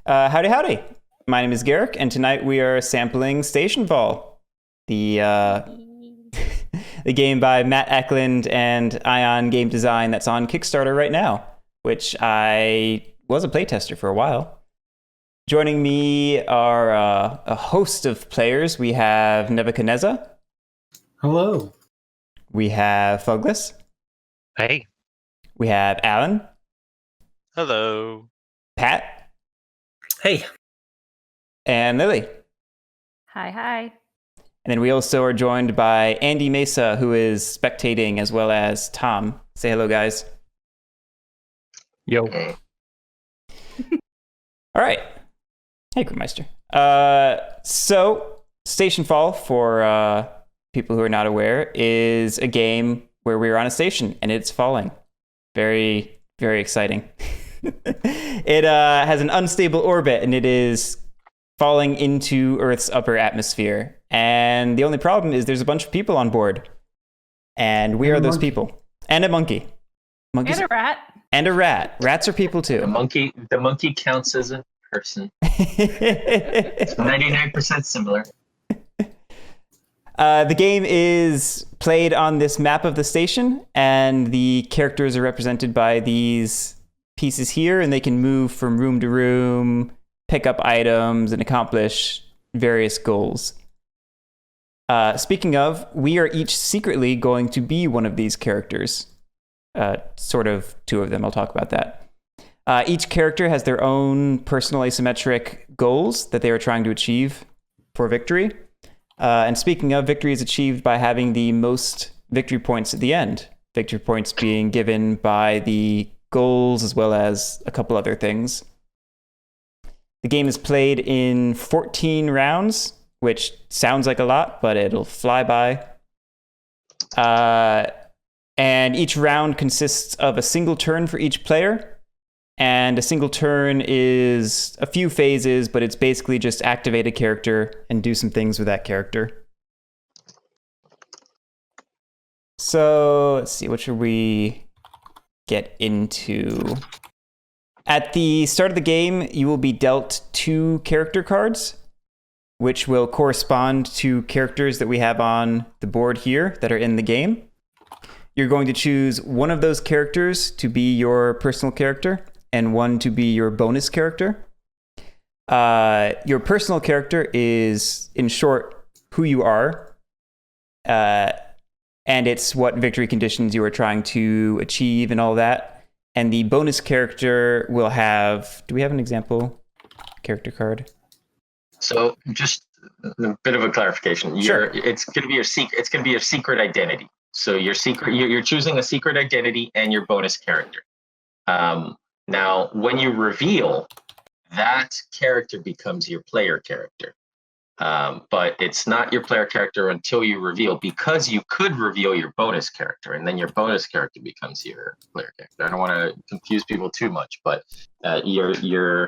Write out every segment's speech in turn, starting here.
Howdy, howdy. My name is Guerric, and tonight we are sampling Stationfall, the the game by Matt Eklund and Ion Game Design that's on Kickstarter right now, which I was a playtester for a while. Joining me are a host of players. We have Nevakanezah. Hello. We have Phouglas. Hey. We have Alan. Hello. Pat. Hey. And Lily. Hi. And then we also are joined by Andy Mesa, who is spectating, as well as Tom. Say hello, guys. Yo. All right. Hey, Crewmeister. So, Stationfall, for people who are not aware, is a game where we're on a station and it's falling. Very, very exciting. It has an unstable orbit and it is falling into Earth's upper atmosphere. And the only problem is there's a bunch of people on board. And we are those people. And a monkey. Monkeys And a rat. And a rat. Rats are people too. The monkey counts as a person. It's 99% similar. The game is played on this map of the station, and the characters are represented by these pieces here, and they can move from room to room, pick up items, and accomplish various goals. Speaking of, we are each secretly going to be one of these characters. Sort of two of them. I'll talk about that. Each character has their own personal asymmetric goals that they are trying to achieve for victory. And speaking of, victory is achieved by having the most victory points at the end. Victory points being given by the goals as well as a couple other things. The game is played in 14 rounds, which sounds like a lot, but it'll fly by. And each round consists of a single turn for each player. And a single turn is a few phases, but it's basically just activate a character and do some things with that character. So let's see, what should we get into? At the start of the game, you will be dealt 2 character cards, which will correspond to characters that we have on the board here that are in the game. You're going to choose one of those characters to be your personal character, and one to be your bonus character. Your personal character is, in short, who you are. And it's what victory conditions you are trying to achieve and all that. And the bonus character will have... Do we have an example character card? So just a bit of a clarification. Sure. It's going to be your secret. It's going to be your secret identity. So your secret, you're choosing a secret identity and your bonus character. Now, when you reveal, that character becomes your player character. But it's not your player character until you reveal, because you could reveal your bonus character, and then your bonus character becomes your player character. I don't want to confuse people too much, but you have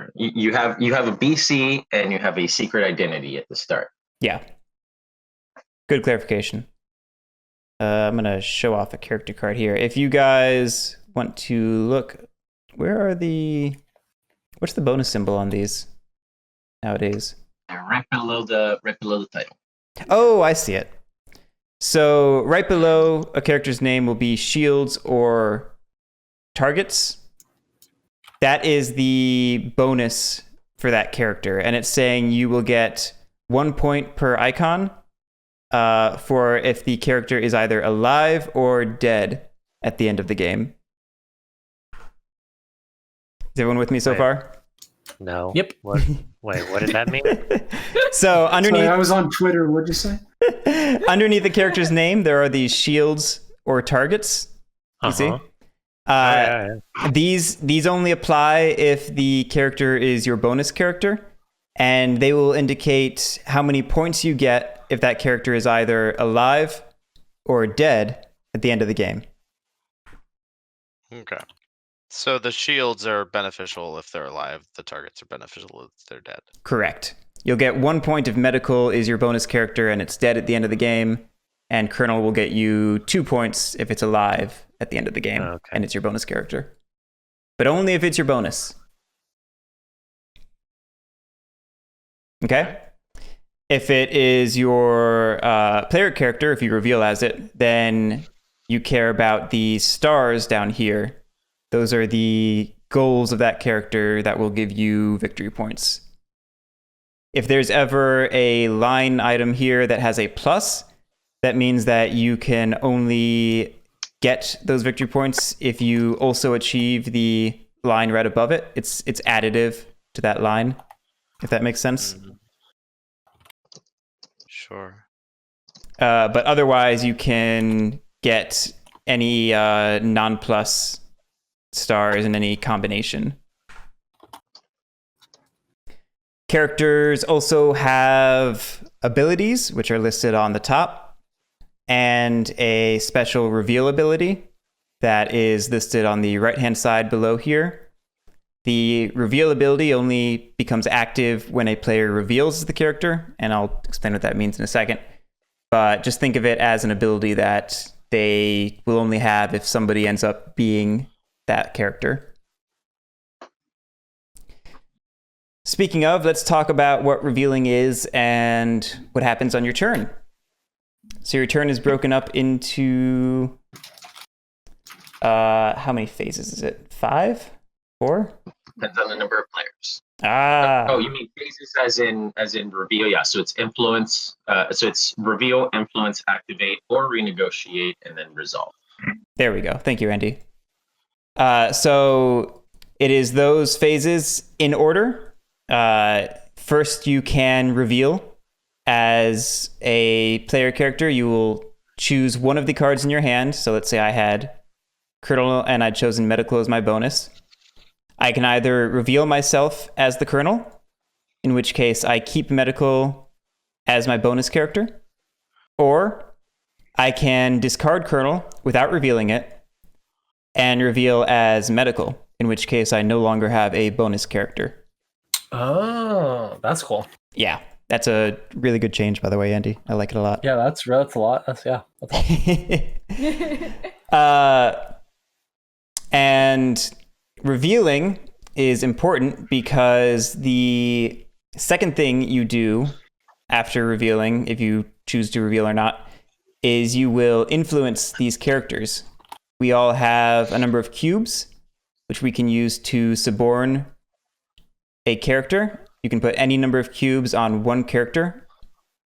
a BC and you have a secret identity at the start. Yeah. Good clarification. I'm going to show off a character card here. If you guys want to look... Where are what's the bonus symbol on these nowadays? Right below the title. Oh, I see it. So right below a character's name will be shields or targets. That is the bonus for that character. And it's saying you will get 1 point per icon for if the character is either alive or dead at the end of the game. Is everyone with me so far? No. Yep. Wait, what did that mean? So underneath... Sorry, I was on Twitter. What'd you say? Underneath the character's name, there are these shields or targets. You see? These only apply if the character is your bonus character, and they will indicate how many points you get if that character is either alive or dead at the end of the game. Okay. So the shields are beneficial if they're alive. The targets are beneficial if they're dead. Correct. You'll get 1 point if medical is your bonus character and it's dead at the end of the game. And Colonel will get you 2 points if it's alive at the end of the game and it's your bonus character. But only if it's your bonus. Okay? If it is your player character, if you reveal as it, then you care about the stars down here. Those are the goals of that character that will give you victory points. If there's ever a line item here that has a plus, that means that you can only get those victory points if you also achieve the line right above it. It's additive to that line, if that makes sense. Sure. But otherwise, you can get any non-plus stars in any combination. Characters also have abilities, which are listed on the top, and a special reveal ability that is listed on the right-hand side below here. The reveal ability only becomes active when a player reveals the character, and I'll explain what that means in a second. But just think of it as an ability that they will only have if somebody ends up being that character. Speaking of, let's talk about what revealing is and what happens on your turn. So your turn is broken up into how many phases is it? 5? 4? Depends on the number of players. Oh, you mean phases as in reveal? Yeah. So it's influence. So it's reveal, influence, activate, or renegotiate, and then resolve. There we go. Thank you, Andy. So it is those phases in order. First, you can reveal as a player character. You will choose one of the cards in your hand. So let's say I had Colonel and I'd chosen Medical as my bonus. I can either reveal myself as the Colonel, in which case I keep Medical as my bonus character, or I can discard Colonel without revealing it and reveal as Medical, in which case I no longer have a bonus character. Oh, that's cool. Yeah, that's a really good change, by the way, Andy. I like it a lot. Yeah, that's a lot. That's awesome. And revealing is important because the second thing you do after revealing, if you choose to reveal or not, is you will influence these characters. We all have a number of cubes, which we can use to suborn a character. You can put any number of cubes on one character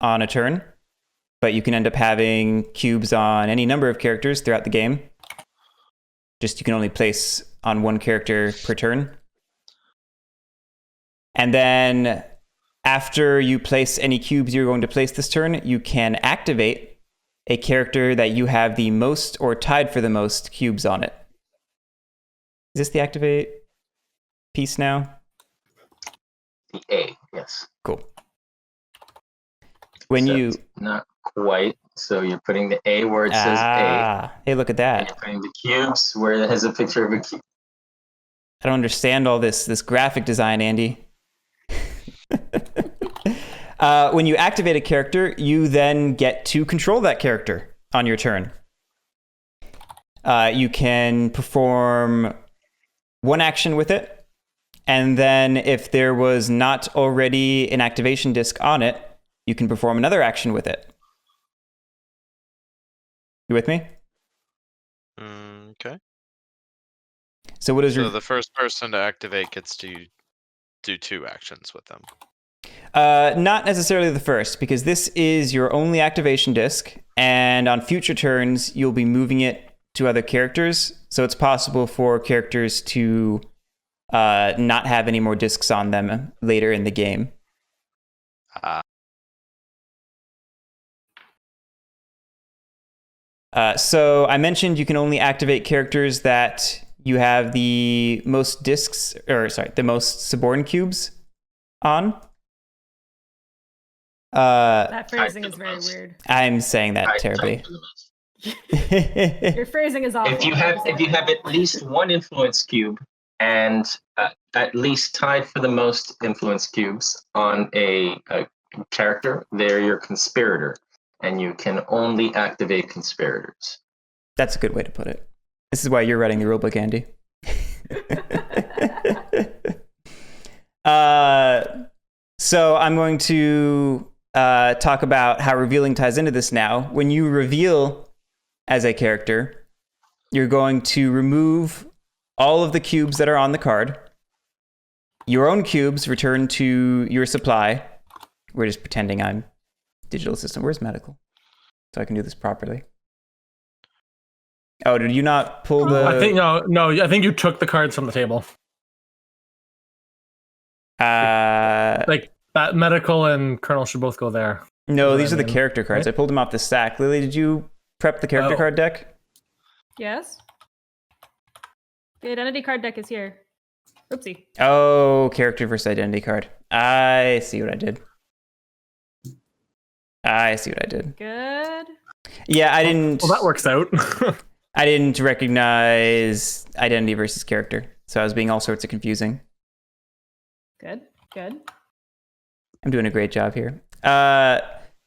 on a turn, but you can end up having cubes on any number of characters throughout the game. Just you can only place on one character per turn. And then after you place any cubes you're going to place this turn, you can activate a character that you have the most or tied for the most cubes on it. Is this the activate piece now? The A, yes. Cool. When you not quite, so you're putting the A where it says A. Hey, look at And that. you're putting the cubes where it has a picture of a cube. I don't understand all this graphic design, Andy. When you activate a character, you then get to control that character on your turn. You can perform one action with it, and then if there was not already an activation disc on it, you can perform another action with it. You with me? Okay. So what is So the first person to activate gets to do 2 actions with them. Not necessarily the first, because this is your only activation disc, and on future turns, you'll be moving it to other characters. So it's possible for characters to not have any more discs on them later in the game. So I mentioned you can only activate characters that you have the most discs, the most suborn cubes on. That phrasing is very weird. I'm saying that terribly. Your phrasing is awful. If you have at least one influence cube and at least tied for the most influence cubes on a character, they're your conspirator, and you can only activate conspirators. That's a good way to put it. This is why you're writing the rulebook, Andy. So I'm going to talk about how revealing ties into this now. When you reveal as a character, you're going to remove all of the cubes that are on the card. Your own cubes return to your supply. We're just pretending I'm digital assistant. Where's medical? So I can do this properly. Oh, did you not pull the... I think I think you took the cards from the table. Like that medical and Colonel should both go there. No, these are the character cards. Right? I pulled them off the stack. Lily, did you prep the character card deck? Yes. The identity card deck is here. Oopsie. Oh, character versus identity card. I see what I did. Good. Yeah, I didn't... Well, that works out. I didn't recognize identity versus character, so I was being all sorts of confusing. Good. I'm doing a great job here.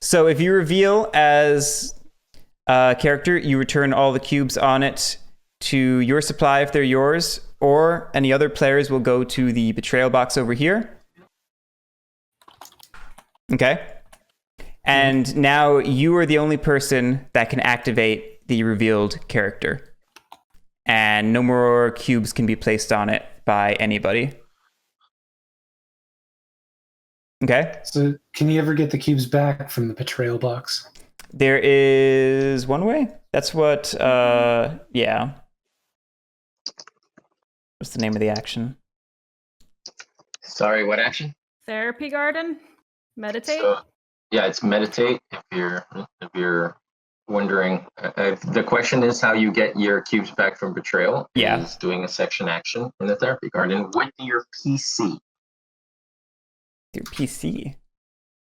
So if you reveal as a character, you return all the cubes on it to your supply if they're yours, or any other players will go to the betrayal box over here. Okay. And now you are the only person that can activate the revealed character. And no more cubes can be placed on it by anybody. Okay. So can you ever get the cubes back from the betrayal box? There is one way. That's what, yeah. What's the name of the action? Sorry, what action? Therapy garden. Meditate. So, yeah, it's meditate. If you're wondering, the question is how you get your cubes back from betrayal. Yeah. Is doing a section action in the therapy garden with your PC. Your PC.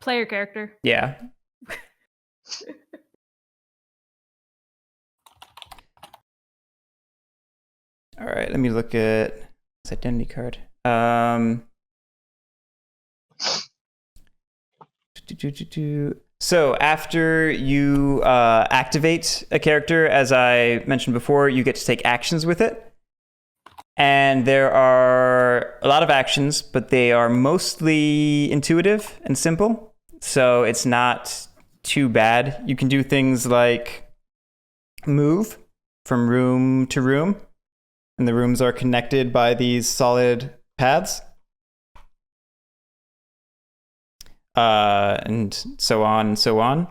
Player character. Yeah. All right, let me look at this identity card. So after you activate a character, as I mentioned before, you get to take actions with it. And there are a lot of actions, but they are mostly intuitive and simple. So it's not too bad. You can do things like move from room to room. And the rooms are connected by these solid paths. And so on and so on.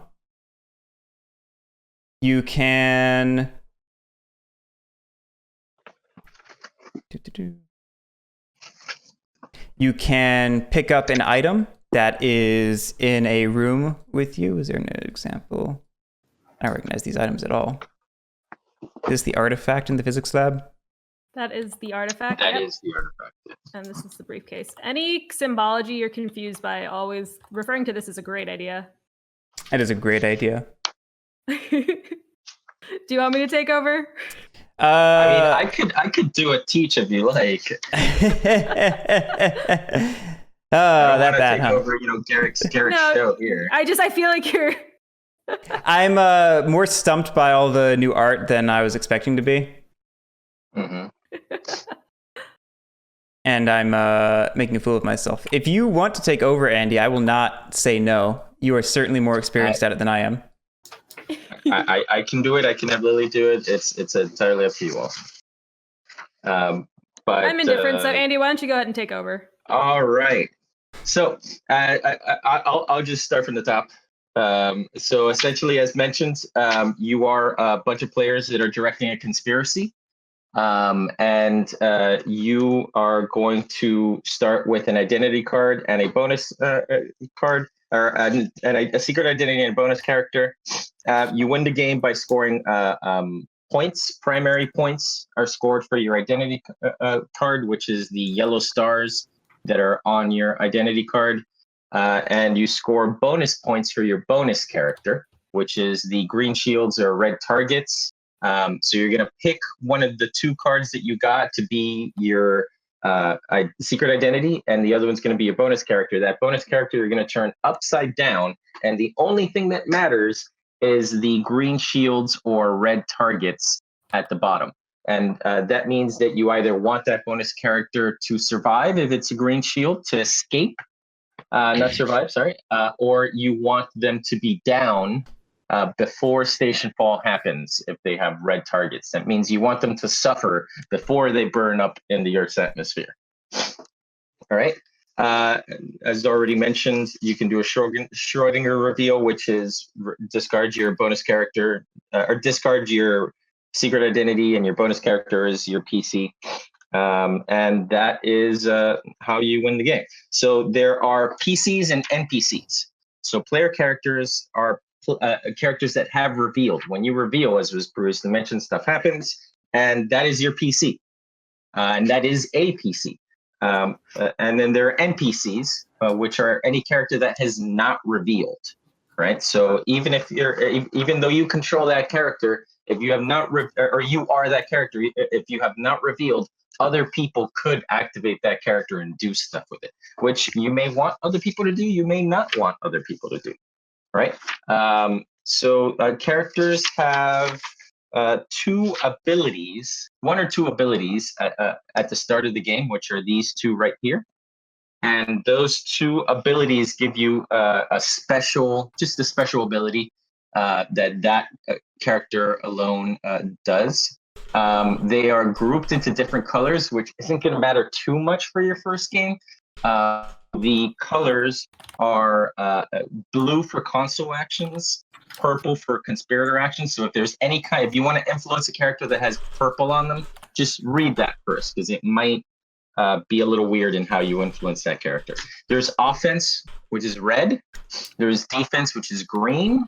You can... You can pick up an item that is in a room with you. Is there an example? I don't recognize these items at all. Is this the artifact in the physics lab? That is the artifact. That is the artifact. Yes. And this is the briefcase. Any symbology you're confused by, always referring to this as a great idea. That is a great idea. Do you want me to take over? I mean, I could do a teach if you like. That bad, take over, Guerric's show here. I feel like you're... I'm more stumped by all the new art than I was expecting to be. Mm-hmm. And I'm making a fool of myself. If you want to take over, Andy, I will not say no. You are certainly more experienced at it than I am. I can do it. I can have Lily do it. It's entirely up to you all. But I'm indifferent, so Andy, why don't you go ahead and take over? All right. So I'll just start from the top. So essentially, as mentioned, you are a bunch of players that are directing a conspiracy. And you are going to start with an identity card and a bonus card, or a secret identity and a bonus character. You win the game by scoring points. Primary points are scored for your identity card, which is the yellow stars that are on your identity card. And you score bonus points for your bonus character, which is the green shields or red targets. So you're going to pick one of the two cards that you got to be your secret identity, and the other one's going to be your bonus character. That bonus character you're going to turn upside down, and the only thing that matters is the green shields or red targets at the bottom. And that means that you either want that bonus character to survive if it's a green shield, to escape not survive, sorry, or you want them to be down before Stationfall happens if they have red targets. That means you want them to suffer before they burn up in the Earth's atmosphere. All right. As already mentioned, you can do a Schrodinger reveal, which is discard your bonus character or discard your secret identity, and your bonus character is your PC. And that is how you win the game. So there are PCs and NPCs. So player characters are characters that have revealed. When you reveal, as was previously mentioned, stuff happens, and that is your PC. And that is a PC. And then there are NPCs, which are any character that has not revealed, right? So even though you control that character, if you have not, or you are that character, if you have not revealed, other people could activate that character and do stuff with it, which you may want other people to do, you may not want other people to do, right? So characters have one or two abilities at the start of the game, which are these two right here. And those two abilities give you a special ability that character alone does. They are grouped into different colors, which isn't going to matter too much for your first game. The colors are blue for console actions, purple for conspirator actions. So if there's if you want to influence a character that has purple on them, just read that first, because it might be a little weird in how you influence that character. There's offense, which is red. There's defense, which is green.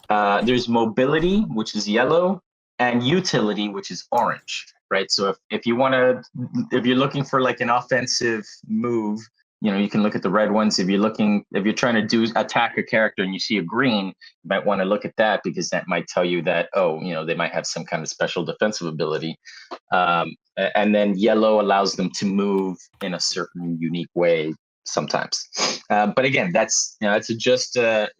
There's mobility, which is yellow, and utility, which is orange, right? So if you're looking for like an offensive move, you can look at the red ones. If you're trying to attack a character and you see a green, you might want to look at that, because that might tell you that, they might have some kind of special defensive ability. And then yellow allows them to move in a certain unique way sometimes. But again, that's just to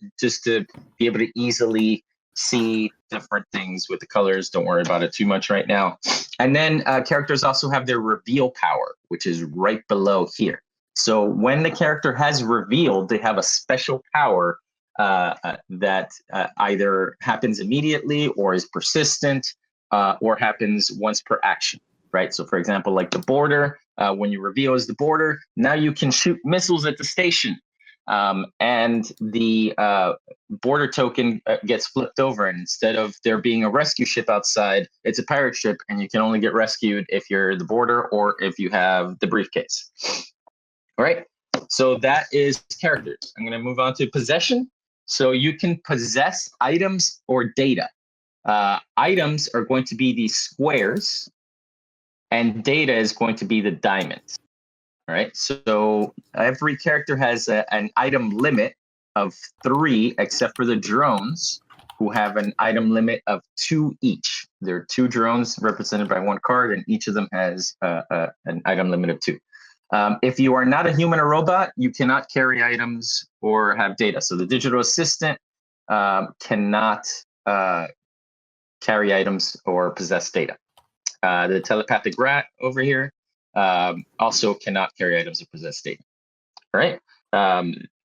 be able to easily see different things with the colors. Don't worry about it too much right now. And then characters also have their reveal power, which is right below here. So when the character has revealed, they have a special power that either happens immediately or is persistent or happens once per action, right? So for example, like the border, when you reveal as the border, now you can shoot missiles at the station. And the border token gets flipped over, and instead of there being a rescue ship outside, it's a pirate ship, and you can only get rescued if you're the border or if you have the briefcase. All right, so that is characters. I'm going to move on to possession. So you can possess items or data. Items are going to be these squares, and data is going to be the diamonds. All right, so every character has an item limit of 3, except for the drones, who have an item limit of 2 each. There are 2 drones represented by 1 card, and each of them has an item limit of 2. If you are not a human or robot, you cannot carry items or have data. So the digital assistant cannot carry items or possess data. The telepathic rat over here also cannot carry items or possess data. All right.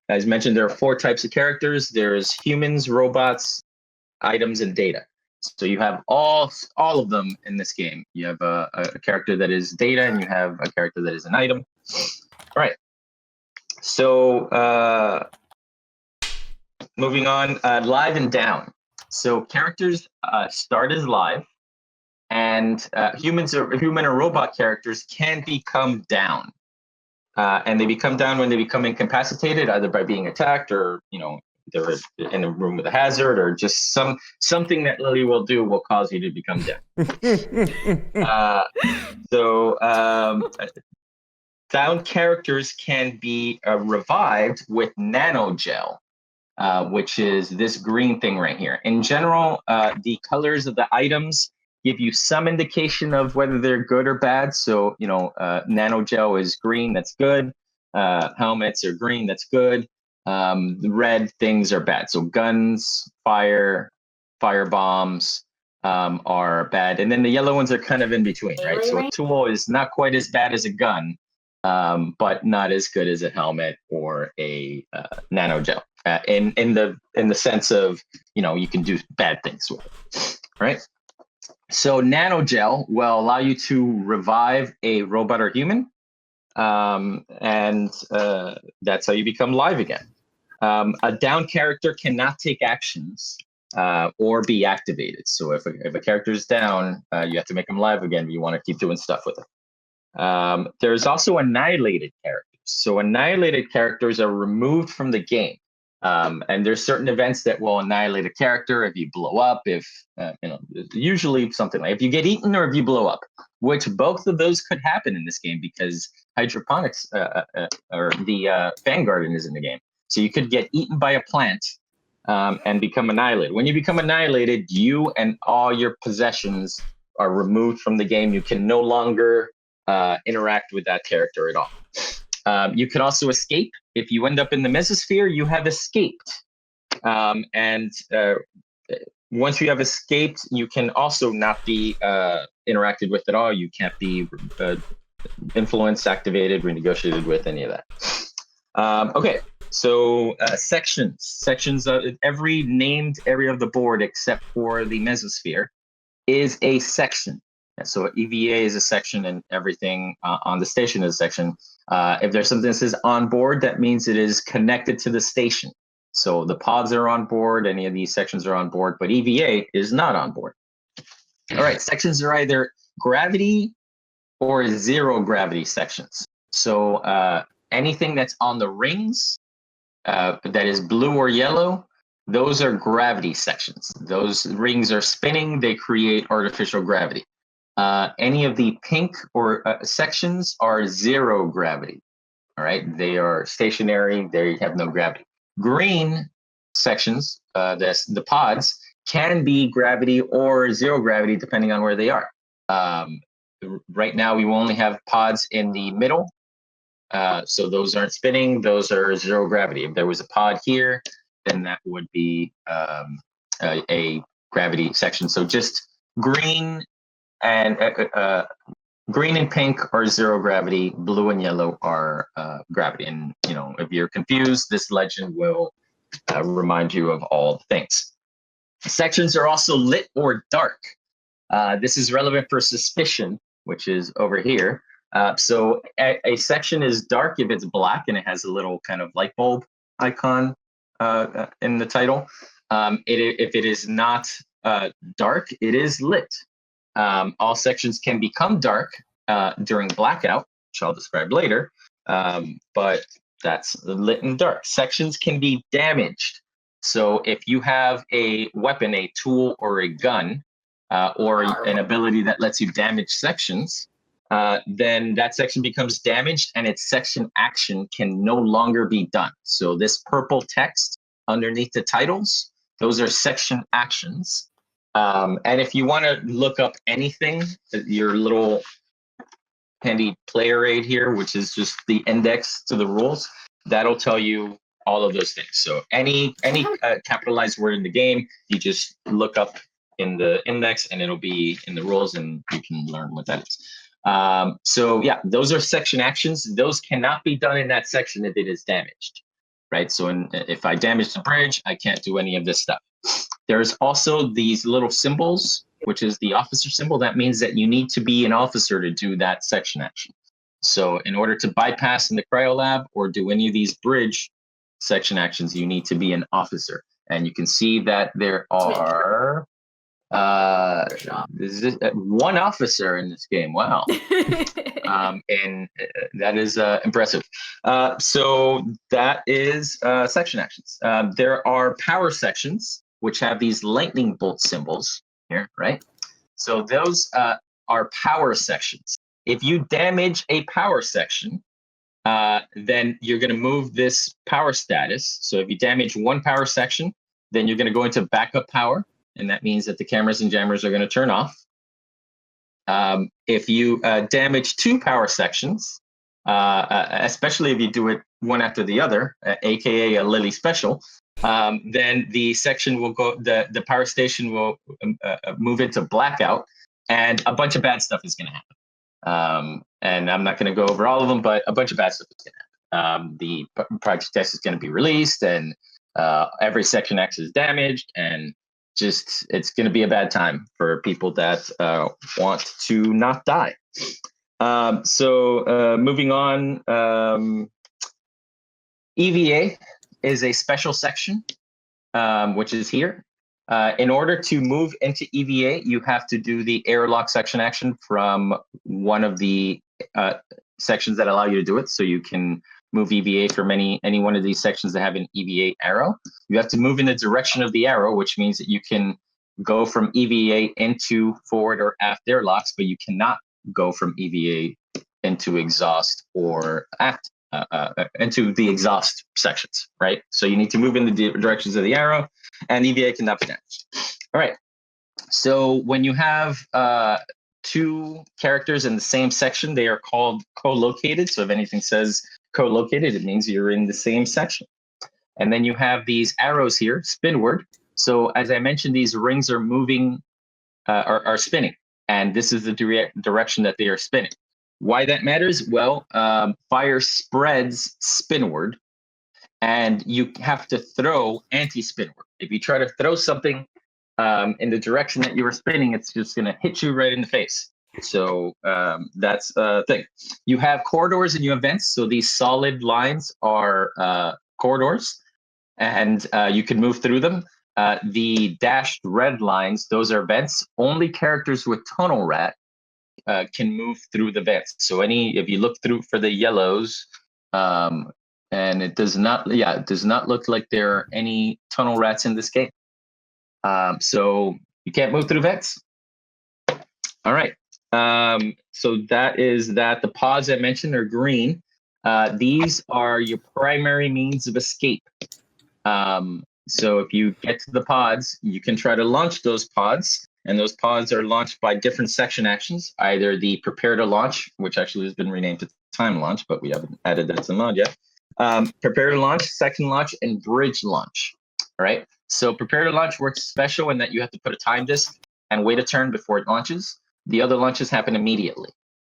As mentioned, there are 4 types of characters. There's humans, robots, items, and data. So you have all of them in this game. You have a character that is data, and you have a character that is an item. All right. So moving on, live and down. So characters start as live, and human or robot characters can become down. And they become down when they become incapacitated, either by being attacked or, they're in a room with a hazard, or just something that Lily will do will cause you to become down. Down characters can be revived with nanogel, which is this green thing right here. In general, the colors of the items give you some indication of whether they're good or bad. So, nanogel is green, that's good. Helmets are green, that's good. The red things are bad. So guns, fire bombs are bad. And then the yellow ones are kind of in between, right? So a tool is not quite as bad as a gun, but not as good as a helmet or a nano gel. In the sense of, you can do bad things with it, right? So nano gel will allow you to revive a robot or human, and that's how you become live again. A down character cannot take actions or be activated. So if a character is down, you have to make them live again. You want to keep doing stuff with it. There's also annihilated characters. So annihilated characters are removed from the game. And there's certain events that will annihilate a character if you blow up, if, usually something like if you get eaten or if you blow up, which both of those could happen in this game because hydroponics or the fan garden is in the game. So you could get eaten by a plant and become annihilated. When you become annihilated, you and all your possessions are removed from the game. You can no longer interact with that character at all. You can also escape. If you end up in the mesosphere, you have escaped. And once you have escaped, you can also not be interacted with at all. You can't be influenced, activated, renegotiated with, any of that. Okay, so sections. Sections of every named area of the board except for the mesosphere is a section. So EVA is a section and everything on the station is a section. If there's something that says on board, that means it is connected to the station. So the pods are on board, any of these sections are on board, but EVA is not on board. All right, sections are either gravity or zero gravity sections. So anything that's on the rings that is blue or yellow, those are gravity sections. Those rings are spinning, they create artificial gravity. Any of the pink or sections are zero gravity. All right, they are stationary, they have no gravity. Green sections, the pods, can be gravity or zero gravity depending on where they are. Right now, we will only have pods in the middle. So those aren't spinning, those are zero gravity. If there was a pod here, then that would be a gravity section. So just green and pink are zero gravity, blue and yellow are gravity. And if you're confused, this legend will remind you of all the things. Sections are also lit or dark. This is relevant for suspicion, which is over here. So a section is dark if it's black and it has a little kind of light bulb icon in the title. If it is not dark, it is lit. All sections can become dark during blackout, which I'll describe later, but that's lit and dark. Sections can be damaged. So if you have a weapon, a tool, or a gun, or an ability that lets you damage sections, then that section becomes damaged and its section action can no longer be done. So this purple text underneath the titles, those are section actions. And if you want to look up anything, your little handy player aid here, which is just the index to the rules, that'll tell you all of those things. So any capitalized word in the game, you just look up in the index and it'll be in the rules and you can learn what that is. So yeah, those are section actions. Those cannot be done in that section if it is damaged, right? So if I damage the bridge, I can't do any of this stuff. There's also these little symbols, which is the officer symbol. That means that you need to be an officer to do that section action. So in order to bypass in the cryo lab or do any of these bridge section actions, you need to be an officer. And you can see that there are one officer in this game. Wow. And that is impressive. So that is section actions. There are power sections, which have these lightning bolt symbols here, right? So those are power sections. If you damage a power section, then you're going to move this power status. So if you damage one power section, then you're going to go into backup power. And that means that the cameras and jammers are going to turn off. If you damage two power sections, especially if you do it one after the other, aka a Lily special, then the section will go, the power station will move into blackout, and a bunch of bad stuff is going to happen. And I'm not going to go over all of them, but a bunch of bad stuff is going to happen. The Project X is going to be released, and every Section X is damaged, and just it's going to be a bad time for people that want to not die. So moving on, EVA is a special section, which is here. In order to move into EVA, you have to do the airlock section action from one of the sections that allow you to do it. So you can move EVA from any one of these sections that have an EVA arrow. You have to move in the direction of the arrow, which means that you can go from EVA into forward or aft airlocks, but you cannot go from EVA into exhaust or aft. Into the exhaust sections, right? So you need to move in the directions of the arrow, and EVA cannot be damaged. All right. So when you have two characters in the same section, they are called co-located. So if anything says co-located, it means you're in the same section. And then you have these arrows here, spinward. So as I mentioned, these rings are moving, are spinning, and this is the direction that they are spinning. Why that matters? Well, fire spreads spinward, and you have to throw anti-spinward. If you try to throw something in the direction that you were spinning, it's just going to hit you right in the face. So that's a thing. You have corridors and you have vents. So these solid lines are corridors, and you can move through them. The dashed red lines, those are vents. Only characters with tunnel rat can move through the vents. So if you look through for the yellows, and it does not look like there are any tunnel rats in this game. So you can't move through vents. All right. So that is that. The pods I mentioned are green. These are your primary means of escape. So if you get to the pods, you can try to launch those pods. And those pods are launched by different section actions, either the prepare to launch, which actually has been renamed to time launch, but we haven't added that to the mod yet. Prepare to launch, second launch, and bridge launch. All right. So prepare to launch works special in that you have to put a time disk and wait a turn before it launches. The other launches happen immediately.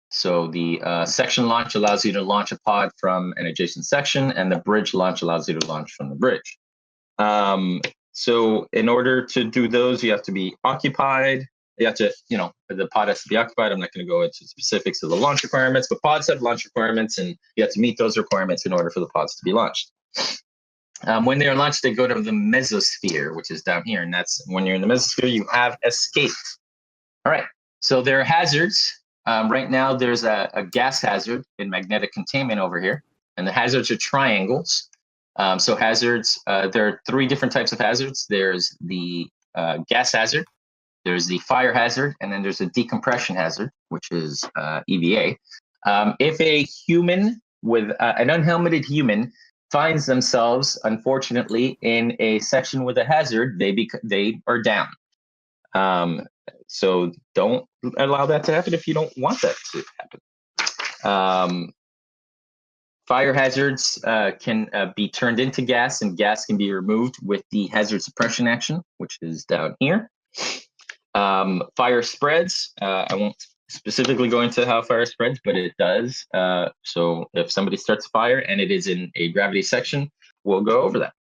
So the section launch allows you to launch a pod from an adjacent section, and the bridge launch allows you to launch from the bridge. So in order to do those, you have to be occupied. You have to, the pod has to be occupied. I'm not going to go into specifics of the launch requirements, but pods have launch requirements, and you have to meet those requirements in order for the pods to be launched. When they are launched, they go to the mesosphere, which is down here. And that's when you're in the mesosphere, you have escaped. All right. So there are hazards. Right now, there's a gas hazard in magnetic containment over here, and the hazards are triangles. So hazards, there are three different types of hazards. There's the gas hazard, there's the fire hazard, and then there's a decompression hazard, which is EVA. If a human with an unhelmeted human finds themselves, unfortunately, in a section with a hazard, they are down. So don't allow that to happen if you don't want that to happen. Fire hazards can be turned into gas, and gas can be removed with the hazard suppression action, which is down here. Fire spreads. I won't specifically go into how fire spreads, but it does. So if somebody starts a fire and it is in a gravity section, we'll go over that.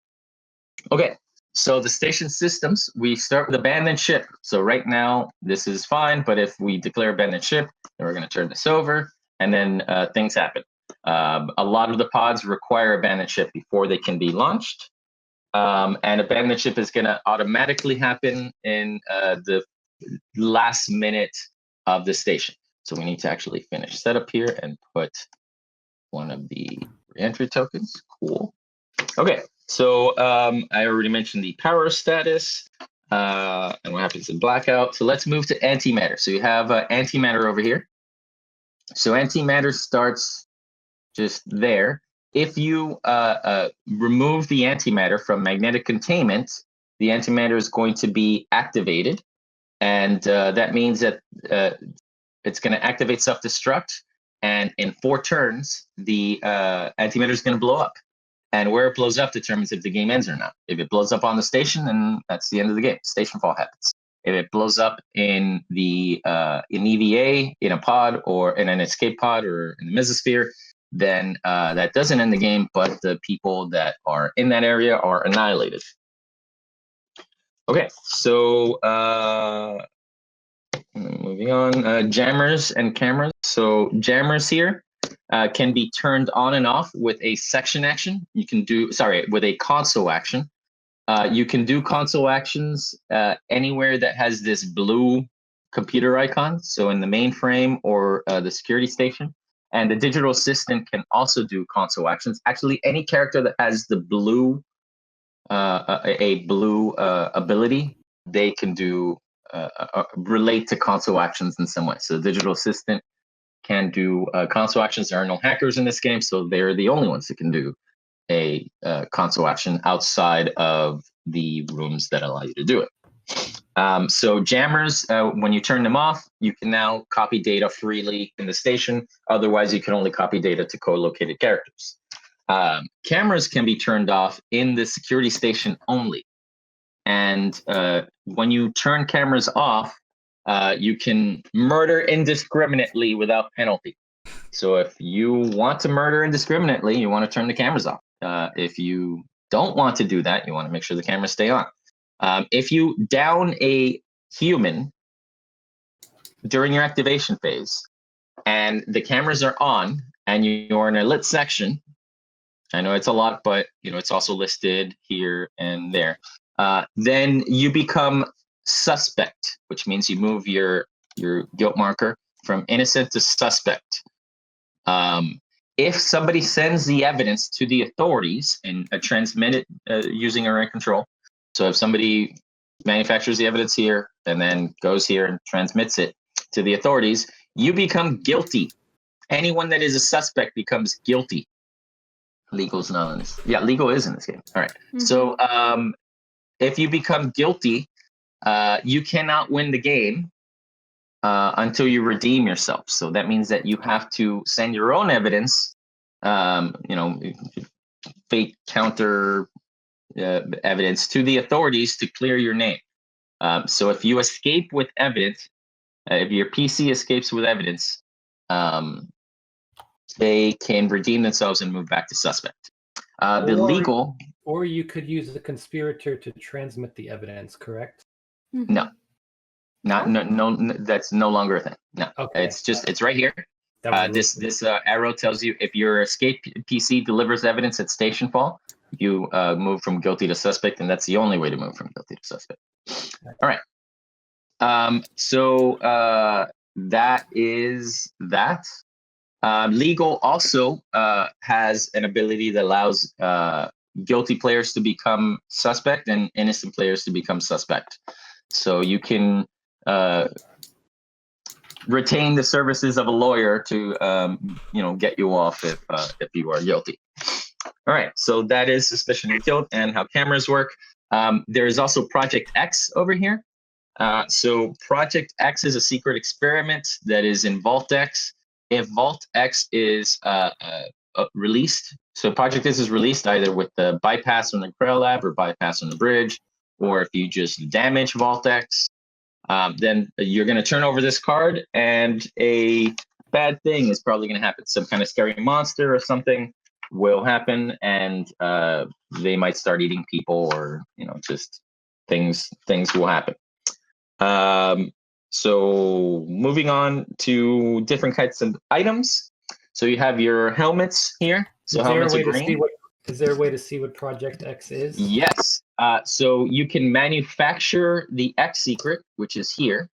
Okay, so the station systems, we start with abandoned ship. So right now, this is fine, but if we declare abandoned ship, then we're going to turn this over, and then things happen. A lot of the pods require abandoned ship before they can be launched. And abandoned ship is going to automatically happen in the last minute of the station. So we need to actually finish setup here and put one of the reentry tokens. Cool. Okay, so I already mentioned the power status and what happens in blackout. So let's move to antimatter. So you have antimatter over here. So antimatter starts just there. If you remove the antimatter from magnetic containment, the antimatter is going to be activated. And that means that it's going to activate self-destruct. And in 4 turns, the antimatter is going to blow up. And where it blows up determines if the game ends or not. If it blows up on the station, then that's the end of the game. Stationfall happens. If it blows up in the in EVA, in a pod, or in an escape pod, or in the mesosphere, then that doesn't end the game, but the people that are in that area are annihilated. Okay, so moving on, jammers and cameras. So jammers here can be turned on and off with a section action. You can do, with a console action. You can do console actions anywhere that has this blue computer icon. So in the mainframe or the security station. And the digital assistant can also do console actions. Actually, any character that has the blue, a blue ability, they can do relate to console actions in some way. So the digital assistant can do console actions. There are no hackers in this game, so they're the only ones that can do a console action outside of the rooms that allow you to do it. So jammers, when you turn them off, you can now copy data freely in the station. Otherwise, you can only copy data to co-located characters. Cameras can be turned off in the security station only. And when you turn cameras off, you can murder indiscriminately without penalty. So if you want to murder indiscriminately, you want to turn the cameras off. If you don't want to do that, you want to make sure the cameras stay on. If you down a human during your activation phase and the cameras are on and you're in a lit section, I know it's a lot, but it's also listed here and there. Then you become suspect, which means you move your guilt marker from innocent to suspect. If somebody sends the evidence to the authorities and transmit it using a remote control, so if somebody manufactures the evidence here and then goes here and transmits it to the authorities, you become guilty. Anyone that is a suspect becomes guilty. Legal's not in this. Yeah, legal is in this game. All right. Mm-hmm. So if you become guilty, you cannot win the game until you redeem yourself. So that means that you have to send your own evidence, fake counter evidence to the authorities to clear your name. So if you escape with evidence, if your PC escapes with evidence, they can redeem themselves and move back to suspect. Or you could use the conspirator to transmit the evidence, correct? No. No, that's no longer a thing. No, okay. It's right here. This arrow tells you if your escape PC delivers evidence at Stationfall, you move from guilty to suspect, and that's the only way to move from guilty to suspect. All right. So that is that. Legal also has an ability that allows guilty players to become suspect and innocent players to become suspect. So you can retain the services of a lawyer to get you off if you are guilty. All right, so that is suspicion of guilt and how cameras work. There is also Project X over here. So Project X is a secret experiment that is in Vault X. If Vault X is released, so Project X is released either with the bypass on the Grail Lab or bypass on the bridge, or if you just damage Vault X, then you're going to turn over this card and a bad thing is probably going to happen. Some kind of scary monster or something will happen, and they might start eating people, or just things will happen. So moving on to different kinds of items. So you have your helmets here. So helmets are green. Is there a way to see what Project X is? Yes. So you can manufacture the X secret, which is here.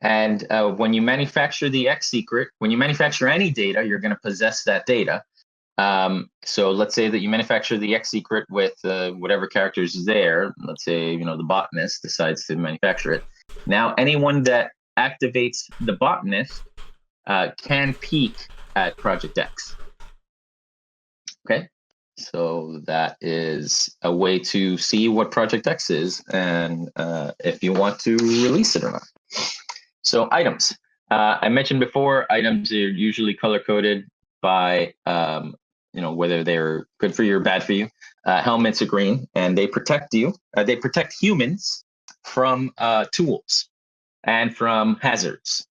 And when you manufacture the X secret, when you manufacture any data, you're going to possess that data. So let's say that you manufacture the X secret with whatever character is there. Let's say, the botanist decides to manufacture it. Now, anyone that activates the botanist can peek at Project X. Okay, so that is a way to see what Project X is and if you want to release it or not. So items. I mentioned before, items are usually color-coded by whether they're good for you or bad for you. Helmets are green, and they protect you. They protect humans from tools and from hazards.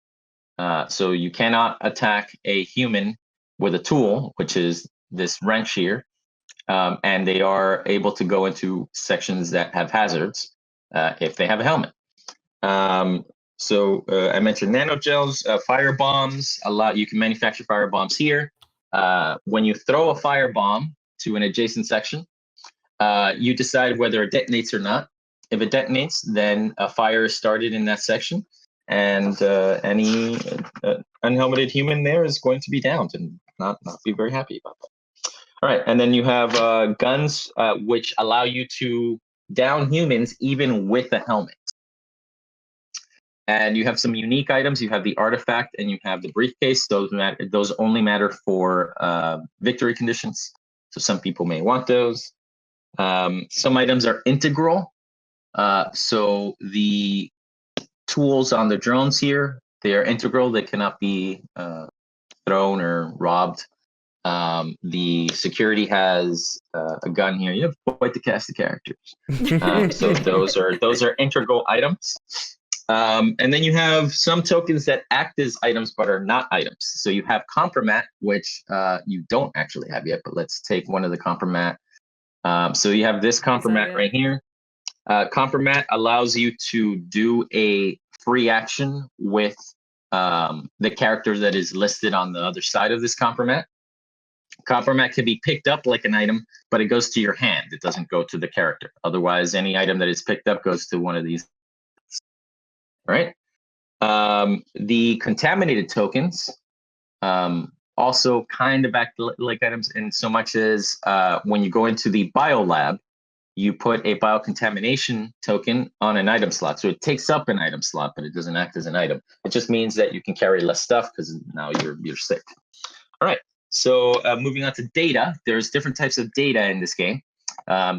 So you cannot attack a human with a tool, which is this wrench here, and they are able to go into sections that have hazards if they have a helmet. So I mentioned nanogels, fire bombs. You can manufacture fire bombs here. When you throw a fire bomb to an adjacent section, you decide whether it detonates or not. If it detonates, then a fire is started in that section, and any unhelmeted human there is going to be downed and not be very happy about that. All right, and then you have guns, which allow you to down humans even with a helmet. And you have some unique items. You have the artifact and you have the briefcase. Those only matter for victory conditions. So some people may want those. Some items are integral. So the tools on the drones here, they are integral. They cannot be thrown or robbed. The security has a gun here. You have quite the cast of characters. So those are integral items. And then you have some tokens that act as items but are not items. So you have compromat, which you don't actually have yet, but let's take one of the compromat. So you have this compromat right here. Compromat allows you to do a free action with the character that is listed on the other side of this compromat. Compromat can be picked up like an item, but it goes to your hand. It doesn't go to the character. Otherwise, any item that is picked up goes to one of these. Right? The contaminated tokens also kind of act like items in so much as when you go into the biolab, you put a biocontamination token on an item slot. So it takes up an item slot, but it doesn't act as an item. It just means that you can carry less stuff because now you're sick. All right. So moving on to data, there's different types of data in this game.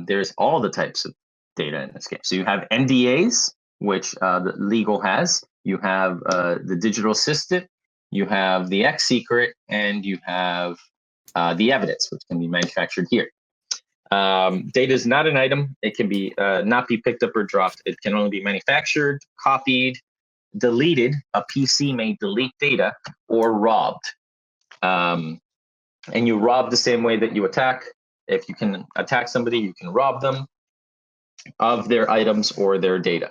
There's all the types of data in this game. So you have NDAs, which the legal has. You have the digital assistant, you have the X secret, and you have the evidence, which can be manufactured here. Data is not an item. It can be not be picked up or dropped. It can only be manufactured, copied, deleted. A PC may delete data, or robbed. And you rob the same way that you attack. If you can attack somebody, you can rob them of their items or their data.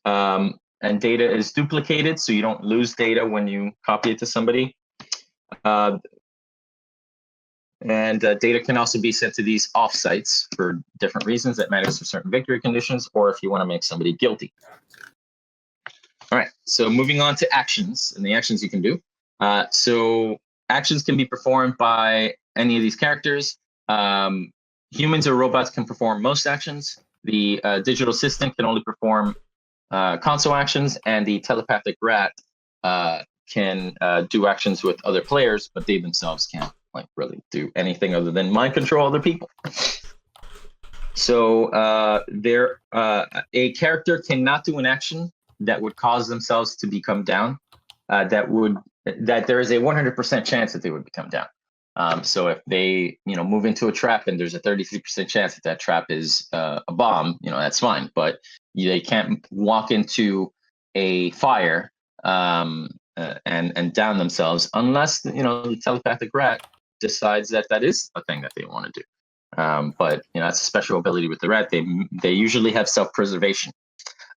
And data is duplicated, so you don't lose data when you copy it to somebody. And data can also be sent to these offsites for different reasons that matters for certain victory conditions, or if you want to make somebody guilty. All right, so moving on to actions and the actions you can do. So actions can be performed by any of these characters. Humans or robots can perform most actions. The digital assistant can only perform console actions, and the telepathic rat can do actions with other players, but they themselves can't really do anything other than mind control other people. So a character cannot do an action that would cause themselves to become down. That there is a 100% chance that they would become down. So if they move into a trap and there's a 33% chance that trap is a bomb, that's fine. But they can't walk into a fire and down themselves unless the telepathic rat decides that is a thing that they want to do. But that's a special ability with the rat. They usually have self-preservation.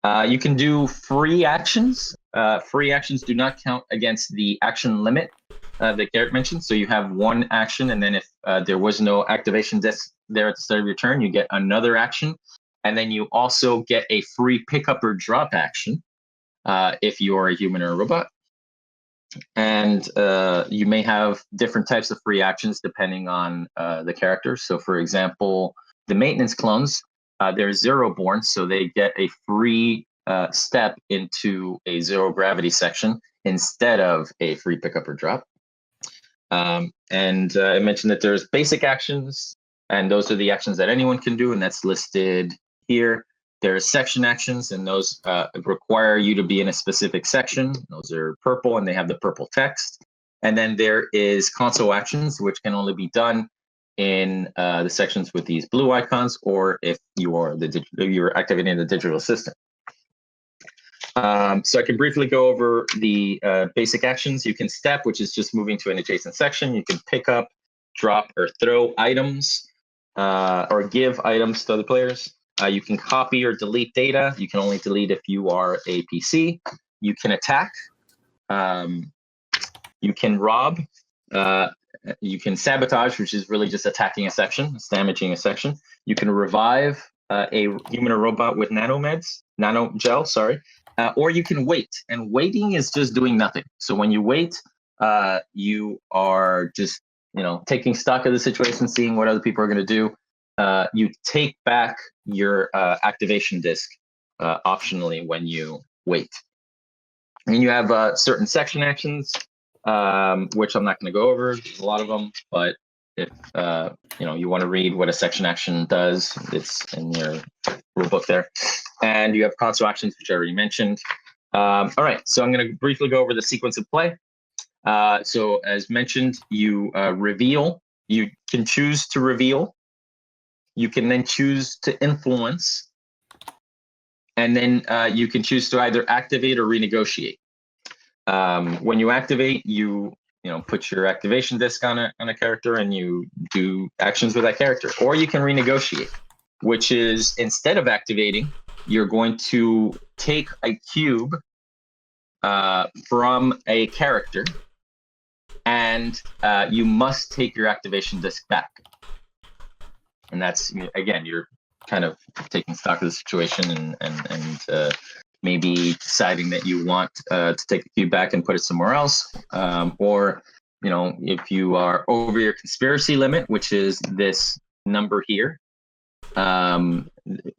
You can do free actions. Free actions do not count against the action limit that Guerric mentioned. So you have one action, and then if there was no activation there at the start of your turn, you get another action. And then you also get a free pickup or drop action if you're a human or a robot. And you may have different types of free actions depending on the character. So for example, the maintenance clones, they're zero born, so they get a free step into a zero gravity section instead of a free pickup or drop. And I mentioned that there's basic actions, and those are the actions that anyone can do, and that's listed here. There's section actions, and those require you to be in a specific section. Those are purple, and they have the purple text. And then there is console actions, which can only be done in the sections with these blue icons, or if you're activating the digital assistant. So I can briefly go over the basic actions. You can step, which is just moving to an adjacent section. You can pick up, drop, or throw items, or give items to other players. You can copy or delete data. You can only delete if you are a PC. You can attack. You can rob. You can sabotage, which is really just attacking a section, it's damaging a section. You can revive a human or robot with nanogel, sorry. Or you can wait, and waiting is just doing nothing. So when you wait, you are just taking stock of the situation, seeing what other people are going to do. You take back your activation disk optionally when you wait. And you have certain section actions, which I'm not going to go over. There's a lot of them, but if you want to read what a section action does, it's in your rule book there. And you have console actions, which I already mentioned. All right, so I'm going to briefly go over the sequence of play. So as mentioned, you reveal. You can choose to reveal. You can then choose to influence. And then you can choose to either activate or renegotiate. When you activate, you put your activation disk on a character and you do actions with that character. Or you can renegotiate, which is instead of activating, you're going to take a cube from a character, and you must take your activation disk back. And that's, again, you're kind of taking stock of the situation and maybe deciding that you want to take the cube back and put it somewhere else. Or, if you are over your conspiracy limit, which is this number here,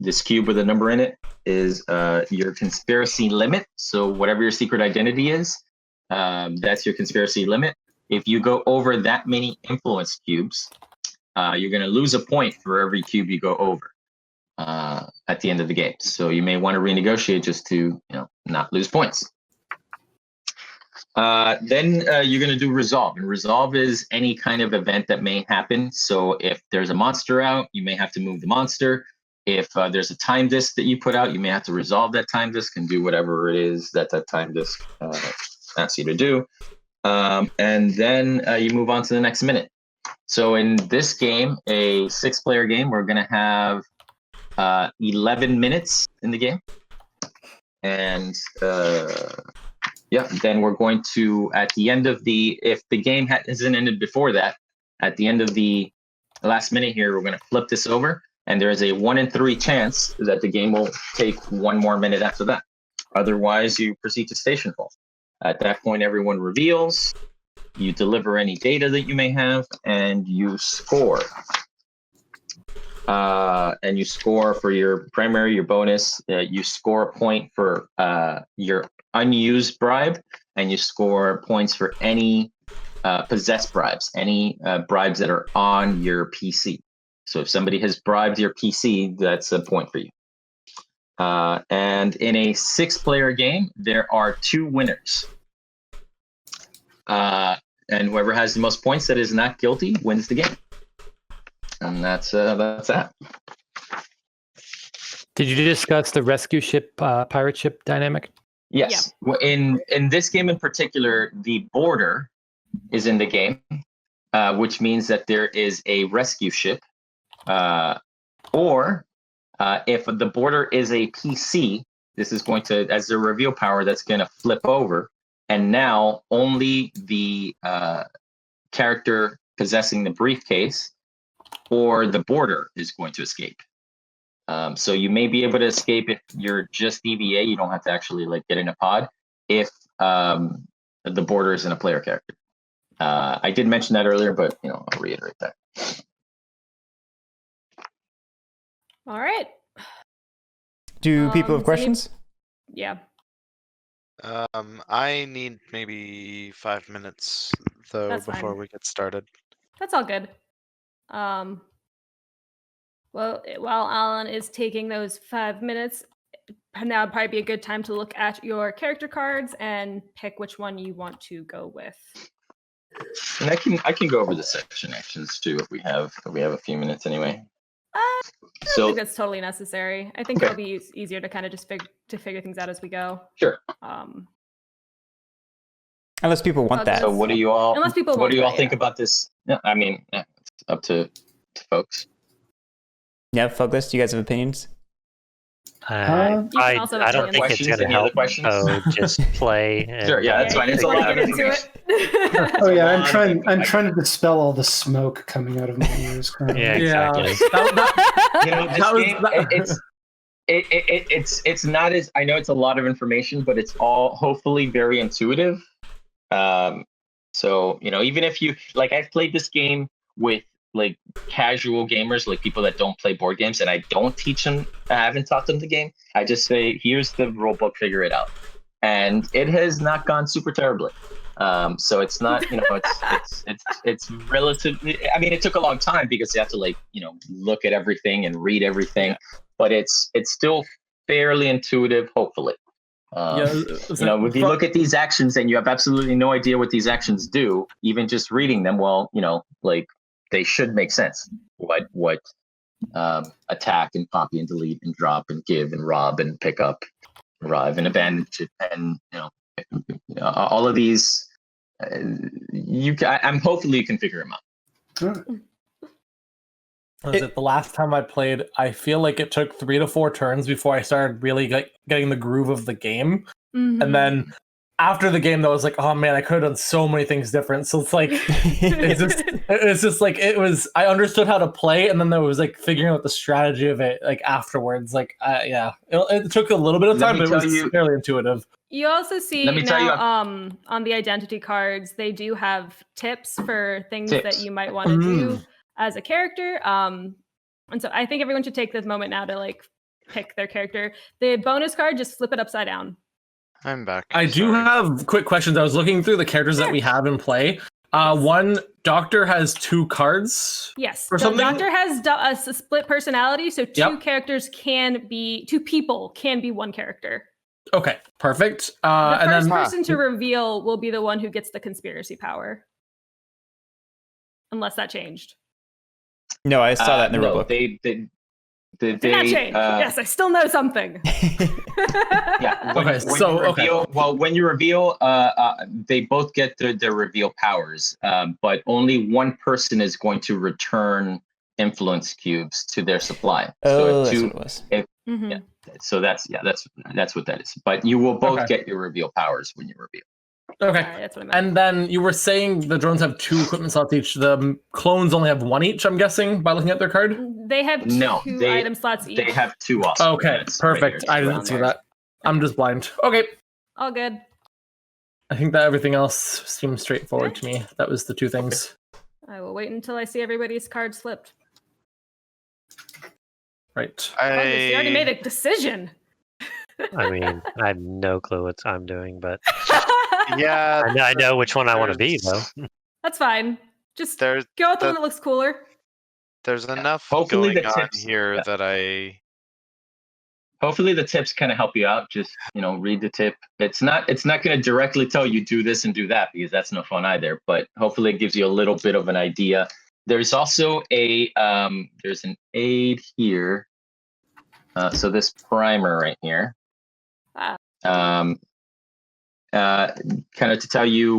this cube with a number in it is your conspiracy limit. So whatever your secret identity is, that's your conspiracy limit. If you go over that many influence cubes, you're going to lose a point for every cube you go over at the end of the game. So you may want to renegotiate just to not lose points. Then you're going to do resolve, and resolve is any kind of event that may happen. So if there's a monster out, you may have to move the monster. If there's a time disk that you put out, you may have to resolve that time disk and do whatever it is that time disk asks you to do. And then you move on to the next minute. So in this game, a 6-player game, we're going to have 11 minutes in the game. And then we're going to, at the end of if the game hasn't ended before that, at the end of the last minute here, we're going to flip this over. And there is a 1 in 3 chance that the game will take 1 more minute after that. Otherwise, you proceed to Stationfall. At that point, everyone reveals. You deliver any data that you may have, and you score. And you score for your primary, your bonus. You score a point for your unused bribe, and you score points for any possessed bribes, any bribes that are on your PC. So if somebody has bribed your PC, that's a point for you. And in a 6-player game, there are 2 winners. And whoever has the most points that is not guilty wins the game. And that's that. Did you discuss the rescue ship, pirate ship dynamic? Yes. Yeah. In this game in particular, the border is in the game, which means that there is a rescue ship. Or if the border is a PC, this is going to, as the reveal power, that's going to flip over. And now only the character possessing the briefcase or the border is going to escape. So you may be able to escape if you're just EVA. You don't have to actually get in a pod if the border isn't a player character. I did mention that earlier, but I'll reiterate that. All right. Do people have questions? Yeah. I need maybe 5 minutes though before we get started. That's all good. Well, while Alan is taking those 5 minutes, now would probably be a good time to look at your character cards and pick which one you want to go with. And I can go over the section actions too if we have a few minutes anyway. I don't So think that's totally necessary. I think Okay. it'll be easier to kind of just figure things out as we go. sure. Unless people want that. So what do you all? Unless people What want do you all that, think yeah. about this? Yeah, I mean, it's up to folks. Yeah, Phouglas, do you guys have opinions? You can also have I don't think it's questions. going to Any other help. questions? So just play. Sure, yeah, that's Yeah, fine. you It's just a want lot to of get into information. it. Oh yeah, a I'm lot of trying. info. I'm trying to dispel all the smoke coming out of my ears currently. Yeah, exactly. You know, this That was- game, it's not as, I know it's a lot of information, but it's all hopefully very intuitive. So you know, even if you like, I've played this game with like casual gamers, like people that don't play board games, and I don't teach them. I haven't taught them the game. I just say, here's the rule book, figure it out, and it has not gone super terribly. So it's not, you know, it's relatively. I mean, it took a long time because you have to like, you know, look at everything and read everything, but it's still fairly intuitive, hopefully. You know, if you look at these actions and you have absolutely no idea what these actions do, even just reading them, well, you know, like they should make sense. What attack and copy and delete and drop and give and rob and pick up, arrive and abandon and you know, all of these. I'm hopefully you can figure them out. Was it the last time I played? I feel like it took 3 to 4 turns before I started really getting the groove of the game. Mhm. And then after the game, I was like, oh man, I could have done so many things different. So it's like, it's just like, it was, I understood how to play. And then there was like figuring out the strategy of it, like afterwards, like, yeah, it took a little bit of time, but it was fairly intuitive. You also see Let me tell you- now on the identity cards, they do have tips for things that you might want to do as a character. And so I think everyone should take this moment now to like pick their character. The bonus card, just flip it upside down. I'm back. I do have quick questions. I was looking through the characters that we have in play. One, Doctor has 2 cards. Yes. Or So something? Doctor has a split personality, so two people can be one character. Okay, perfect. The And first then person to reveal will be the one who gets the conspiracy power. Unless that changed. No, I saw that in the no, rulebook. Did not change. Yes, I still know something. Yeah. When you reveal, they both get their reveal powers, but only one person is going to return influence cubes to their supply. Oh, so that's what it was. Mhm. So that's what that is. But you will both Okay. get your reveal powers when you reveal. okay. Sorry, that's what I meant. And then you were saying the drones have 2 equipment slots each. The clones only have 1 each, I'm guessing, by looking at their card? They have No, 2 they- item slots each. They have 2 also. Okay, perfect. I didn't see that. I'm just blind. Okay. All good. I think that everything else seems straightforward to me. That was the 2 things. I will wait until I see everybody's cards flipped. Right. You already made a decision. I mean, I have no clue what I'm doing, but Yeah, I know which one I want to be, though. That's fine. Just there's go with the one that looks cooler. enough Hopefully going the on tips- here yeah. that I Hopefully the tips kind of help you out. Just, you know, read the tip. It's not going to directly tell you do this and do that, because that's no fun either. But hopefully it gives you a little bit of an idea. There's also there's an aid here. So this primer right here. Kind of to tell you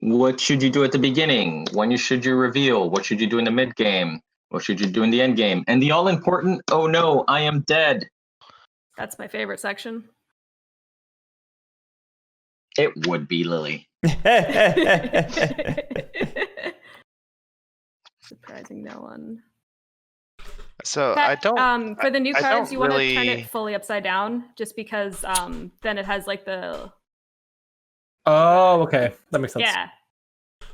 what should you do at the beginning, when should you reveal, what should you do in the mid game, what should you do in the end game, and the all important, oh no, I am dead. That's my favorite section. It would be, Lily. Surprising no one. so That, I don't for the new I cards, don't you want to really- turn it fully upside down, just because then it has like the Oh, okay. That makes sense. yeah.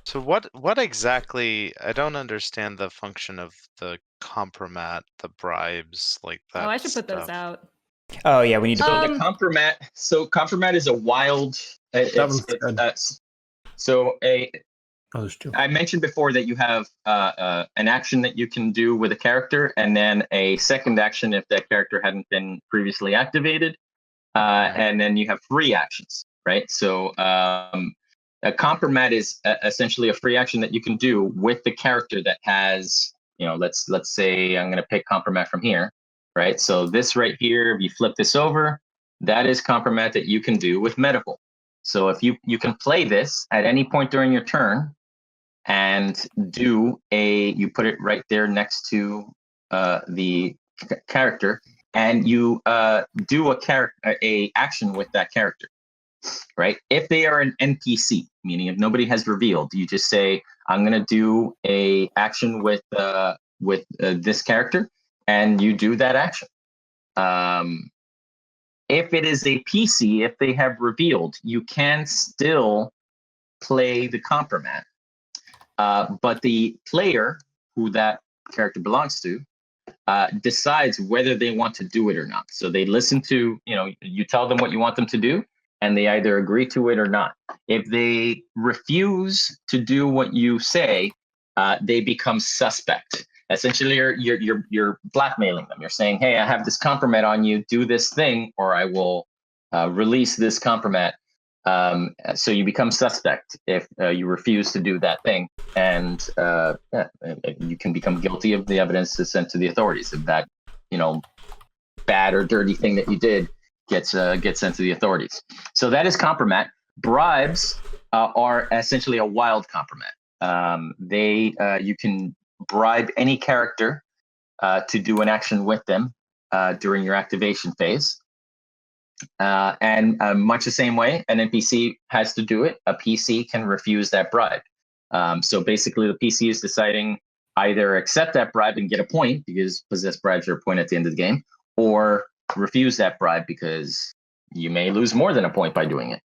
So what exactly, I don't understand the function of the compromat, the bribes, like that. Oh, I should put those stuff. out. Oh yeah, we need to. So Um, the compromat is a wild. Oh, there's 2. I mentioned before that you have an action that you can do with a character, and then a second action if that character hadn't been previously activated, and then you have free actions, right? So a compromat is essentially a free action that you can do with the character that has let's say I'm going to pick compromat from here, right? So this right here, if you flip this over, that is compromat that you can do with medical. So if you can play this at any point during your turn and you put it right there next to the character, and you do a action with that character, right? If they are an NPC, meaning if nobody has revealed, you just say, I'm going to do a action with this character, and you do that action. If it is a PC, if they have revealed, you can still play the compromat. But the player who that character belongs to decides whether they want to do it or not. So they listen to, you tell them what you want them to do, and they either agree to it or not. If they refuse to do what you say, they become suspect. Essentially, you're blackmailing them. You're saying, hey, I have this compromat on you, do this thing, or I will release this compromat. So you become suspect if you refuse to do that thing, and you can become guilty of the evidence sent to the authorities. If that, bad or dirty thing that you did gets sent to the authorities. So that is compromat. Bribes are essentially a wild compromat. You can bribe any character to do an action with them during your activation phase. And much the same way, an NPC has to do it. A PC can refuse that bribe. So basically, the PC is deciding either accept that bribe and get a point, because possessed bribes are a point at the end of the game, or refuse that bribe because you may lose more than a point by doing it.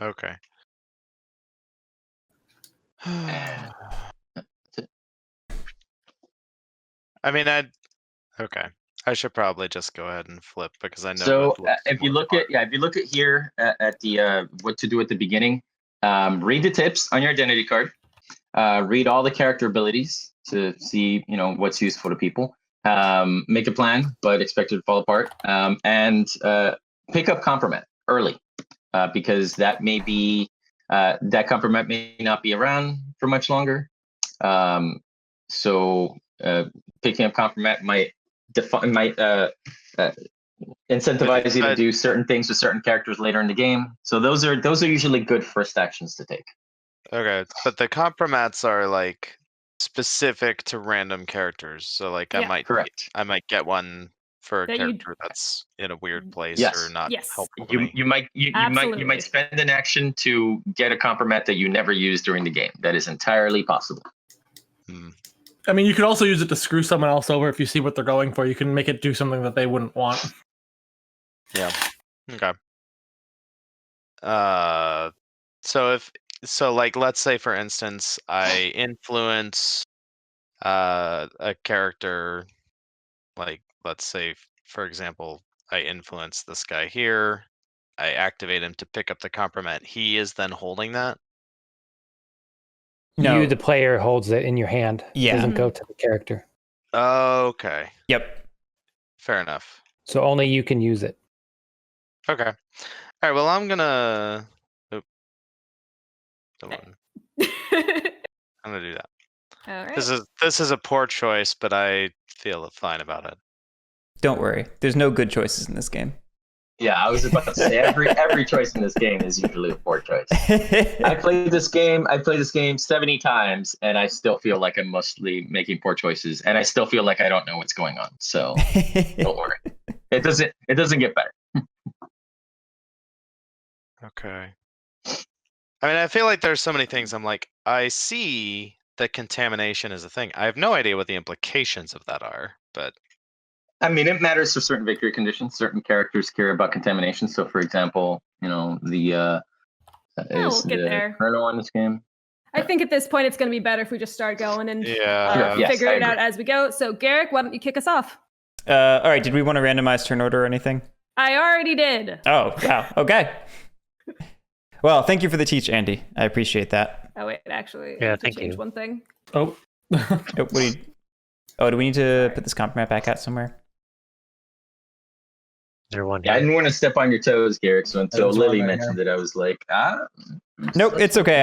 Okay. I mean, okay. I should probably just go ahead and flip because I know. So if you look at here at the what to do at the beginning, read the tips on your identity card. Read all the character abilities to see what's useful to people. Make a plan, but expect it to fall apart. And pick up compromat early, because that may be that compromat may not be around for much longer. So picking up compromat might incentivize you to do certain things with certain characters later in the game. So those are usually good first actions to take. Okay, but the compromats are like specific to random characters. So like I might get one for a character that's in a weird place or not helpful to me. You might spend an action to get a compromat that you never use during the game. That is entirely possible. I mean, you could also use it to screw someone else over if you see what they're going for. You can make it do something that they wouldn't want. Yeah. Okay. So like, let's say for instance, I influence a character, like let's say for example, I influence this guy here. I activate him to pick up the compromat. He is then holding that? No. You, the player, holds it in your hand. Yeah. It doesn't go to the character. Okay. Yep. Fair enough. So only you can use it. Okay. All right. Well, I'm gonna. I'm gonna do that. All right. This is a poor choice, but I feel fine about it. Don't worry. There's no good choices in this game. Yeah, I was about to say every choice in this game is usually a poor choice. I played this game 70 times, and I still feel like I'm mostly making poor choices, and I still feel like I don't know what's going on. So don't worry. It doesn't get better. Okay. I mean, I feel like there's so many things. I'm like, I see that contamination is a thing. I have no idea what the implications of that are, but. I mean, it matters for certain victory conditions. Certain characters care about contamination. So, for example, we'll get there. Colonel in this game. I think at this point it's going to be better if we just start going and Yes, figure it out as we go. So, Guerric, why don't you kick us off? All right. Did we want to randomize turn order or anything? I already did. Oh, wow. Okay. Well, thank you for the teach, Andy. I appreciate that. Oh, wait, actually, Yeah, I have to thank change you. one thing. Oh. Do we need to put this compromat back out somewhere? There one Yeah, I here. didn't want to step on your toes, Guerric. So until There's one Lily right mentioned it, I was like, Nope, it's okay.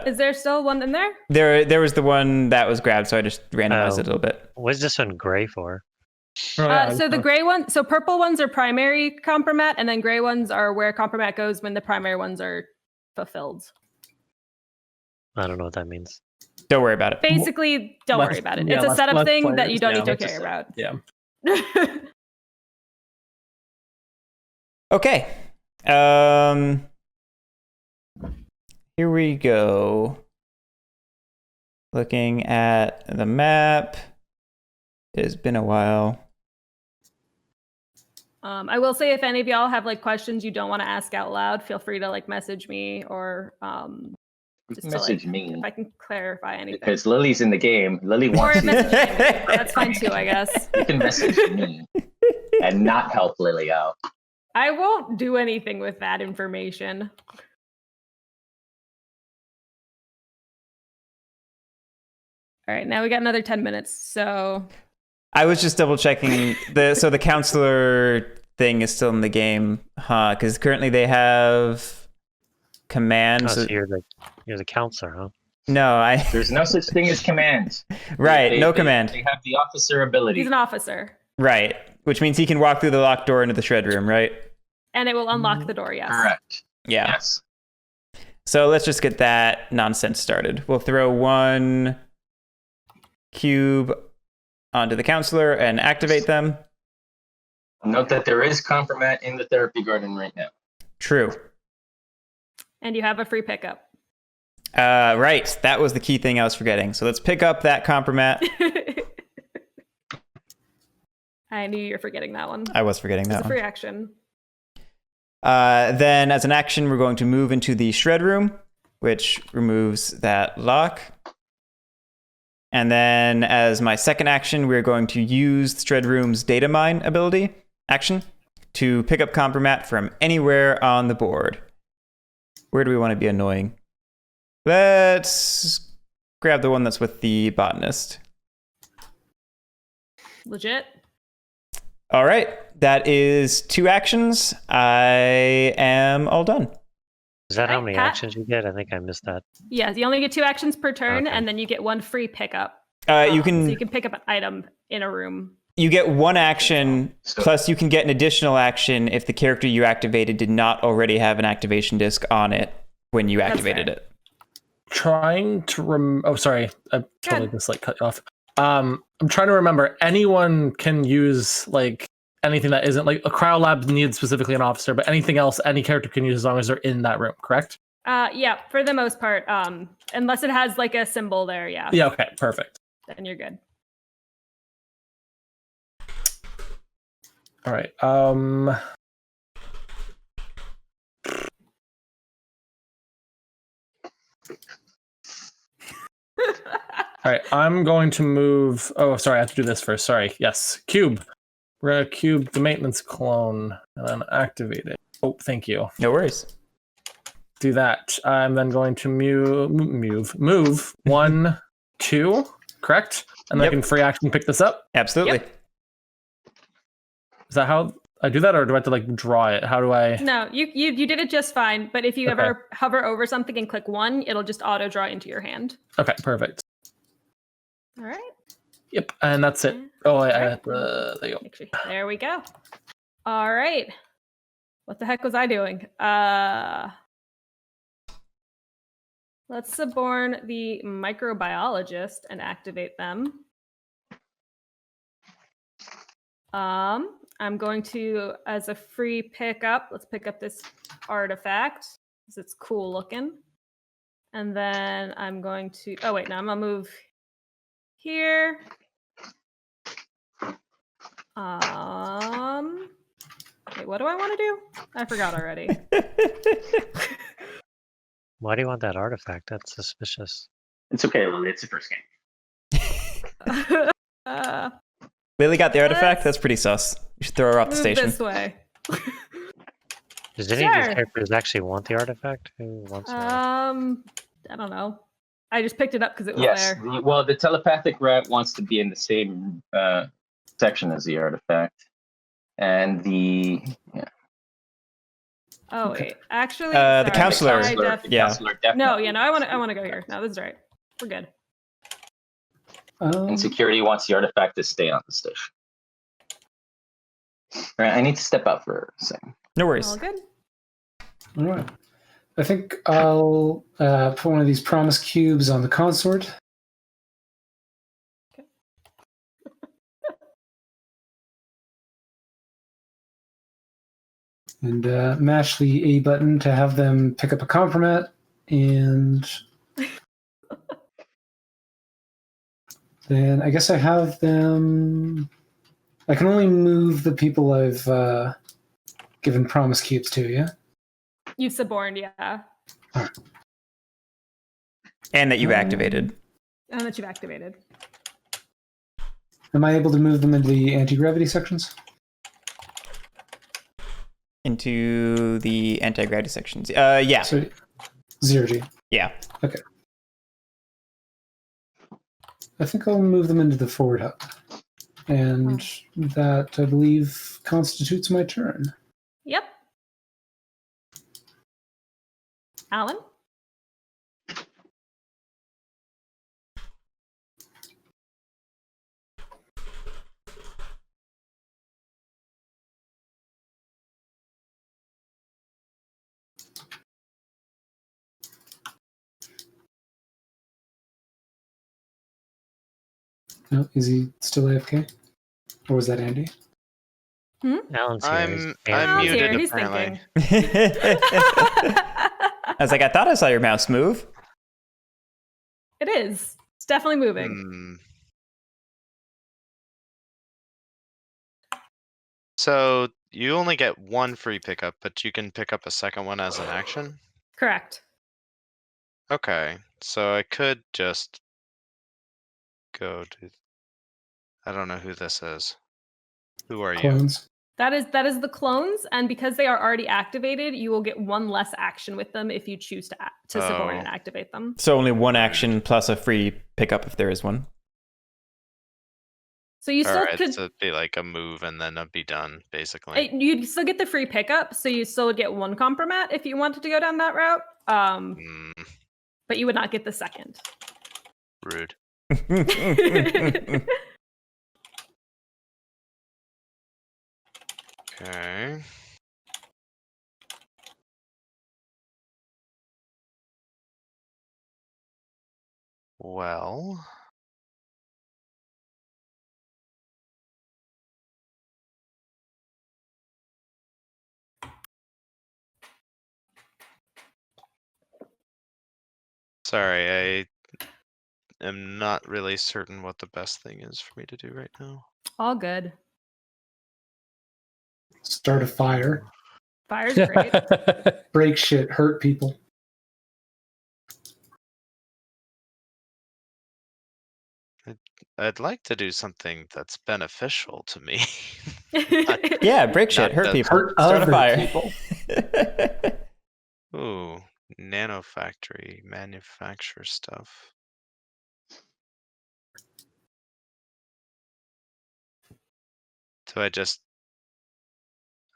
Is there still one in there? There was the one that was grabbed, so I just randomized it a little bit. What's this one gray for? So the gray one, so purple ones are primary compromat, and then gray ones are where compromat goes when the primary ones are fulfilled. I don't know what that means. Don't worry about it. Basically, don't worry about it. It's a setup thing that you don't need to care about. Yeah. Okay. Here we go. Looking at the map. It has been a while. I will say if any of y'all have like questions you don't want to ask out loud, feel free to like message me or just Message to, like, me if I can clarify anything. because Lily's in the game. Lily Or wants message to. me. That's fine too, I guess. You can message me and not help Lily out. I won't do anything with that information. All right, now we got another 10 minutes. So I was just double checking so the counselor thing is still in the game, huh? Because currently they have commands. Oh, so you're the counselor, huh? No, There's no such thing as commands. right, no command. They have the officer ability. he's an officer. Right, which means he can walk through the locked door into the shred room, right? And it will unlock the door, yes. Correct. Yeah. Yes. So let's just get that nonsense started. We'll throw one cube onto the counselor and activate them. Note that there is compromat in the therapy garden right now. True. And you have a free pickup. Right, that was the key thing I was forgetting. So let's pick up that compromat. I knew you were forgetting that one. I was forgetting that It's a one. free action. Then as an action, we're going to move into the shred room, which removes that lock. And then as my second action, we're going to use the shred room's data mine ability action to pick up compromat from anywhere on the board. Where do we want to be annoying? Let's grab the one that's with the botanist. Legit. All right, that is 2 actions. I am all done. Is that how Right, many Pat? actions you get? I think I missed that. Yeah, you only get 2 actions per turn, Okay. and then you get 1 free pickup. You So you can can pick up an item in a room. you get 1 action, So- plus you can get an additional action if the character you activated did not already have an activation disc on it when you That's activated fair. it. Trying to oh, sorry, I totally Good. just like cut you off. I'm trying to remember. Anyone can use like anything that isn't like a cryolab needs specifically an officer, but anything else any character can use as long as they're in that room. Correct? Yeah, for the most part. Unless it has like a symbol there, yeah. Yeah. Okay. Perfect. Then you're good. All right. All right. I'm going to move. Oh, sorry. I have to do this first. Sorry. Yes. Cube. We're gonna cube the maintenance clone and then activate it. Oh, thank you. No worries. Do that. I'm then going to move 1, 2, correct? And then Yep. I can free action pick this up. Absolutely. Yep. Is that how I do that, or do I have to like draw it? How do I? No, you did it just fine. But if you Okay. ever hover over something and click 1, it'll just auto draw into your hand. Okay, perfect. All right. Yep, and that's it. Oh, there you go. Make sure. There we go. All right. What the heck was I doing? Let's suborn the microbiologist and activate them. I'm going to, as a free pickup, let's pick up this artifact because it's cool looking. And then I'm going to, oh wait, no, I'm gonna move here. Wait, what do I want to do? I forgot already. Why do you want that artifact? That's suspicious. It's okay, Lily. It's the first game. Lily got the artifact? Let's That's pretty sus. You should throw her off the Move station. this way. Does any of Sure. these characters actually want the artifact? Who wants it? I don't know. I just picked it up because it was Yes. there. Well, the telepathic rat wants to be in the same section as the artifact, and the Oh Okay. wait, actually, The sorry, counselor. I def- The Yeah. counselor No, definitely. yeah, no, I want to go here. No, this is right. We're good. And security wants the artifact to stay on the station. All right, I need to step out for a second. No worries. All good. All right. I think I'll put one of these promise cubes on the consort. Okay. And mash the A button to have them pick up a compromat. And then I guess I have them. I can only move the people I've given promise cubes to, yeah? You suborned, yeah, And that you've activated. and that you've activated. Am I able to move them into the anti-gravity sections? Into the anti-gravity sections. Yeah. So 0G. Yeah. Okay. I think I'll move them into the forward hub. And that, I believe, constitutes my turn. Yep. Alan? No, is he still AFK? Or was that Andy? Alan's here. I'm Alan's here, muted he's apparently. thinking. I was like, I thought I saw your mouse move. It is. It's definitely moving. Hmm. So you only get one free pickup, but you can pick up a second one as an action? Correct. Okay, so I could just go to... I don't know who this is. Who are you? Clones. That is the clones, and because they are already activated, you will get one less action with them if you choose to suborn and activate them. So only one action plus a free pickup if there is one. So you still Alright, could. so it'd be like a move and then it'd be done, basically. You'd still get the free pickup, so you still would get one compromat if you wanted to go down that route. But you would not get the second. Rude. Okay. Well... Sorry, I am not really certain what the best thing is for me to do right now. All good. Start a fire. Fire's great. Break shit. Hurt people. I'd like to do something that's beneficial to me. Yeah, break shit, hurt the- people, Hurt start a other fire. people. Ooh, nanofactory, manufacture stuff. So I just...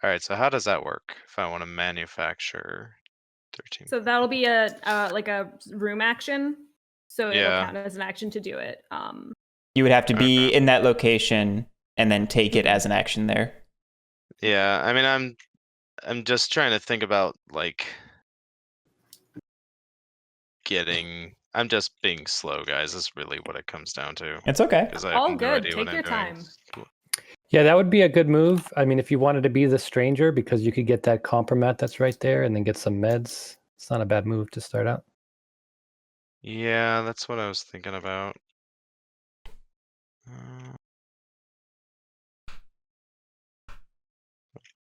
Alright, so how does that work if I want to manufacture 13? So that'll be a like a room action. So it'll Yeah. count as an action to do it. You would have to be Okay. in that location and then take it as an action there. Yeah, I mean, I'm just trying to think about, like, I'm just being slow, guys. Is really what it comes down to. It's okay. 'Cause I have All no good. idea what Take your I'm doing. time. Yeah, that would be a good move. I mean, if you wanted to be the stranger, because you could get that compromat that's right there and then get some meds. It's not a bad move to start out. Yeah, that's what I was thinking about. Uh,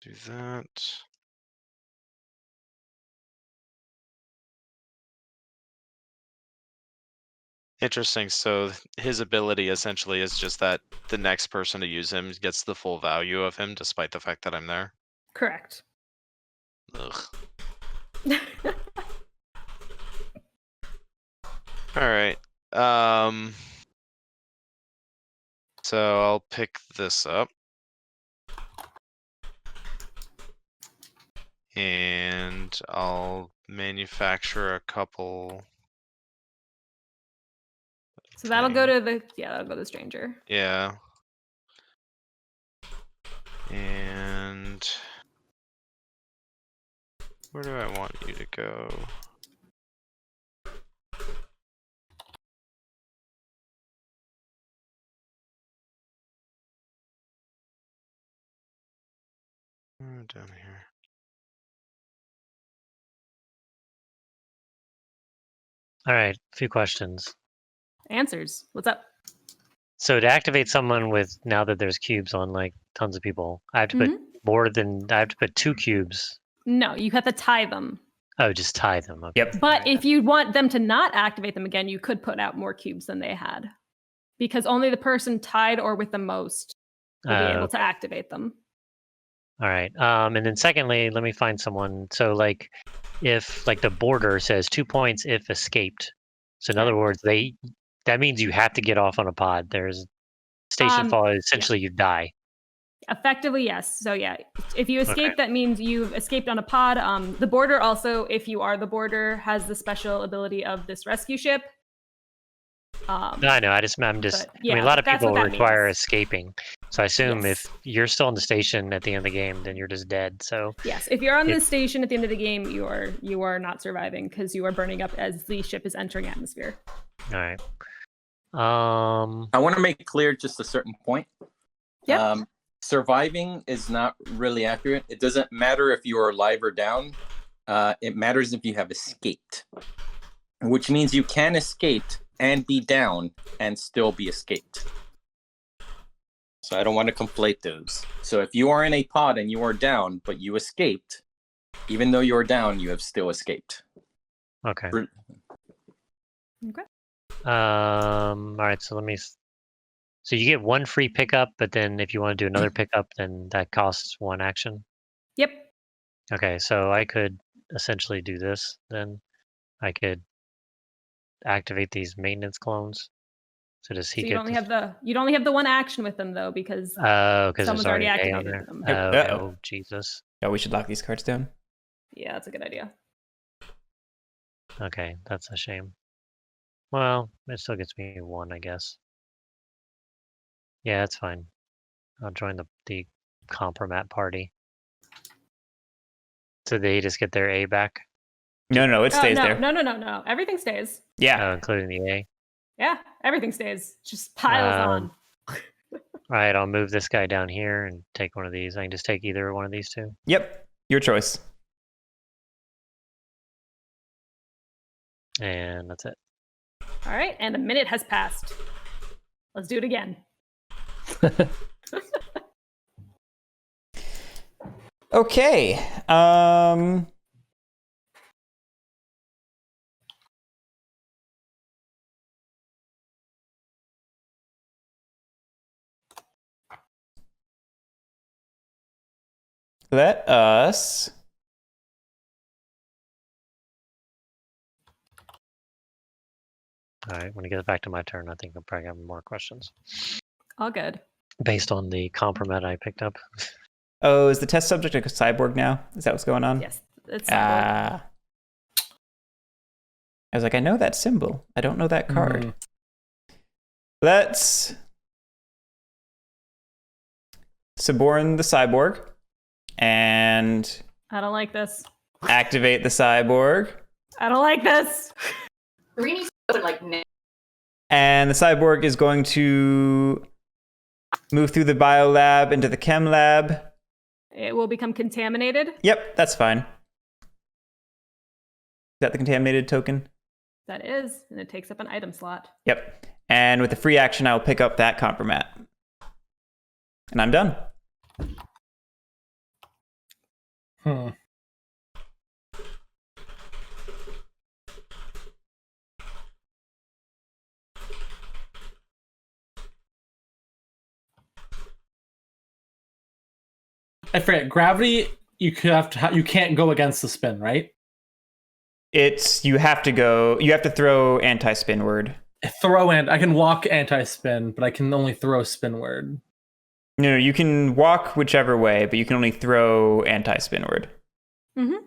do that. Interesting. So his ability essentially is just that the next person to use him gets the full value of him, despite the fact that I'm there. Correct. Ugh. All right. So I'll pick this up. And I'll manufacture a couple. So that'll go to the stranger. Yeah. And where do I want you to go? Down here. All right, a few questions. Answers. What's up? So to activate someone with, now that there's cubes on like tons of people, I have to put I have to put 2 cubes. No, you have to tie them. Oh, just tie them. Okay. Yep. But if you want them to not activate them again, you could put out more cubes than they had. Because only the person tied or with the most will be able to activate them. All right. And then secondly, let me find someone. So like if like the border says 2 points if escaped. So in other words, that means you have to get off on a pod. There's Stationfall, essentially you die. Effectively, yes. So yeah, if you escape, that means you've escaped on a pod. The border also, if you are the border, has the special ability of this rescue ship. No, I know. I'm just. I mean, a lot of people require escaping. So I assume if you're still on the station at the end of the game, then you're just dead. So yes, if you're on the station at the end of the game, you are not surviving because you are burning up as the ship is entering atmosphere. All right. I want to make clear just a certain point. Yep. Surviving is not really accurate. It doesn't matter if you are alive or down. It matters if you have escaped, which means you can escape and be down and still be escaped. So I don't want to conflate those. So if you are in a pod and you are down, but you escaped, even though you're down, you have still escaped. Okay. Okay. All right. So you get 1 free pickup, but then if you want to do another pickup, then that costs 1 action. Yep. Okay. So I could essentially do this. Then I could activate these maintenance clones. So does he So get? You'd only have the 1 action with them though, because someone's already on activated there. them. Okay. Oh Jesus. Oh, we should lock these cards down. Yeah, that's a good idea. Okay, that's a shame. Well, it still gets me 1, I guess. Yeah, that's fine. I'll join the compromat party. So they just get their A back? No, it stays there. No. Everything stays. Yeah. Including the A? Yeah, everything stays. Just piles on. All right, I'll move this guy down here and take one of these. I can just take either one of these 2. Yep. Your choice. And that's it. All right, and a minute has passed. Let's do it again. Okay. Let us All right, when it gets back to my turn, I think I'll probably have more questions. All good. Based on the compromat I picked up. Oh, is the test subject a cyborg now? Is that what's going on? Yes, it's I was like, I know that symbol. I don't know that card. Let's suborn the cyborg and I don't like this. activate the cyborg. I don't like this. And the cyborg is going to move through the biolab into the chem lab. It will become contaminated. Yep, that's fine. Is that the contaminated token? That is, and it takes up an item slot. Yep. And with the free action, I will pick up that compromat. And I'm done. I forget. Gravity, you can't go against the spin, right? You have to throw anti-spin word. I can walk anti-spin, but I can only throw spin word. No, you can walk whichever way, but you can only throw anti-spin word. Mm-hmm.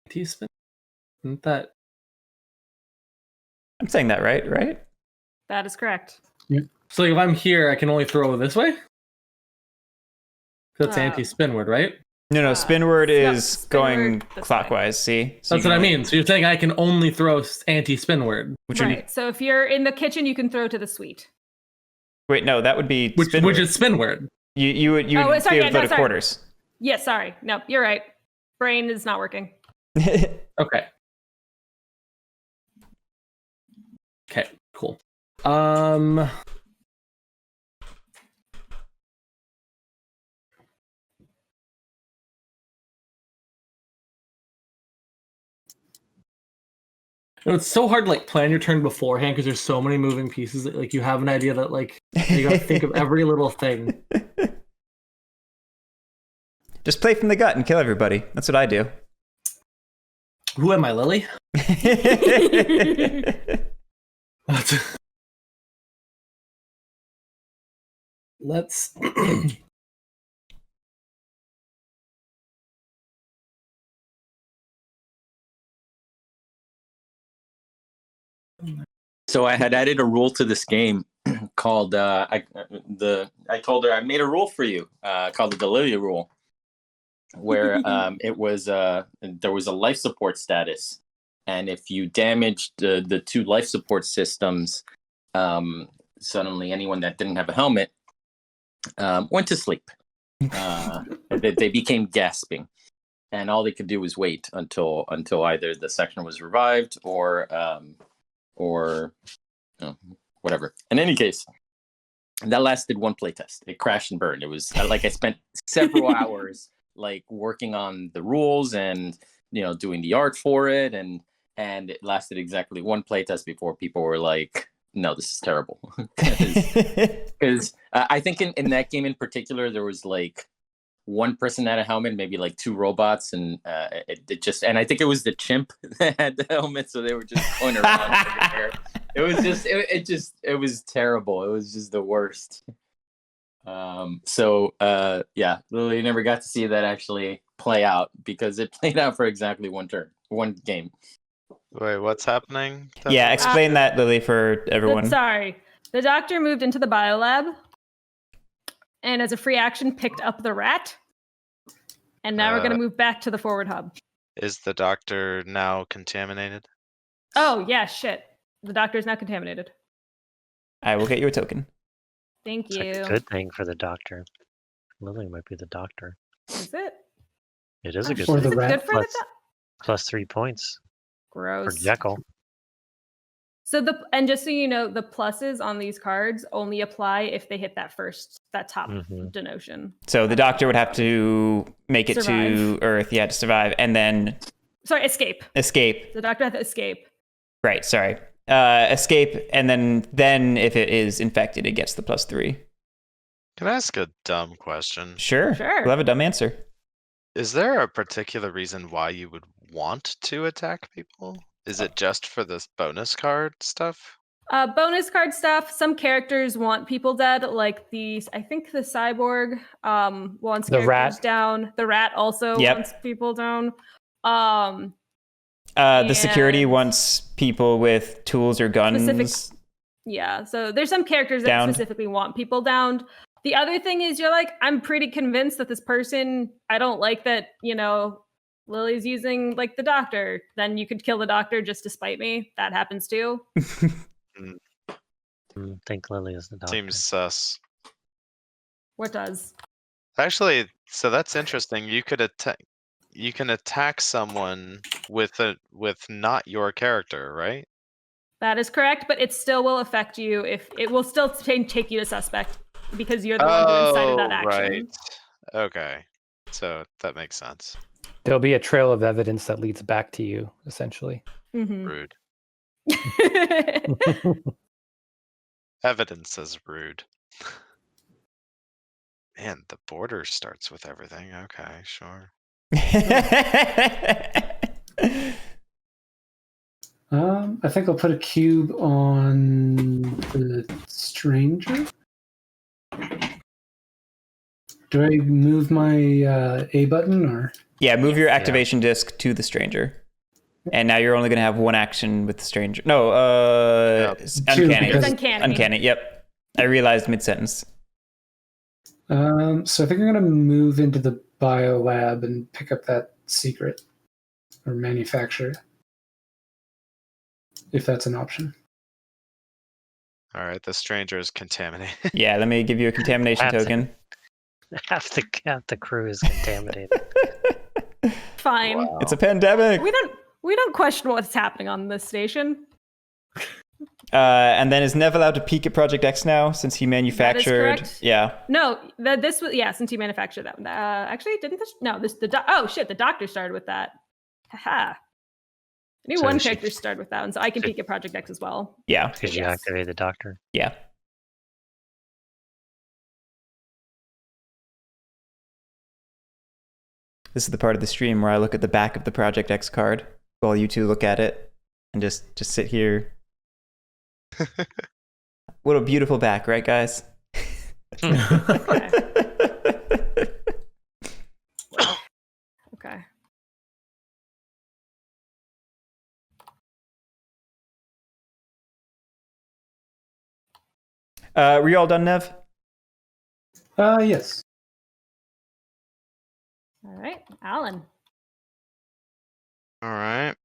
T-spin? Isn't that... I'm saying that right? That is correct. So if I'm here, I can only throw this way? That's anti-spinward, right? No, spinward no, is spinward going this way. clockwise, see? So That's what I mean. So you're saying I can only throw anti-spinward. Right. So if you're in the kitchen, you can throw to the suite. Wait, no, that would be Which spinward. is spinward. You would Oh, sorry, be able to yeah, go to sorry. quarters. Yes, sorry. No, you're right. Brain is not working. Okay. Okay, cool. It's so hard to like plan your turn beforehand because there's so many moving pieces that like you have an idea that like you gotta think of every little thing. Just play from the gut and kill everybody. That's what I do. Who am I, Lily? Let's So I had added a rule to this game called I told her I made a rule for you called the Delilia rule, where it was there was a life support status, and if you damaged the two life support systems, suddenly anyone that didn't have a helmet went to sleep. They became gasping, and all they could do was wait until either the section was revived or whatever. In any case, that lasted one playtest. It crashed and burned. It was like I spent several hours like working on the rules and doing the art for it, and it lasted exactly one playtest before people were like, no, this is terrible. Because I think in that game in particular, there was like one person had a helmet, maybe like two robots, and it just, and I think it was the chimp that had the helmet, so they were just going around everywhere. It was just, it was terrible. It was just the worst. Yeah, Lily never got to see that actually play out because it played out for exactly one game. Wait, what's happening? Yeah, explain that, Lily, for everyone. Sorry. The doctor moved into the biolab and as a free action picked up the rat. And now we're going to move back to the forward hub. Is the doctor now contaminated? Oh, yeah, shit. The doctor is now contaminated. I will get you a token. Thank It's you. like a good thing for the doctor. Lily might be the doctor. Is it? It is a good Or thing. the rat. Good for the Plus 3 points Gross. for Jekyll. So and just so you know, the pluses on these cards only apply if they hit that top denotion. So the doctor would have to make it to Survive. Earth, to survive, and then Sorry, escape. escape. The doctor had to escape. Right, sorry. Escape, and then if it is infected, it gets the +3. Can I ask a dumb question? Sure. Sure. We'll have a dumb answer. Is there a particular reason why you would want to attack people? Is it just for this bonus card stuff? Bonus card stuff. Some characters want people dead, like I think the cyborg wants The characters rat. down. The rat also wants people down. The security and- wants people with tools or guns. Yeah, so there's some characters that Downed. specifically want people downed. The other thing is you're like, I'm pretty convinced that this person, I don't like that, Lily's using like the doctor. Then you could kill the doctor just to spite me. That happens too. Think Lily is the doctor. Seems sus. What does? Actually, so that's interesting. You could attack. You can attack someone with not your character, right? That is correct, but it still will affect you if it will still take you to suspect because you're the one who incited that action. Right. Okay. So that makes sense. There'll be a trail of evidence that leads back to you, essentially. Mhm. Rude. Evidence is rude. Man, the border starts with everything. Okay, sure. I think I'll put a cube on the stranger. Do I move my A button or? Yeah, move your activation disc to the stranger. And now you're only going to have one action with the stranger. No, it's uncanny. It's uncanny. Uncanny, yep. I realized mid-sentence. So I think I'm going to move into the bio lab and pick up that secret or manufacture, if that's an option. All right, the stranger is contaminated. Yeah, let me give you a contamination token. Half the crew is contaminated. Fine. Wow. It's a pandemic. We don't question what's happening on this station. And then is Nev allowed to peek at Project X now since he manufactured? That is correct. Yeah. No, this was since he manufactured that. Actually, didn't this? No, this the doctor started with that. Haha. I knew So one she- character started with that one, so I can peek at Project X as well. Yeah. Because you Yes. activate the doctor. Yeah. This is the part of the stream where I look at the back of the Project X card while you two look at it and just sit here. What a beautiful back, right, guys? Okay. Okay. Were you all done, Nev? Yes. All right, Alan. All right.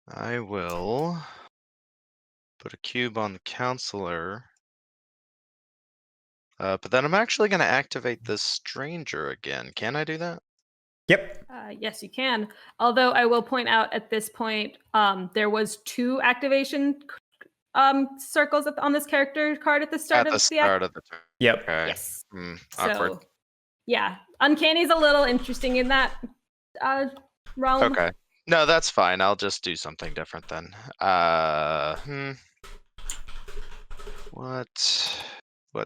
I will put a cube on the counselor. But then I'm actually going to activate this stranger again. Can I do that? Yep. Yes, you can. Although I will point out at this point, there was 2 activation circles on this character card at the start At the of start of the turn. Yep. Okay. Yes. Awkward. So, yeah, Uncanny's a little interesting in that realm. Okay. No, that's fine. I'll just do something different then. What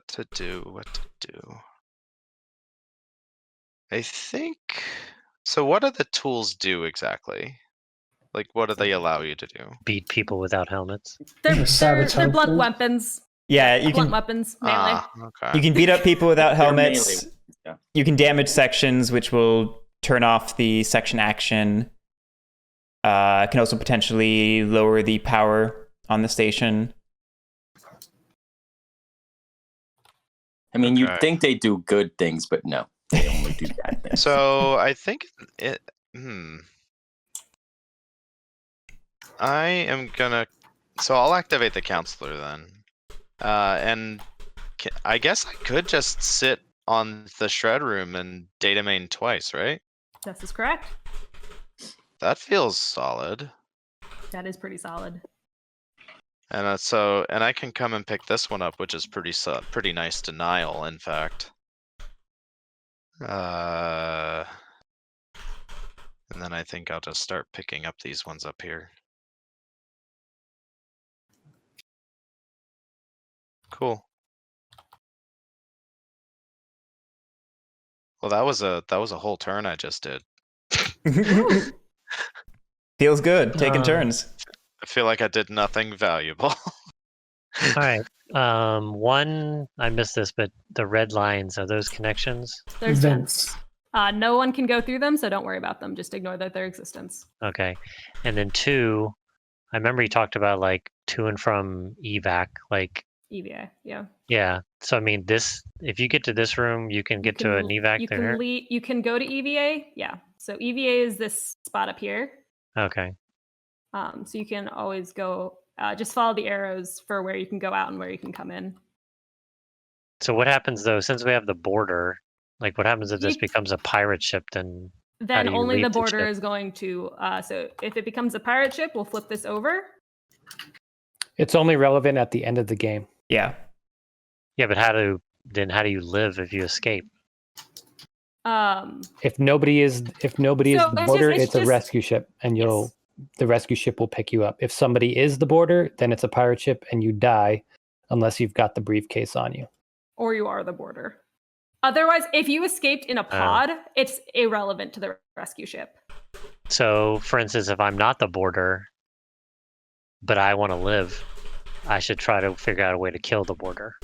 to do? I think. So what do the tools do exactly? Like, what do they allow you to do? Beat people without helmets. They're Sabotage blunt tools? weapons. Yeah, you Blunt can weapons, melee. Okay. you can beat up people without They're helmets. melee, yeah. You can damage sections, which will turn off the section action. Can also potentially lower the power on the station. I mean, Okay. you'd think they do good things, but no, they only do bad things. So I think it. I am gonna. So I'll activate the counselor then, and I guess I could just sit on the shred room and data main twice, right? This is correct. That feels solid. That is pretty solid. And and I can come and pick this one up, which is pretty nice denial, in fact. And then I think I'll just start picking up these ones up here. Cool. Well, that was a whole turn I just did. Feels good. Taking turns. I feel like I did nothing valuable. All right. One, I missed this, but the red lines, are those connections? There's Vents. no one can go through them, so don't worry about them. Just ignore their existence. Okay. And then 2, I remember you talked about like to and from evac, like EVA, yeah. yeah. So I mean, this if you get to this room, you can get to an evac You there. can you can go to EVA, yeah. So EVA is this spot up here. Okay. So you can always go. Just follow the arrows for where you can go out and where you can come in. So what happens though? Since we have the border, like what happens if this You- becomes a pirate ship? Then Then do you only leave the the border ship? is going to. So if it becomes a pirate ship, we'll flip this over. It's only relevant at the end of the game. Yeah. yeah, but how do you live if you escape? If nobody is So the border, it's it's a just- rescue ship, and the rescue ship will pick you up. If somebody is the border, then it's a pirate ship, and you die unless you've got the briefcase on you. Or you are the border. Otherwise, if you escaped in a pod, it's irrelevant to the rescue ship. So, for instance, if I'm not the border, but I want to live, I should try to figure out a way to kill the boarder.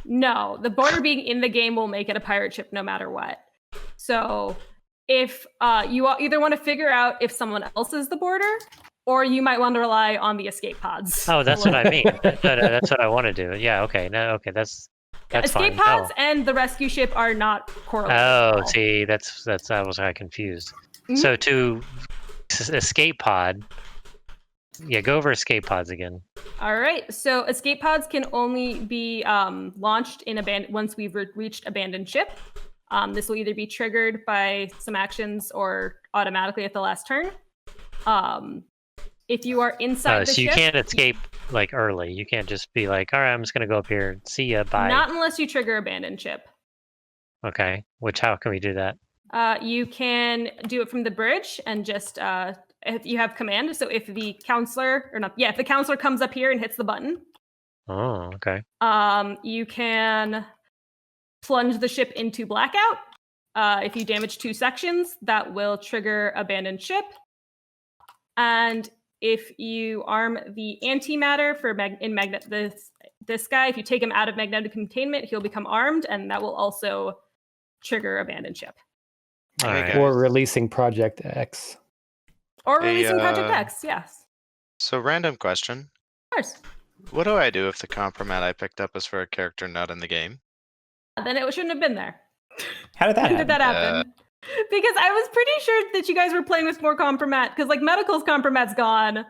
No, the boarder being in the game will make it a pirate ship no matter what. So if you either want to figure out if someone else is the boarder, or you might want to rely on the escape pods. Oh, that's what I mean. That's what I want to do. Yeah, okay. No, okay, that's escape fine. pods and the rescue ship are not correlated. Oh, see, that's I was confused. Mm-hmm. So to escape pod, yeah, go over escape pods again. All right. So escape pods can only be launched in once we've reached abandoned ship. This will either be triggered by some actions or automatically at the last turn. If you are inside the so ship, you can't escape like early. You can't just be like, all right, I'm just gonna go up here. See ya, bye. Not unless you trigger abandoned ship. Okay. How can we do that? You can do it from the bridge and just if you have command. So if the counselor if the counselor comes up here and hits the button. Oh, okay. You can plunge the ship into blackout. If you damage 2 sections, that will trigger abandoned ship. And if you arm the antimatter for this guy, if you take him out of magnetic containment, he'll become armed, and that will also trigger abandoned ship. All right. Or releasing Project X. Or releasing Project X, yes. So, random question. Of course. What do I do if the compromat I picked up is for a character not in the game? Then it shouldn't have been there. How did that happen? Did that happen? Because I was pretty sure that you guys were playing with more compromat, because like medical's compromat's gone.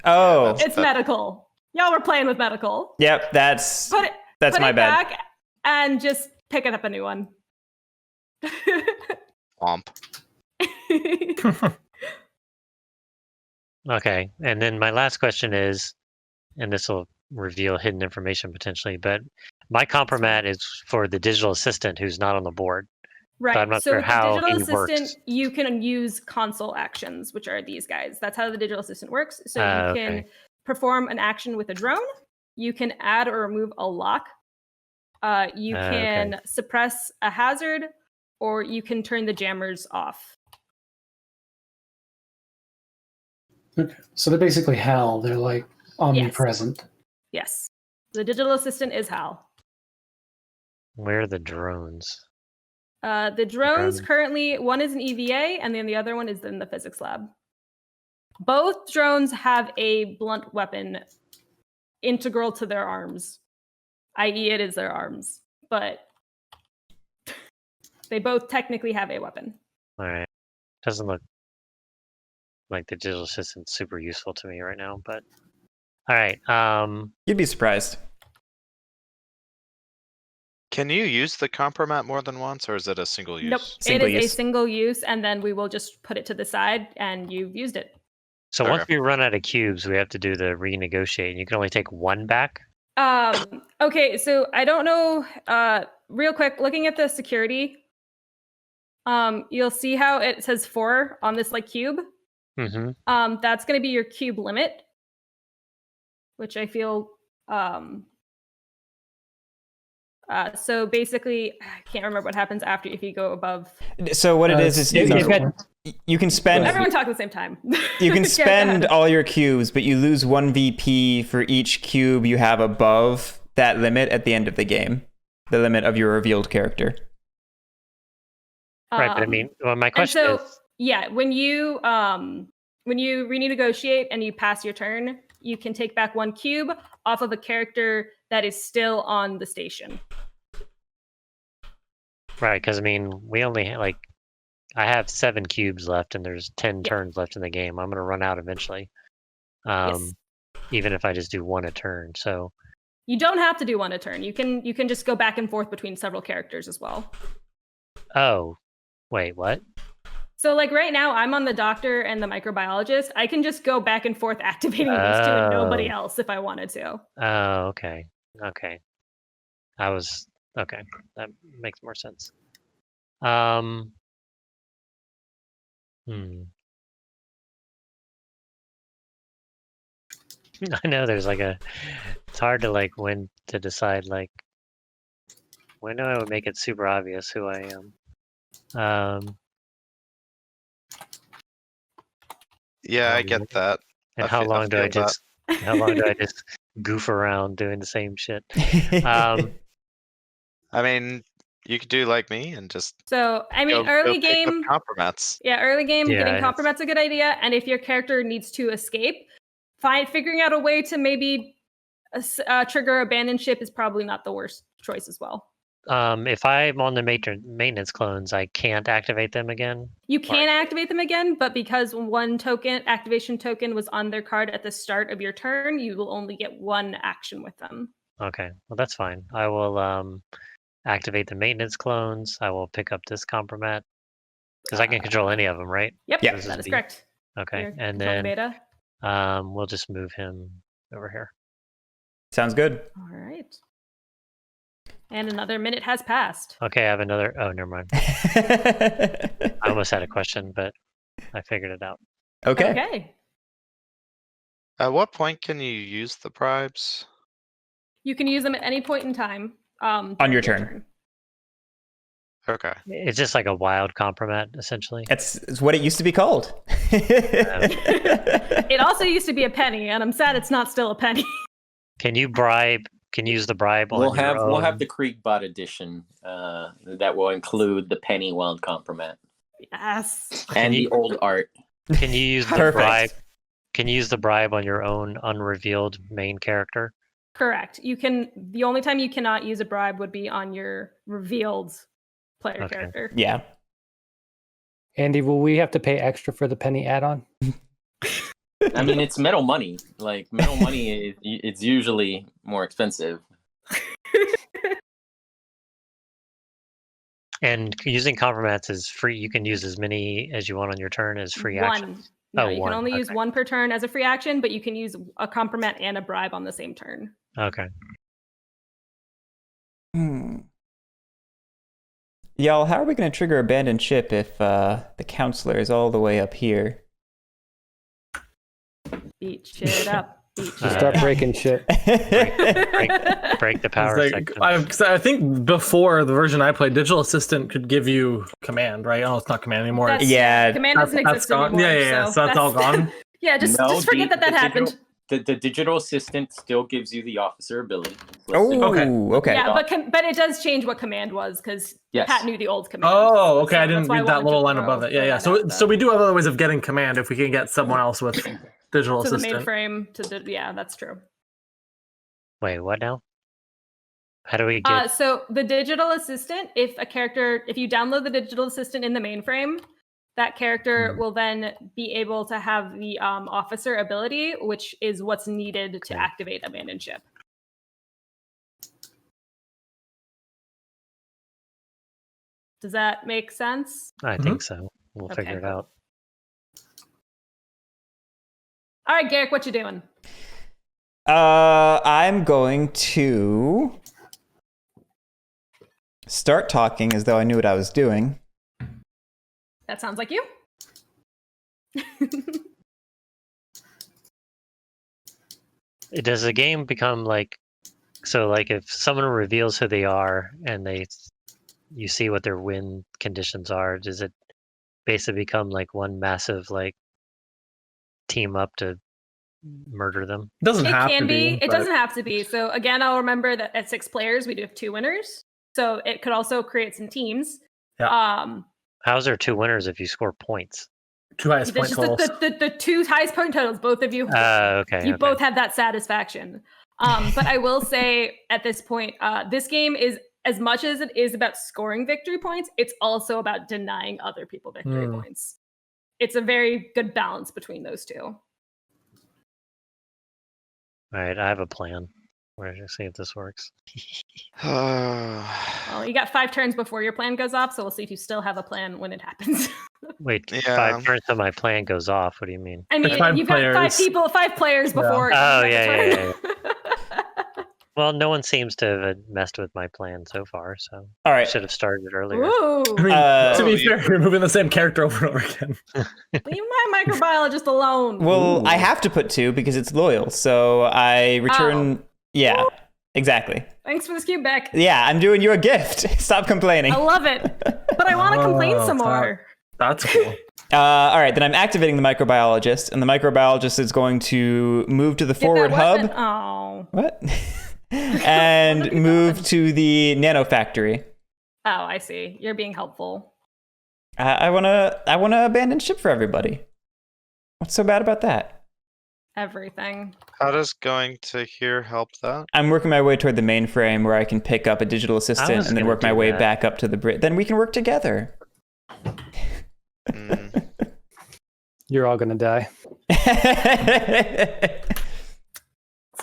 Oh, It's medical. Y'all were playing with medical. Yep, that's Put my it bad. back and just pick it up a new one. Womp. Okay. And then my last question is, and this will reveal hidden information potentially, but my compromat is for the digital assistant who's not on the board. Right. So I'm not so sure with how the he digital assistant, works. you can use console actions, which are these guys. That's how the digital assistant works. So you can perform an action with a drone. You can add or remove a lock. You can suppress a hazard, or you can turn the jammers off. Okay. So they're basically HAL. They're like omnipresent. Yes. The digital assistant is HAL. Where are the drones? The drones currently, one is an EVA, and then the other one is in the physics lab. Both drones have a blunt weapon integral to their arms, i.e. it is their arms, but they both technically have a weapon. All right. Doesn't look like the digital assistant's super useful to me right now, but all right. You'd be surprised. Can you use the compromat more than once, or is it a single use? Nope. Single it is use. a single use, and then we will just put it to the side, and you've used it. So once we run out of cubes, we have to do the renegotiate. And you can only take one back? Okay, so I don't know. Real quick, looking at the security, you'll see how it says 4 on this like cube. Mm-hmm. That's going to be your cube limit, which I feel. So basically, I can't remember what happens after if you go above. So what it is you can spend. Everyone talk at the same time. You can spend all your cubes, but you lose 1 VP for each cube you have above that limit at the end of the game. The limit of your revealed character. Right, but I mean, well, my question is. Yeah, when you renegotiate and you pass your turn, you can take back 1 cube off of a character that is still on the station. Right, because I mean, we only I have 7 cubes left, and there's 10 turns left in the game. I'm going to run out eventually, even if I just do 1 a turn. So you don't have to do 1 a turn. You can just go back and forth between several characters as well. Oh, wait, what? So like right now, I'm on the doctor and the microbiologist. I can just go back and forth activating these 2 and nobody else if I wanted to. Oh, okay. Okay. Okay. That makes more sense. I know there's it's hard to when to decide when do I would make it super obvious who I am. Yeah, I get that. And how long do I just How long do I just goof around doing the same shit? I mean, you could do like me and just So, I mean, go early pick up game, compromats. yeah, early game, Yeah, getting it's- compromat's a good idea. And if your character needs to escape, figuring out a way to maybe trigger abandon ship is probably not the worst choice as well. If I'm on the maintenance clones, I can't activate them again. You can activate them again, but because one activation token was on their card at the start of your turn, you will only get one action with them. Okay, well that's fine. I will activate the maintenance clones. I will pick up this compromat because I can control any of them, right? Yep, Yeah. that is correct. Okay, You're and controlling then beta. we'll just move him over here. Sounds good. All right. And another minute has passed. Okay, I have another. Oh, never mind. I almost had a question, but I figured it out. Okay. Okay. At what point can you use the bribes? You can use them at any point in time. On during your turn. Okay. It's just like a wild compromat, essentially. It's what it used to be called. It also used to be a penny, and I'm sad it's not still a penny. Can you bribe? Can you use the bribe on We'll your have own? the Kriegbot edition that will include the penny wild compromat Yes. and you- the old art. Can you use the Perfect. bribe? Can you use the bribe on your own unrevealed main character? Correct. You can. The only time you cannot use a bribe would be on your revealed player Okay. character. Yeah. Andy, will we have to pay extra for the penny add-on? I mean, it's metal money. Like metal money, it's usually more expensive. And using compromats is free. You can use as many as you want on your turn as free One. action. No, Oh, you one, can only use okay. one per turn as a free action, but you can use a compromat and a bribe on the same turn. Okay. Y'all, how are we going to trigger abandoned ship if the counselor is all the way up here? Beat shit up. Beat Just shit start up. breaking shit. Break the power It's section. like, 'cause I think before the version I played, Digital Assistant could give you command, right? Oh, it's not command anymore. That's- Yeah. Command doesn't That's exist gone. anymore. Yeah. So that's all gone. Yeah, just No, forget that happened. The digital assistant still gives you the officer ability. Oh, Okay. okay. Yeah, but it does change what command was because Yes. Pat knew the old command. Oh, okay. So I didn't that's why read that wanted little to line above it. Yeah. throw that So out. we do have other ways of getting command if we can get someone else with digital to the assistant. mainframe to the yeah, that's true. Wait, what now? How do we get? So the digital assistant, if you download the digital assistant in the mainframe, that character will then be able to have the officer ability, which is what's needed to Okay. activate abandoned ship. Does that make sense? I think so. We'll Okay, figure it cool. out. All right, Guerric, what you doing? I'm going to start talking as though I knew what I was doing. That sounds like you. Does the game become like so? Like if someone reveals who they are and you see what their win conditions are, does it basically become like one massive like team up to murder them? Doesn't It have can to be. be. It doesn't have to be. So again, I'll remember that at 6 players, we do have 2 winners. So it could also create some teams. Yeah. How's there 2 winners if you score points? Two highest point Just totals. the 2 highest point totals, both of you. Okay. You okay. both have that satisfaction. But I will say at this point, this game is as much as it is about scoring victory points, it's also about denying other people victory points. It's a very good balance between those two. All right, I have a plan. We're gonna see if this works. Well, you got 5 turns before your plan goes off, so we'll see if you still have a plan when it happens. Wait, Yeah. 5 turns till my plan goes off. What do you mean? I mean, 5 you've got 5 players Yeah. before. Oh, you have yeah, a turn. Well, no one seems to have messed with my plan so far, so All I right. should have started earlier. Ooh, I mean, to be you- fair, you're moving the same character over and over again. leave my microbiologist alone. Well, I have to put 2 because it's loyal. So I return. Yeah, exactly. Thanks for this cube back. Yeah, I'm doing you a gift. Stop complaining. I love it, but I want to complain some Oh, more. That's cool. All right, then I'm activating the microbiologist, and the microbiologist is going to move to the forward hub. Oh. What? And move to the nanofactory. Oh, I see. You're being helpful. I wanna abandon ship for everybody. What's so bad about that? Everything. How does going to here help that? I'm working my way toward the mainframe where I can pick up a digital assistant and then work my way back up to the bridge. Then we can work together. You're all gonna die. It's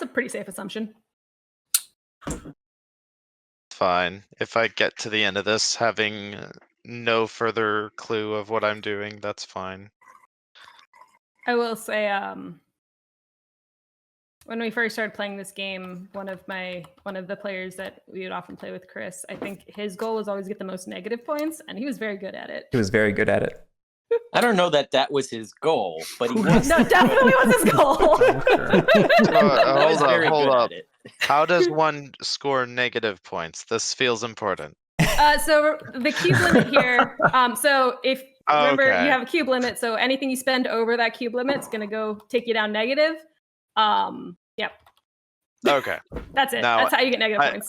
a pretty safe assumption. Fine. If I get to the end of this having no further clue of what I'm doing, that's fine. I will say, when we first started playing this game, one of the players that we would often play with, Chris, I think his goal was always get the most negative points, and he was very good at it. He was very good at it. I don't know that was his goal, but he was. No, definitely was his goal. Hold up. How does one score negative points? This feels important. So the cube limit here. So if remember, you have a cube limit, so anything you spend over that cube limit is going to go take you down negative. Yep. Okay. That's it. Now, That's how you get negative points.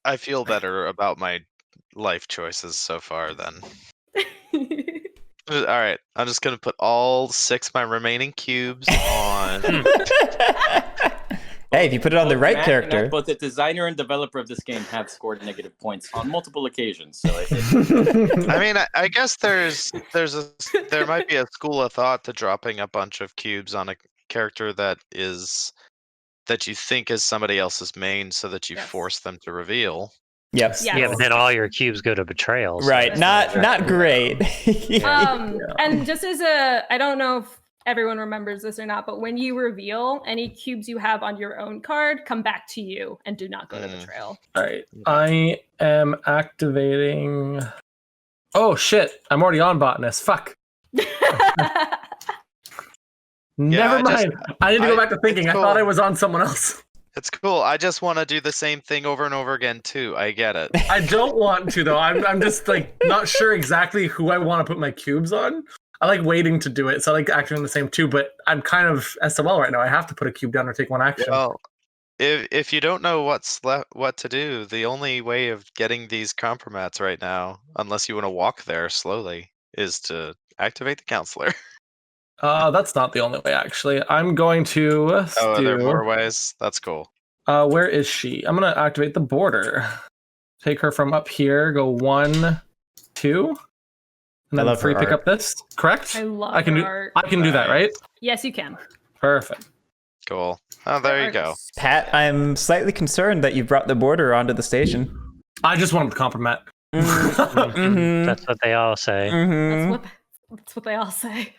I feel better about my life choices so far then. All right, I'm just gonna put all 6 of my remaining cubes on. Hey, if you put it on the right Matt character. Both the designer and developer of this game have scored negative points on multiple occasions. So I mean, I guess there might be a school of thought to dropping a bunch of cubes on a character that you think is somebody else's main, so that you force them to reveal. Yes. Yeah, but then all your cubes go to betrayal. So right. Not great. And just as I don't know if everyone remembers this or not, but when you reveal, any cubes you have on your own card come back to you and do not go to betrayal. All right. I am activating. Oh shit! I'm already on botanist. Fuck. Never mind. I need to go back to thinking. Cool. I thought I was on someone else. It's cool. I just want to do the same thing over and over again too. I get it. I don't want to though. I'm just like not sure exactly who I want to put my cubes on. I like waiting to do it, so I like acting on the same too. But I'm kind of SOL right now. I have to put a cube down or take one action. Well, if you don't know what to do, the only way of getting these compromats right now, unless you want to walk there slowly, is to activate the counselor. That's not the only way, actually. I'm going to are there more ways? That's cool. Where is she? I'm going to activate the border. Take her from up here, go 1, 2, and then free pick up this. Correct? I love art. I can do that, right? Yes, you can. Perfect. Cool. Oh, there you go. Pat, I'm slightly concerned that you brought the border onto the station. I just wanted to compliment. That's what they all say. That's what they all say.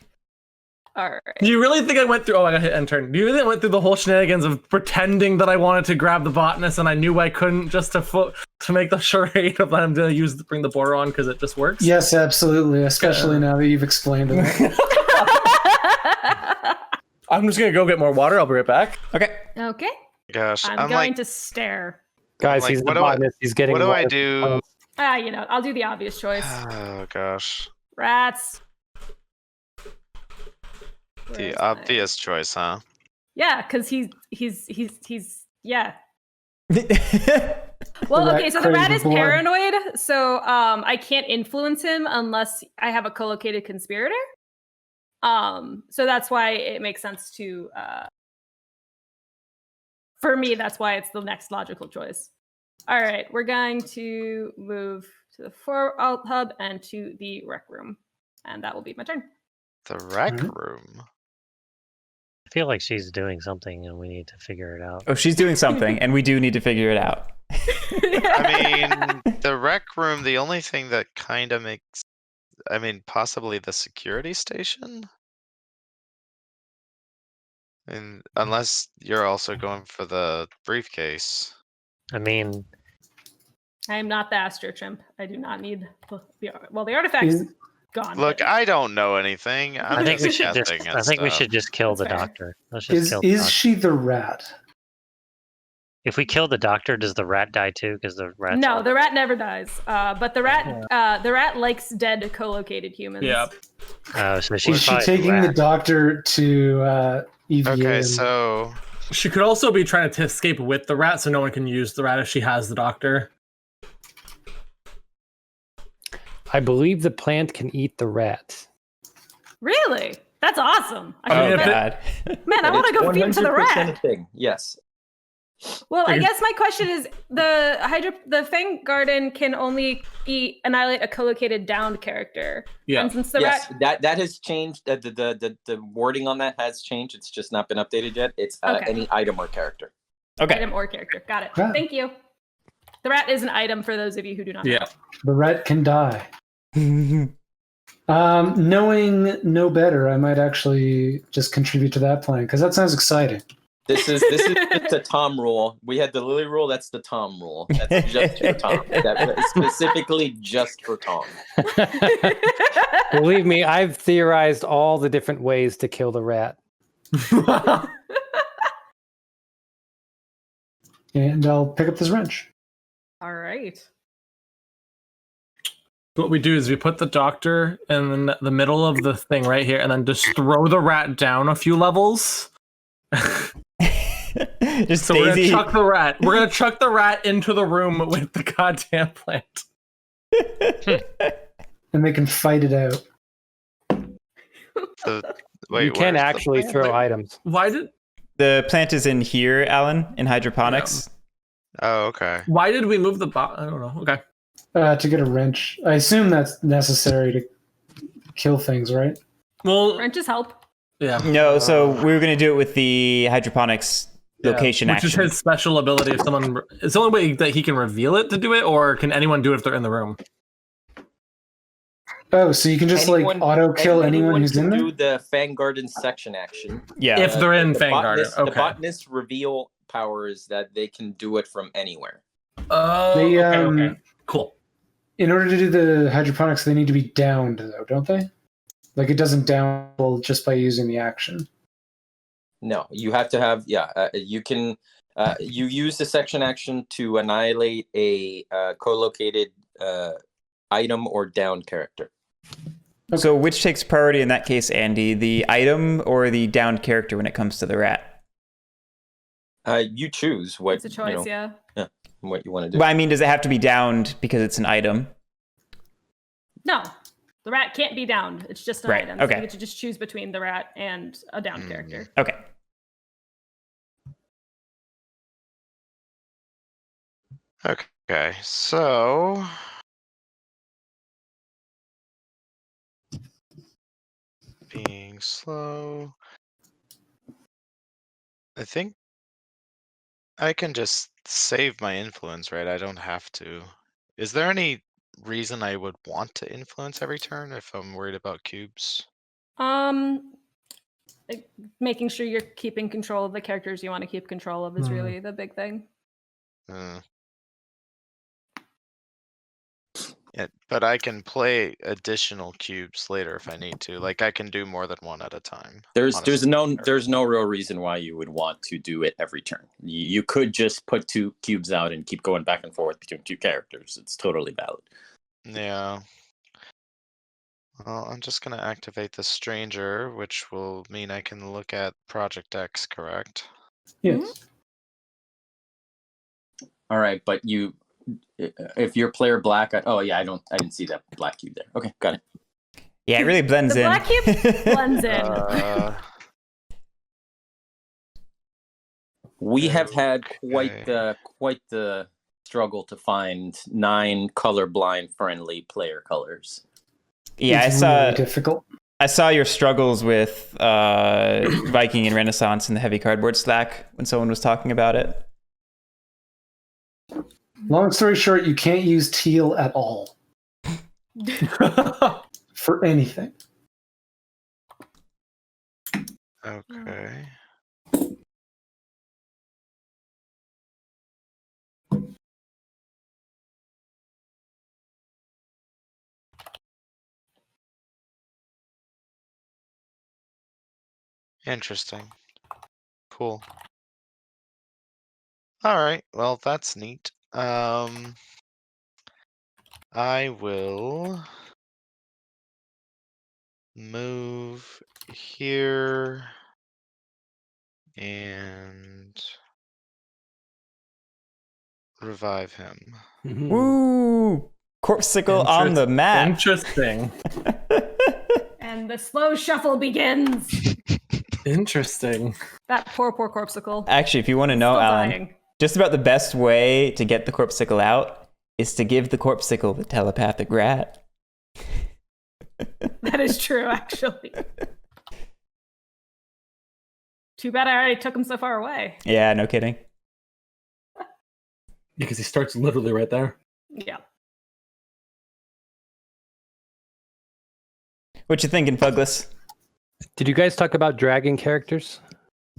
All right. Do you really think I went through? Oh, I got hit and turn. Do you really think I went through the whole shenanigans of pretending that I wanted to grab the botanist and I knew I couldn't, just to make the charade of that I'm going to bring the border on because it just works? Yes, absolutely. Especially now that you've explained it. I'm just going to go get more water. I'll be right back. Okay. Okay. Gosh, I'm going to stare. Guys, like, he's the botanist. He's getting. What do I do? I'll do the obvious choice. Oh gosh. Rats. The obvious choice, huh? Yeah, because he's yeah. Well, okay, so the rat is paranoid, so I can't influence him unless I have a co-located conspirator. So that's why it makes sense to for me, that's why it's the next logical choice. All right, we're going to move to the alt hub and to the rec room, and that will be my turn. The rec room. I feel like she's doing something and we need to figure it out. Oh, she's doing something and we do need to figure it out. I mean, the rec room, the only thing that kind of makes... I mean, possibly the security station? And unless you're also going for the briefcase. I mean... I am not the Astro Chimp. I do not need the artifact's gone. Look, I don't know anything. I think we should just kill the doctor. Let's just kill the Is doctor. she the rat? If we kill the doctor, does the rat die too? Because the rat. No, the rat never dies. But the rat likes dead co-located humans. Yeah. So Is she's she probably taking the rat. doctor to EVA? Okay, and- so She could also be trying to escape with the rat, so no one can use the rat if she has the doctor. I believe the plant can eat the rat. Really? That's awesome. I mean, Oh if it- god. Man, I want to go feed to the 100% rat. a thing. Yes. Well, I Okay. guess my question is the Fang Garden can only annihilate a co-located downed character. Yeah. And since the Yes, rat that has changed. The wording on that has changed. It's just not been updated yet. It's Okay. any item or character. Okay. item or character. Got it. Yeah. Thank you. The rat is an item for those of you who do not know. Yeah. The rat can die. Knowing no better, I might actually just contribute to that plan because that sounds exciting. This is just a Tom rule. We had the Lily rule. That's the Tom rule. That's just for Tom. That specifically just for Tom. Believe me, I've theorized all the different ways to kill the rat. And I'll pick up this wrench. All right. What we do is we put the doctor in the middle of the thing right here, and then just throw the rat down a few levels. Just So we're gonna Daisy. chuck the rat. We're gonna chuck the rat into the room with the goddamn plant. And they can fight it out. wait, You can where's the actually plant? throw items. Why did The plant is in here, Alan, in hydroponics. Oh, okay. we move the bot? I don't know. Okay. To get a wrench. I assume that's necessary to kill things, right? Well, Wrenches help. yeah. No, so we were going to do it with the hydroponics location Which action. is his special ability. If someone, it's the only way that he can reveal it to do it, or can anyone do it if they're in the room? Oh, so you can just Anyone- like auto kill anyone who's can in there? do the Fang Garden section action. Yeah. If they're in the Fang Garden, botanist- okay. The botanist reveal power is that they can do it from anywhere. Oh, They, okay. Cool. In order to do the hydroponics, they need to be downed, though, don't they? Like it doesn't down well just by using the action. No, you have to have you can you use the section action to annihilate a co-located item or down character. So which takes priority in that case, Andy? The item or the downed character when it comes to the rat? You choose what It's a choice, yeah. what you want to do. But I mean, does it have to be downed because it's an item? No. The rat can't be downed. It's just an Right, item. So okay. you get to just choose between the rat and a downed character. Okay. Okay, so being slow. I think I can just save my influence, right? I don't have to. Is there any reason I would want to influence every turn if I'm worried about cubes? Like, making sure you're keeping control of the characters you want to keep control of is Hmm. really the big thing. Yeah, but I can play additional cubes later if I need to. Like I can do more than one at a time. There's honestly. no real reason why you would want to do it every turn. You could just put 2 cubes out and keep going back and forth between 2 characters. It's totally valid. Yeah. Well, I'm just gonna activate the stranger, which will mean I can look at Project X, correct? Yes. All right, but if you're player black, I didn't see that black cube there. Okay, got it. Yeah, it really blends The in. black cube blends in. We have had Okay. quite the struggle to find 9 colorblind friendly player colors. Yeah, It's really difficult. I saw your struggles with Viking and Renaissance in the heavy cardboard stack when someone was talking about it. Long story short, you can't use teal at all for anything. Okay. Interesting. Cool. All right. Well, that's neat. I will move here and revive him. Woo! Corpsicle on the map. Interesting. And the slow shuffle begins. Interesting. That poor Corpsicle. Actually, if you want to know, Still Alan, dying. just about the best way to get the Corpsicle out is to give the Corpsicle the telepathic rat. That is true, actually. Too bad I already took him so far away. Yeah, no kidding. Because he starts literally right there. Yeah. What you thinking, Phouglas? Did you guys talk about dragging characters?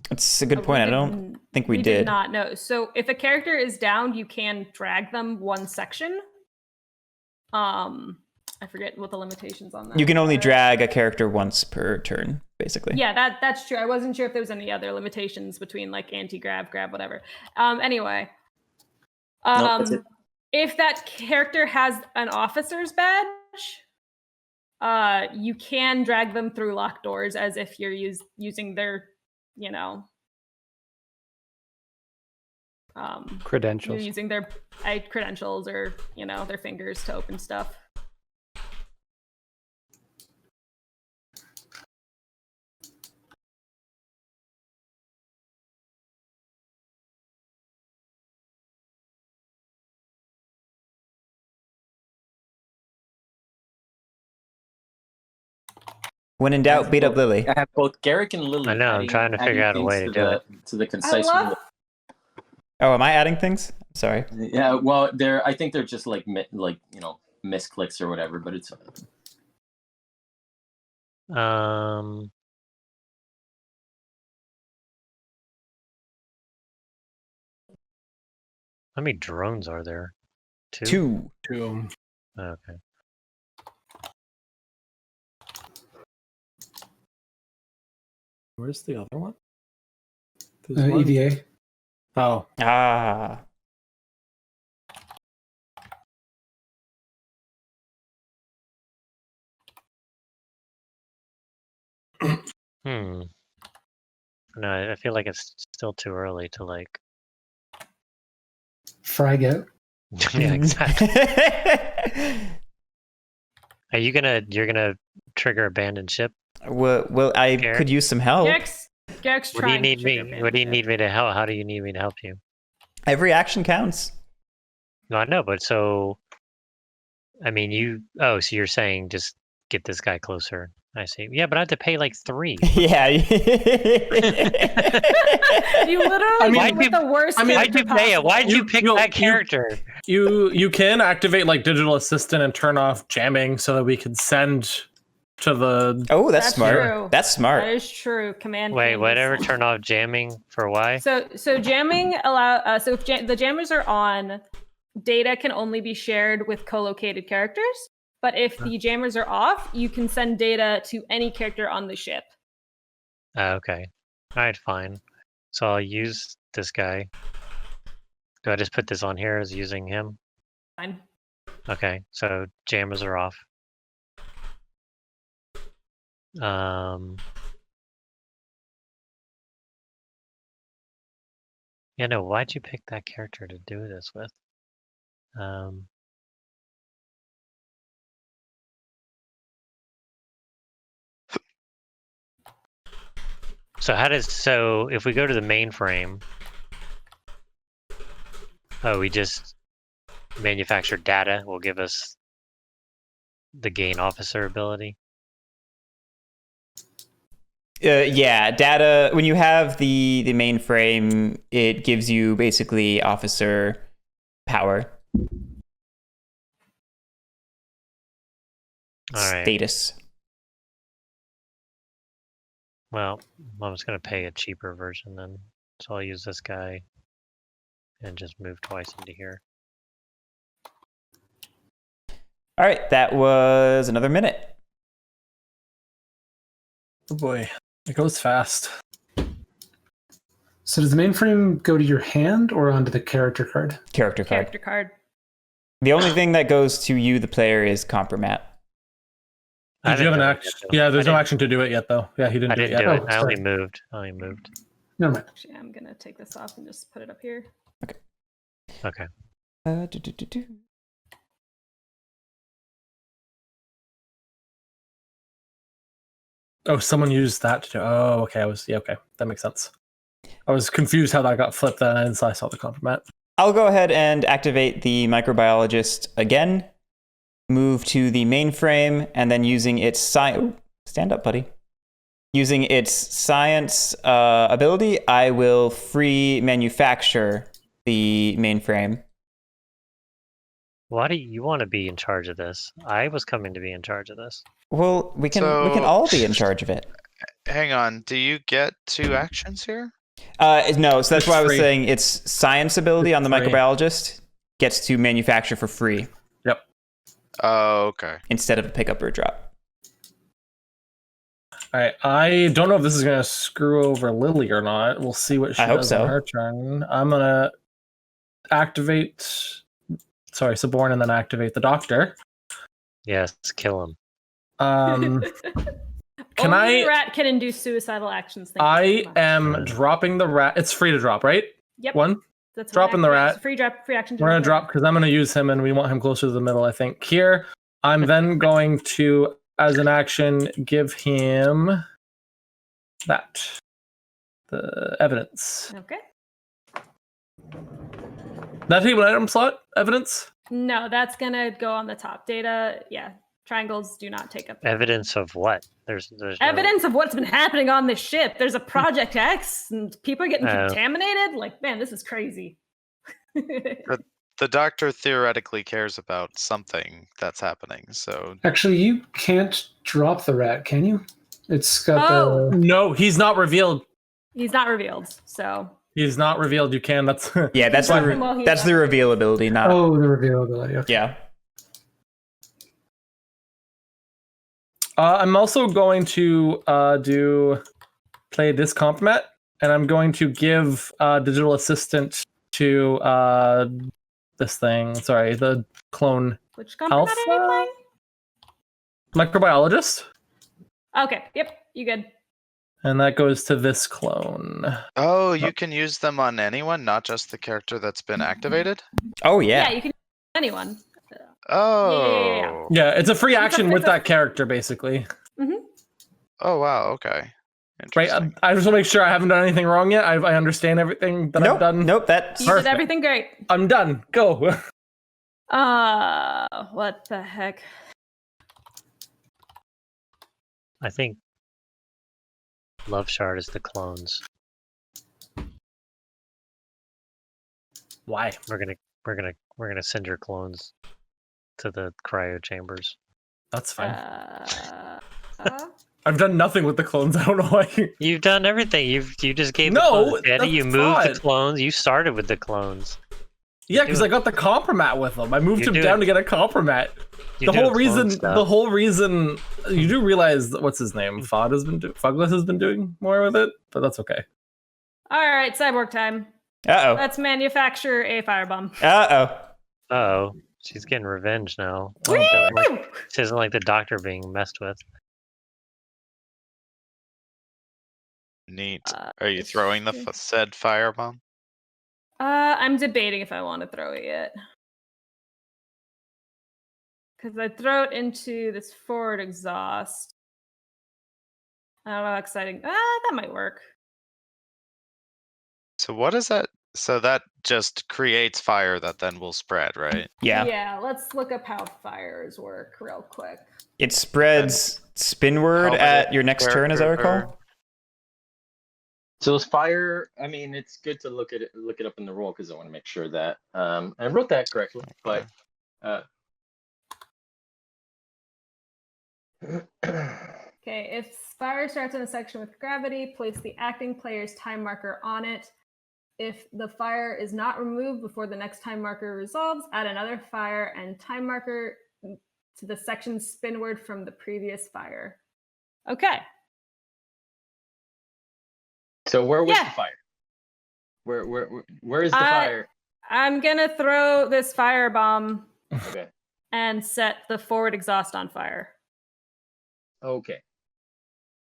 That's a good point. I don't think we did did. not know. So if a character is downed, you can drag them one section. I forget what the limitations on that. You can only drag a character once per turn, basically. Yeah, that's true. I wasn't sure if there was any other limitations between like anti-grab, grab, whatever. Anyway. Nope, that's it. If that character has an officer's badge, you can drag them through locked doors as if you're using their, Credentials. You're using their credentials or, their fingers to open stuff. When in doubt, beat up Lily. I have both Guerric and Lily. I know, I'm trying to figure out a way to do it. To the concise. Oh, am I adding things? Sorry. Yeah, well, I think they're just like misclicks or whatever, but it's How many drones are there? Two. Okay. Where's the other one? EVA. Oh. Ah. No, I feel like it's still too early to like. Frag out. Yeah, exactly. You're gonna trigger abandoned ship? Well, I could use some help. Guerric's What do you trying need to me? trigger What do you abandoned need me to help? How do you need me to help you? Every action counts. No, I know, but so, I mean, you. Oh, so you're saying just get this guy closer? I see. Yeah, but I have to pay like 3. Yeah. You literally went the worst. Why'd you pay it? Why'd you pick that character? You can activate like digital assistant and turn off jamming so that we can send to the. Oh, that's smart. True. That's smart. That is true. Command. Wait, can whatever. be sent. Turn off jamming for why? So jamming so if the jammers are on, data can only be shared with co-located characters. But if the jammers are off, you can send data to any character on the ship. Okay. All right, fine. So I'll use this guy. Do I just put this on here as using him? Fine. Okay, so jammers are off. Yeah, no, why'd you pick that character to do this with? So if we go to the mainframe, we just manufacture data will give us the gain officer ability. Yeah, data. When you have the mainframe, it gives you basically officer power. All right. Status. Well, I'm just gonna pay a cheaper version then. So I'll use this guy and just move twice into here. All right, that was another minute. Oh boy, it goes fast. So does the mainframe go to your hand or onto the character card? Character card. Character card. The only thing that goes to you, the player, is compromat. I Did you have an didn't do it action? yet, though. Yeah, there's I no didn't- action to do it yet, though. Yeah, he didn't I do it didn't yet. do it. I sorry. only moved. Never mind. Actually, I'm gonna take this off and just put it up here. Okay. Do. Oh, someone used that to. Oh, okay. Okay. That makes sense. I was confused how that got flipped then, and so I saw the compromat. I'll go ahead and activate the microbiologist again. Move to the mainframe, and then using its stand up, buddy. Using its science ability, I will free manufacture the mainframe. Why do you want to be in charge of this? I was coming to be in charge of this. Well, we can So- all be in charge of it. Hang on. Do you get 2 actions here? No, so that's It's why I was free. saying its science ability It's on the free. microbiologist gets to manufacture for free Yep. Oh, okay. instead of a pickup or drop. All right. I don't know if this is gonna screw over Lily or not. We'll see what she I hope does so. on her turn. I'm gonna activate. Sorry, Suborn, and then activate the doctor. Yes, kill him. Um, Can Only I- the rat can induce suicidal actions. Thank I you so much. am dropping the rat. It's free to drop, right? Yep. One. That's dropping the rat. Free action. To We're gonna the drop rat. because I'm gonna use him, and we want him closer to the middle. I think here. I'm then going to, as an action, give him the evidence. Okay. That take an item slot evidence. No, that's gonna go on the top. Data. Yeah. Triangles do not take up Evidence of what? There's no- evidence of what's been happening on this ship. There's a Project X, and people are getting Oh. contaminated. Like, man, this is crazy. The doctor theoretically cares about something that's happening. So Actually, you can't drop the rat, can you? It's got Oh. the. No, he's not revealed. He's not revealed, so He's not revealed. You can. That's Yeah, that's Drop the him while he's that's up. the reveal ability, not Oh, the reveal ability. Okay. yeah. I'm also going to play this compromat, and I'm going to give digital assistant to this thing. Sorry, the clone which compromat are you Alpha? playing? microbiologist, Okay, yep, you good. and that goes to this clone. oh, you can use them on anyone, not just the character that's been activated. Oh Yeah, yeah. you can anyone. Oh. Yeah, it's a free action it's with a- that character, basically. Oh wow. Okay. Right. Interesting. I just want to make sure I haven't done anything wrong yet. I understand everything that I've Nope, done. nope. That's You Perfect. did everything great. I'm done. Go. What the heck? I think Love Shard is the clones. Why? We're gonna send your clones to the cryo chambers. That's fine. Uh, I've done nothing with the clones. I don't know why. You've done everything. You just gave No, the clones Daddy. that's You moved fine. the clones. You started with the clones. Yeah, because I got the compromat with them. I moved You're him doing- down to get a compromat. You're The whole doing clone reason, stuff. the whole reason, you do realize that what's his name, Phouglas has been doing more with it, but that's okay. all right, cyborg time. uh Let's manufacture a firebomb. oh. Uh-oh. She's getting revenge now. Oh, She doesn't like- Woo! she doesn't like the doctor being messed with. Neat. Uh, Are you throwing the said firebomb? I'm debating if I want to throw it yet. Because I throw it into this forward exhaust. I don't know how exciting. That might work. So what is that? So that just creates fire that then will spread, right? Yeah. Yeah, let's look up how fires work real quick. It spreads spinward Helmet, at your next turn, as I character. recall. So is fire? I mean, it's good to look it up in the role because I want to make sure that I wrote that correctly. But Okay, if fire starts in a section with gravity, place the acting player's time marker on it. If the fire is not removed before the next time marker resolves, add another fire and time marker to the section spinward from the previous fire. Okay. so where was Yeah. the fire? Where is the fire? I'm gonna throw this firebomb Okay. and set the forward exhaust on fire. Okay.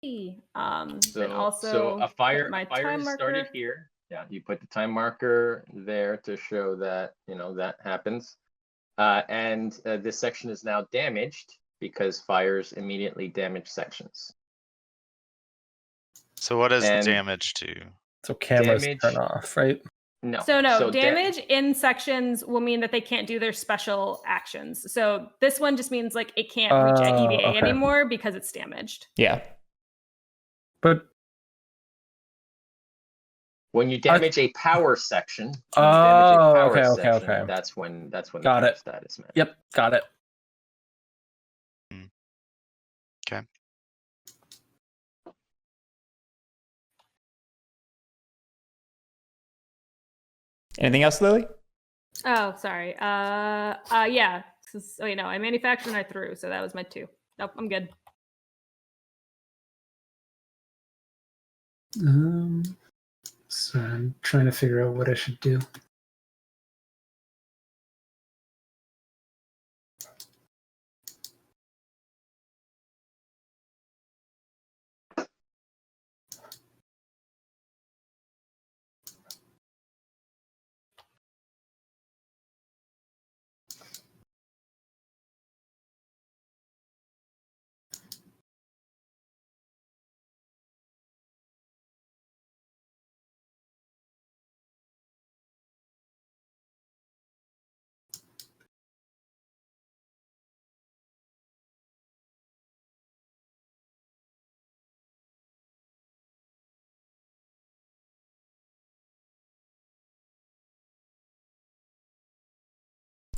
Then So also a fire my a fire time is started marker. here. Yeah, you put the time marker there to show that that happens. And this section is now damaged because fires immediately damage sections. So what is And- damage to? So cameras Damage- turn off, right? No. So no, da- damage in sections will mean that they can't do their special actions. So this one just means like it can't reach EVA okay. anymore because it's damaged. Yeah. But When you damage a power section, okay. That's when Got the fire it. status matters. Yep, got it. Okay. Anything else, Lily? Oh, sorry. Yeah. Oh, I manufactured and I threw, so that was my 2. Nope, I'm good. So I'm trying to figure out what I should do.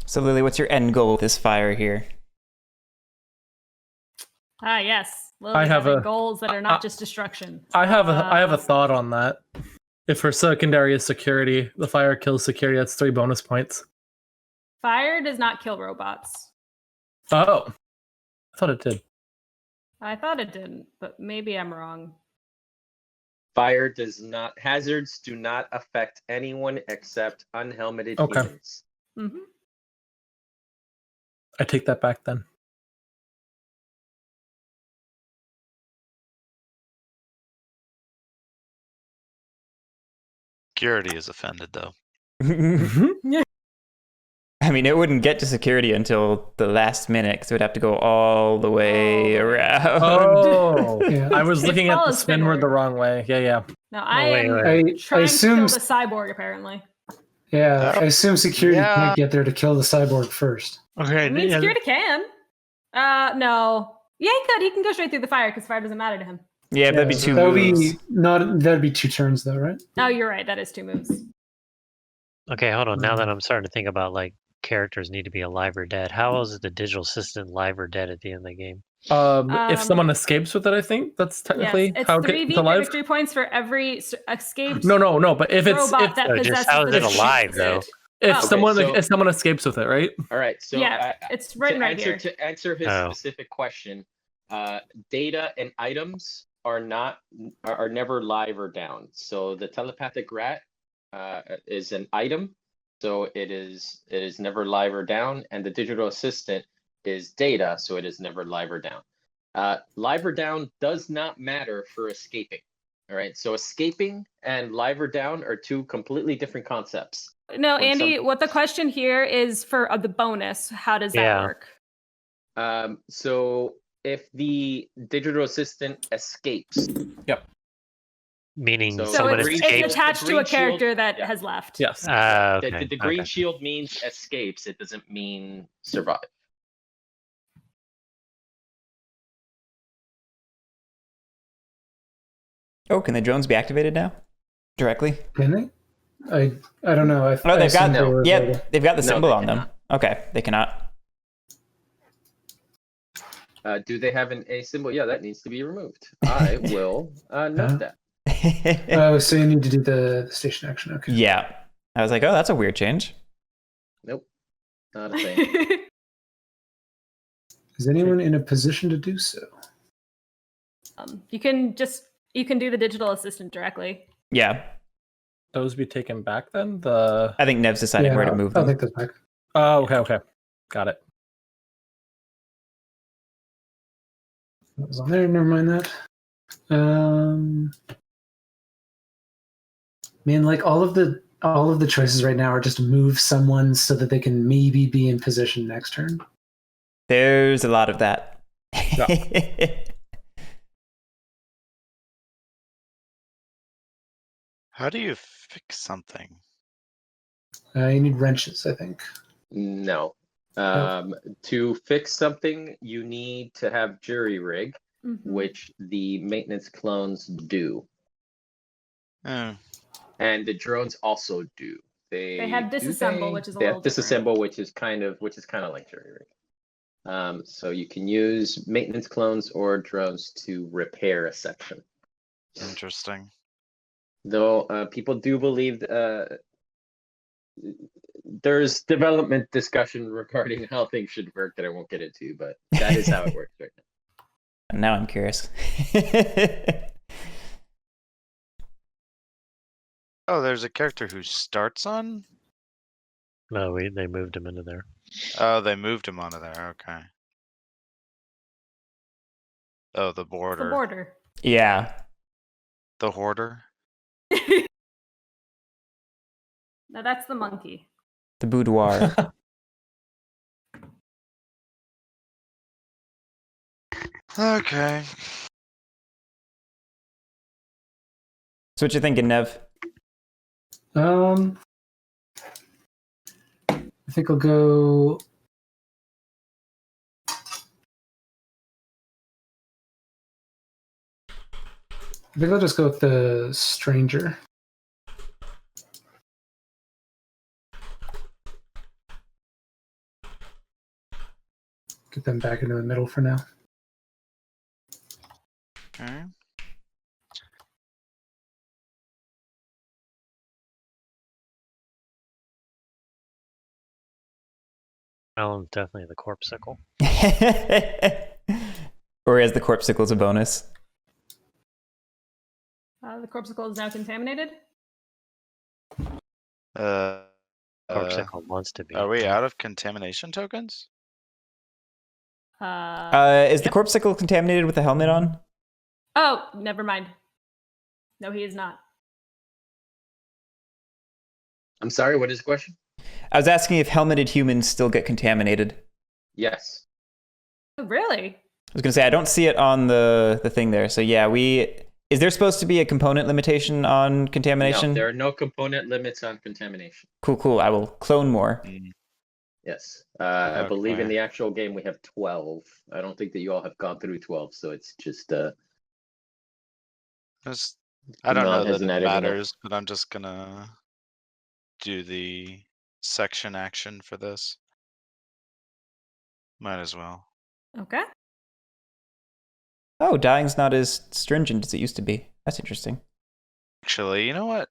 So, Lily, what's your end goal with this fire here? Yes. Lily's I have having a- goals that are not just destruction. I have a thought on that. If her secondary is security, the fire kills security. That's 3 bonus points. Fire does not kill robots. Oh, I thought it did. I thought it didn't, but maybe I'm wrong. Fire does not. Hazards do not affect anyone except unhelmeted Okay. humans. Mm-hmm. I take that back then. Security is offended though. I mean, it wouldn't get to security until the last minute because it would have to go all the way around. Oh, Yeah. I was It looking at the follows spin word Spinward. the wrong way. Yeah. No, I wait, am wait. I trying assume to kill the cyborg, apparently. I assume security Yeah. can't get there to kill the cyborg first. Okay. I mean, security can. No. Yeah, he could. He can go straight through the fire because fire doesn't matter to him. Yeah, that'd be Yeah, 2 that would moves. that'd be 2 turns though, right? Oh, you're right. That is 2 moves. Okay, hold on. Now that I'm starting to think about like characters need to be alive or dead, how is the digital assistant live or dead at the end of the game? If someone escapes with it, I think that's technically Yes, it's how it 3v gets alive. victory points for every escaped No. But if it's robot if that So just possesses how the is it digital alive, assistant. though? if Okay, someone escapes with it, right? All right. So Yeah, it's written right here. To answer his Oh. specific question, data and items are never live or down. So the telepathic rat is an item, so it is never live or down, and the digital assistant is data, so it is never live or down. Live or down does not matter for escaping. All right, so escaping and live or down are 2 completely different concepts. No, When Andy, what the question here is for the bonus. How does that Yeah. work? So if the digital assistant escapes, Meaning So- So someone it's escapes. attached The to a green shield- character that yeah. has left. Yes. Okay. the green okay. shield means escapes. It doesn't mean survive. Oh, can the drones be activated now? Directly? Can they? I don't know. Oh, I they've got assumed they were Yep, available. they've got the No, symbol they on them. Okay, they cannot. Do they have a symbol? Yeah, that needs to be removed. I will note that. Oh, so you need to do the station action. Okay. Yeah. I was like, oh, that's a weird change. Nope, not a thing. Is anyone in a position to do so? You can do the digital assistant directly. Yeah. those be taken back then? The I think Nev's deciding where to move I'll them. take this back. Oh, okay. Got it. That was on there. Never mind that. Man, like all of the choices right now are just move someone so that they can maybe be in position next turn. There's a lot of that. How do you fix something? You need wrenches, I think. No. To fix something, you need to have jury rig, which the maintenance clones do, Oh, and the drones also do. They have disassemble, which is a they little have disassemble, which is kind of like jury rig. So you can use maintenance clones or drones to repair a section. interesting. Though people do believe there's development discussion regarding how things should work that I won't get into, but that is how it works right now. Now I'm curious. Oh, there's a character who starts on? No, they moved him into there. Oh, they moved him onto there. Okay. Oh, the border. The border. Yeah. The hoarder? No, that's the monkey. The boudoir. Okay. So what you thinking, Nev? I think I'll go. I think I'll just go with the stranger. Get them back into the middle for now. Okay. Alan's definitely the corpsicle. Or as the corpsicle's a bonus. The corpsicle is now contaminated. Corpsicle wants to be. Are we out of contamination tokens? Is the corpsicle contaminated with the helmet on? Oh, never mind. No, he is not. I'm sorry, what is the question? I was asking if helmeted humans still get contaminated. Yes. Oh, really? I was going to say, I don't see it on the thing there. So yeah, is there supposed to be a component limitation on contamination? No, there are no component limits on contamination. Cool. I will clone more. Yes. I believe in the actual game we have 12. I don't think that you all have gone through 12, so it's just I don't know that it hasn't added enough. matters, but I'm just gonna do the section action for this. Might as well. Okay. Oh, dying's not as stringent as it used to be. That's interesting. Actually, you know what?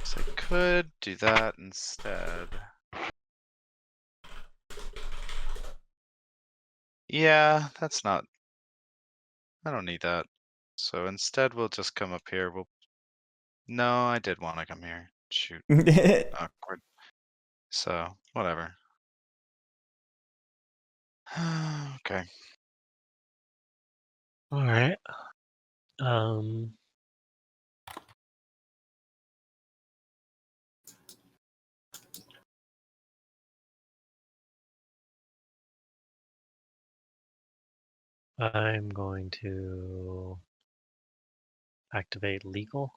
So I could do that instead. Yeah, that's not... I don't need that. So instead we'll just come up here. No, I did want to come here. Shoot. Awkward. So, whatever. Okay. All right. I'm going to activate legal.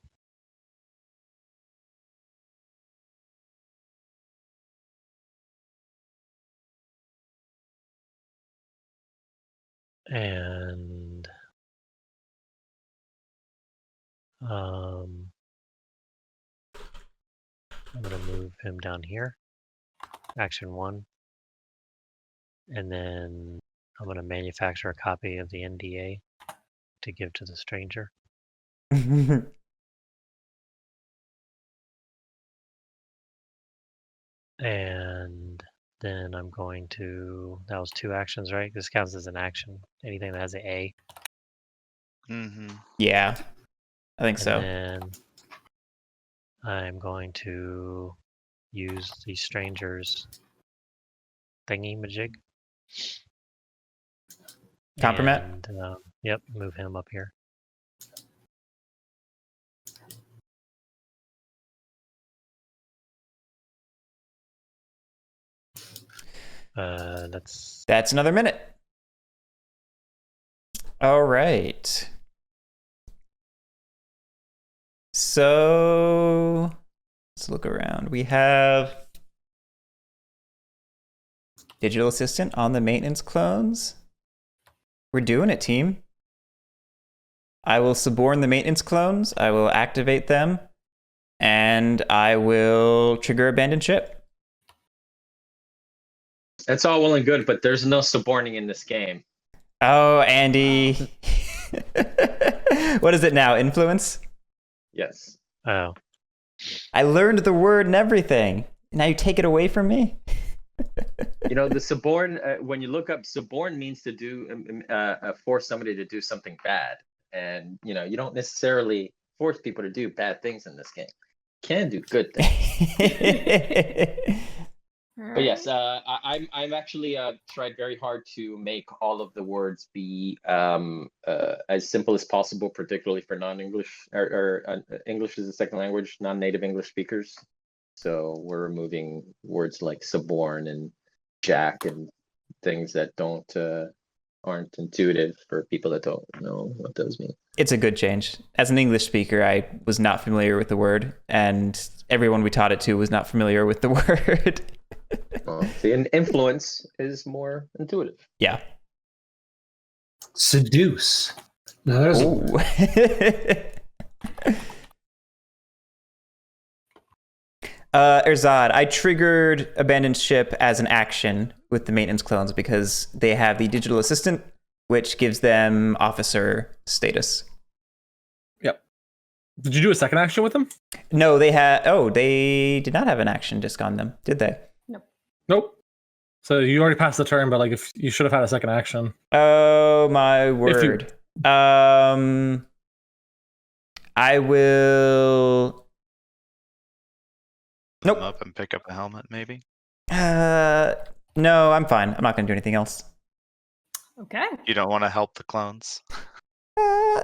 And I'm going to move him down here. Action 1. And then I'm going to manufacture a copy of the NDA to give to the stranger. And then I'm going to, that was 2 actions, right? This counts as an action. Anything that has an A. Mm-hmm. Yeah, I think And so. then I'm going to use the stranger's thingy-majig. Compromat? And, yep, move him up here. That's another minute. All right. So let's look around. We have digital assistant on the maintenance clones. We're doing it, team. I will suborn the maintenance clones. I will activate them. And I will trigger abandoned ship. That's all well and good, but there's no suborning in this game. Oh, Andy. What is it now? Influence? Yes. Oh. I learned the word and everything. Now you take it away from me? You know, the suborn, when you look up, suborn means to do, force somebody to do something bad. And, you know, you don't necessarily force people to do bad things in this game. You can do good things. But yes, I'm actually tried very hard to make all of the words be as simple as possible, particularly for non-English or English as a second language, non-native English speakers. So we're removing words like suborn and jack and things that aren't intuitive for people that don't know what those mean. It's a good change. As an English speaker, I was not familiar with the word, and everyone we taught it to was not familiar with the word. Well, see, and influence is more intuitive. Yeah. Seduce. Now there's Erzad, I triggered abandoned ship as an action with the maintenance clones because they have the digital assistant, which gives them officer status. Yep. Did you do a second action with them? No, they had. Oh, they did not have an action disc on them, did they? Nope. So you already passed the turn, but like if you should have had a second action. Oh my word. I will. Nope. Come up and pick up a helmet, maybe. No, I'm fine. I'm not going to do anything else. Okay. You don't want to help the clones.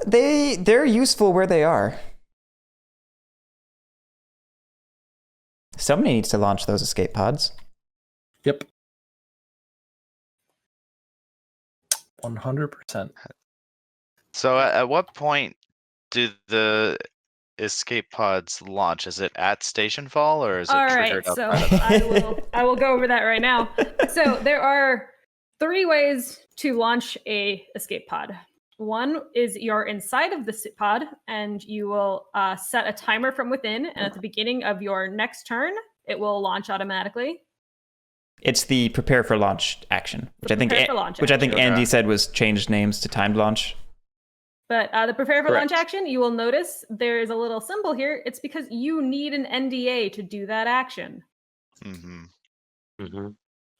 They're useful where they are. Somebody needs to launch those escape pods. Yep. 100%. So at what point do the escape pods launch? Is it at Stationfall or is it All triggered right, so outside of that? I will go over that right now. So there are 3 ways to launch a escape pod. One is you're inside of the pod and you will set a timer from within, and at the beginning of your next turn, it will launch automatically. It's the prepare for launch action, which I think action. Andy said was changed names to timed launch. But the prepare for Correct. launch action, you will notice there is a little symbol here. It's because you need an NDA to do that action. Mm-hmm. Mm-hmm.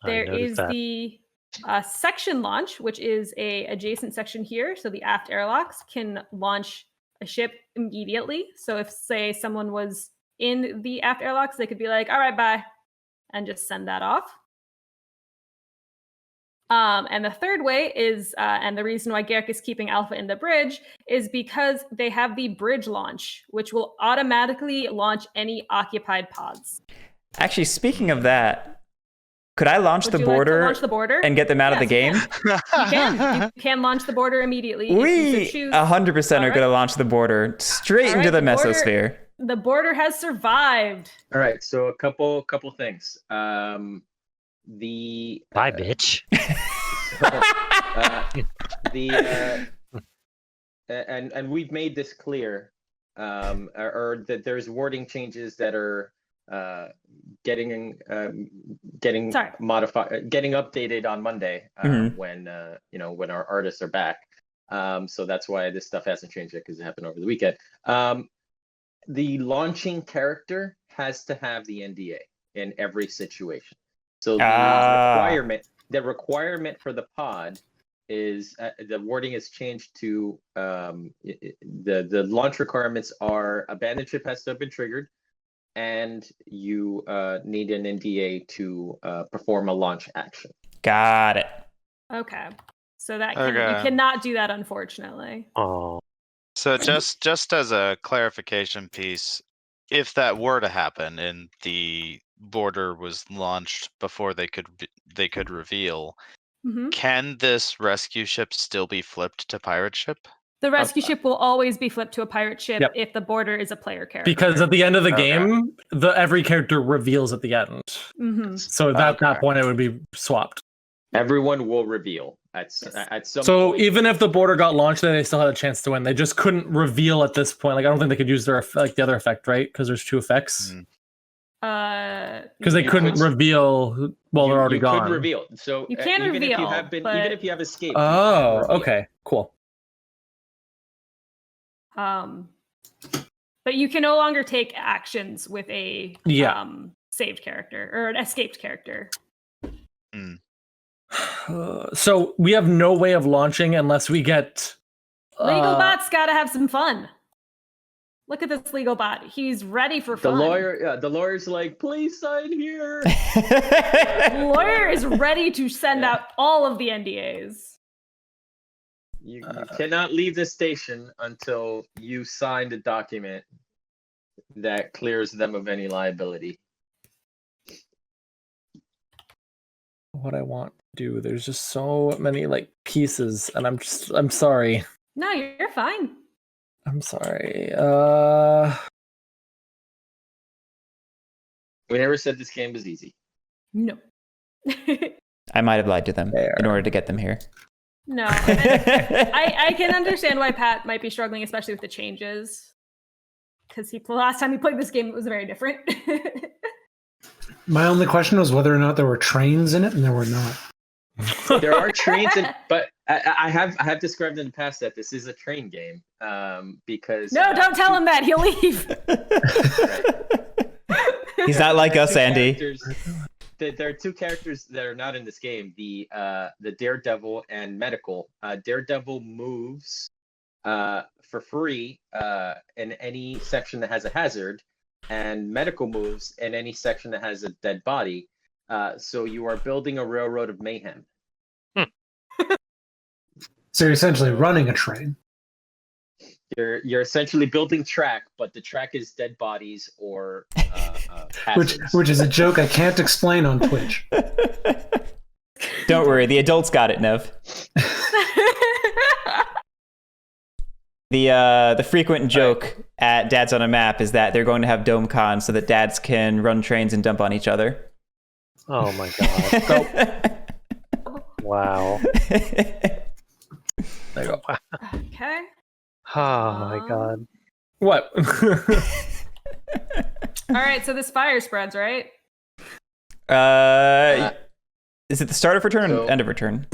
There is the section launch, which is a adjacent section here. So the aft airlocks can launch a ship immediately. So if, say, someone was in the aft airlocks, they could be like, all right, bye, and just send that off. And the third way is, and the reason why Guerric is keeping Alpha in the bridge is because they have the bridge launch, which will automatically launch any occupied pods. Actually, speaking of that, could I launch the border and get them out of the game? You can launch the border immediately. We 100% are going to launch the border straight into the mesosphere. The border has survived. All right, so a couple things. Bye, bitch. And we've made this clear, or that there's wording changes that are getting modified, getting updated on Monday when when our artists are back. So that's why this stuff hasn't changed yet, because it happened over the weekend. The launching character has to have the NDA in every situation. So the requirement for the pod is the wording is changed to the launch requirements are abandoned ship has to have been triggered, and you need an NDA to perform a launch action. Got it. Okay. So that Okay. you cannot do that, unfortunately. Oh, So just as a clarification piece, if that were to happen and the border was launched before they could reveal, Hmm. can this rescue ship still be flipped to pirate ship? The rescue ship will always be flipped to a pirate ship Yep. if the border is a player character. Because at the end of the Okay. game, every character reveals at the end. Mhm. So at that point, it would be swapped. Everyone will reveal at some So point. even if the border got launched, then they still had a chance to win. They just couldn't reveal at this point. Like I don't think they could use their the other effect, right? Because there's 2 effects. Because they You couldn't could- reveal while they're already you gone. could reveal. So You can even if you reveal, have been, but- even if you have escaped. you Oh, can reveal. okay, cool. But you can no longer take actions with a saved character or an escaped character. So we have no way of launching unless we get Legal bot's got to have some fun. Look at this legal bot. He's ready for The fun. the lawyer's like, please sign here. The lawyer is ready to send out all of the NDAs. You cannot leave the station until you signed a document that clears them of any liability. what I want to do. There's just so many like pieces, and I'm sorry. No, you're fine. I'm sorry. We never said this game was easy. No. I might have lied to them There. in order to get them here. No. I can understand why Pat might be struggling, especially with the changes. Because the last time he played this game, it was very different. My only question was whether or not there were trains in it, and there were not. There are trains, but I have described in the past that this is a train game because No, don't tell him that. He'll leave. He's not like us, Andy. There are 2 characters that are not in this game: the Daredevil and Medical. Daredevil moves for free in any section that has a hazard, and Medical moves in any section that has a dead body. So you are building a railroad of mayhem. So you're essentially running a train. You're essentially building track, but the track is dead bodies or Which is a joke I can't explain on Twitch. Don't worry, the adults got it, Nev. The frequent joke at Dads on a Map is that they're going to have DomeCon so that dads can run trains and dump on each other. Oh my god. Wow. There you go. Okay. Oh my god. What? All right, so this fire spreads, right? Is it the start of return or So- end of return?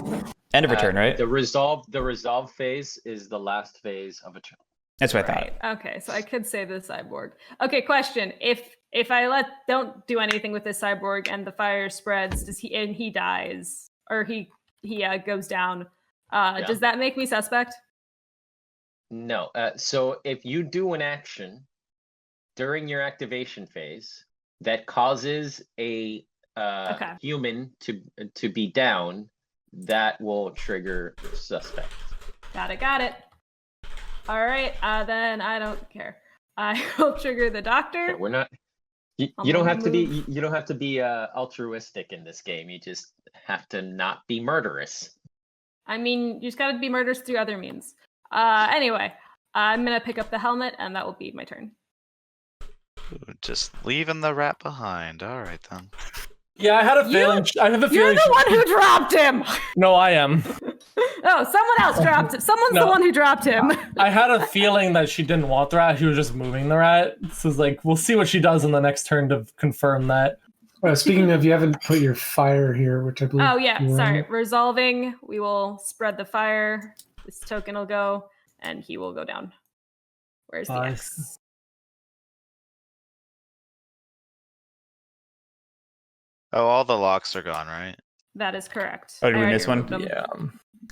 End of return, right? The resolve phase is the last phase of a turn. That's what I thought. Right. Okay, so I could say the cyborg. Okay, question: If I don't do anything with this cyborg and the fire spreads, he dies or he goes down? Does that make me suspect? No. So if you do an action during your activation phase that causes a human to be down, that will trigger suspect. Got it. All right, then I don't care. I will trigger the doctor. Yeah, we're not. You I'm don't gonna have to be. move. You don't have to be altruistic in this game. You just have to not be murderous. I mean, you just gotta be murderous through other means. Anyway, I'm gonna pick up the helmet, and that will be my turn. Just leaving the rat behind. All right then. Yeah, I had a feeling. I have a You're feeling. the one who dropped him. No, I am. Oh, someone else dropped it. Someone's the No. one who dropped him. I had a feeling that she didn't want the rat. She was just moving the rat. So it's like, we'll see what she does in the next turn to confirm that. Speaking of, you haven't put your fire here, which I believe. Oh yeah, you were sorry. on. Resolving. We will spread the fire. This token will go, and he will go down. Where's the Nice. X? Oh, all the locks are gone, right? That is correct. Oh, did I we already miss one? removed them. Yeah.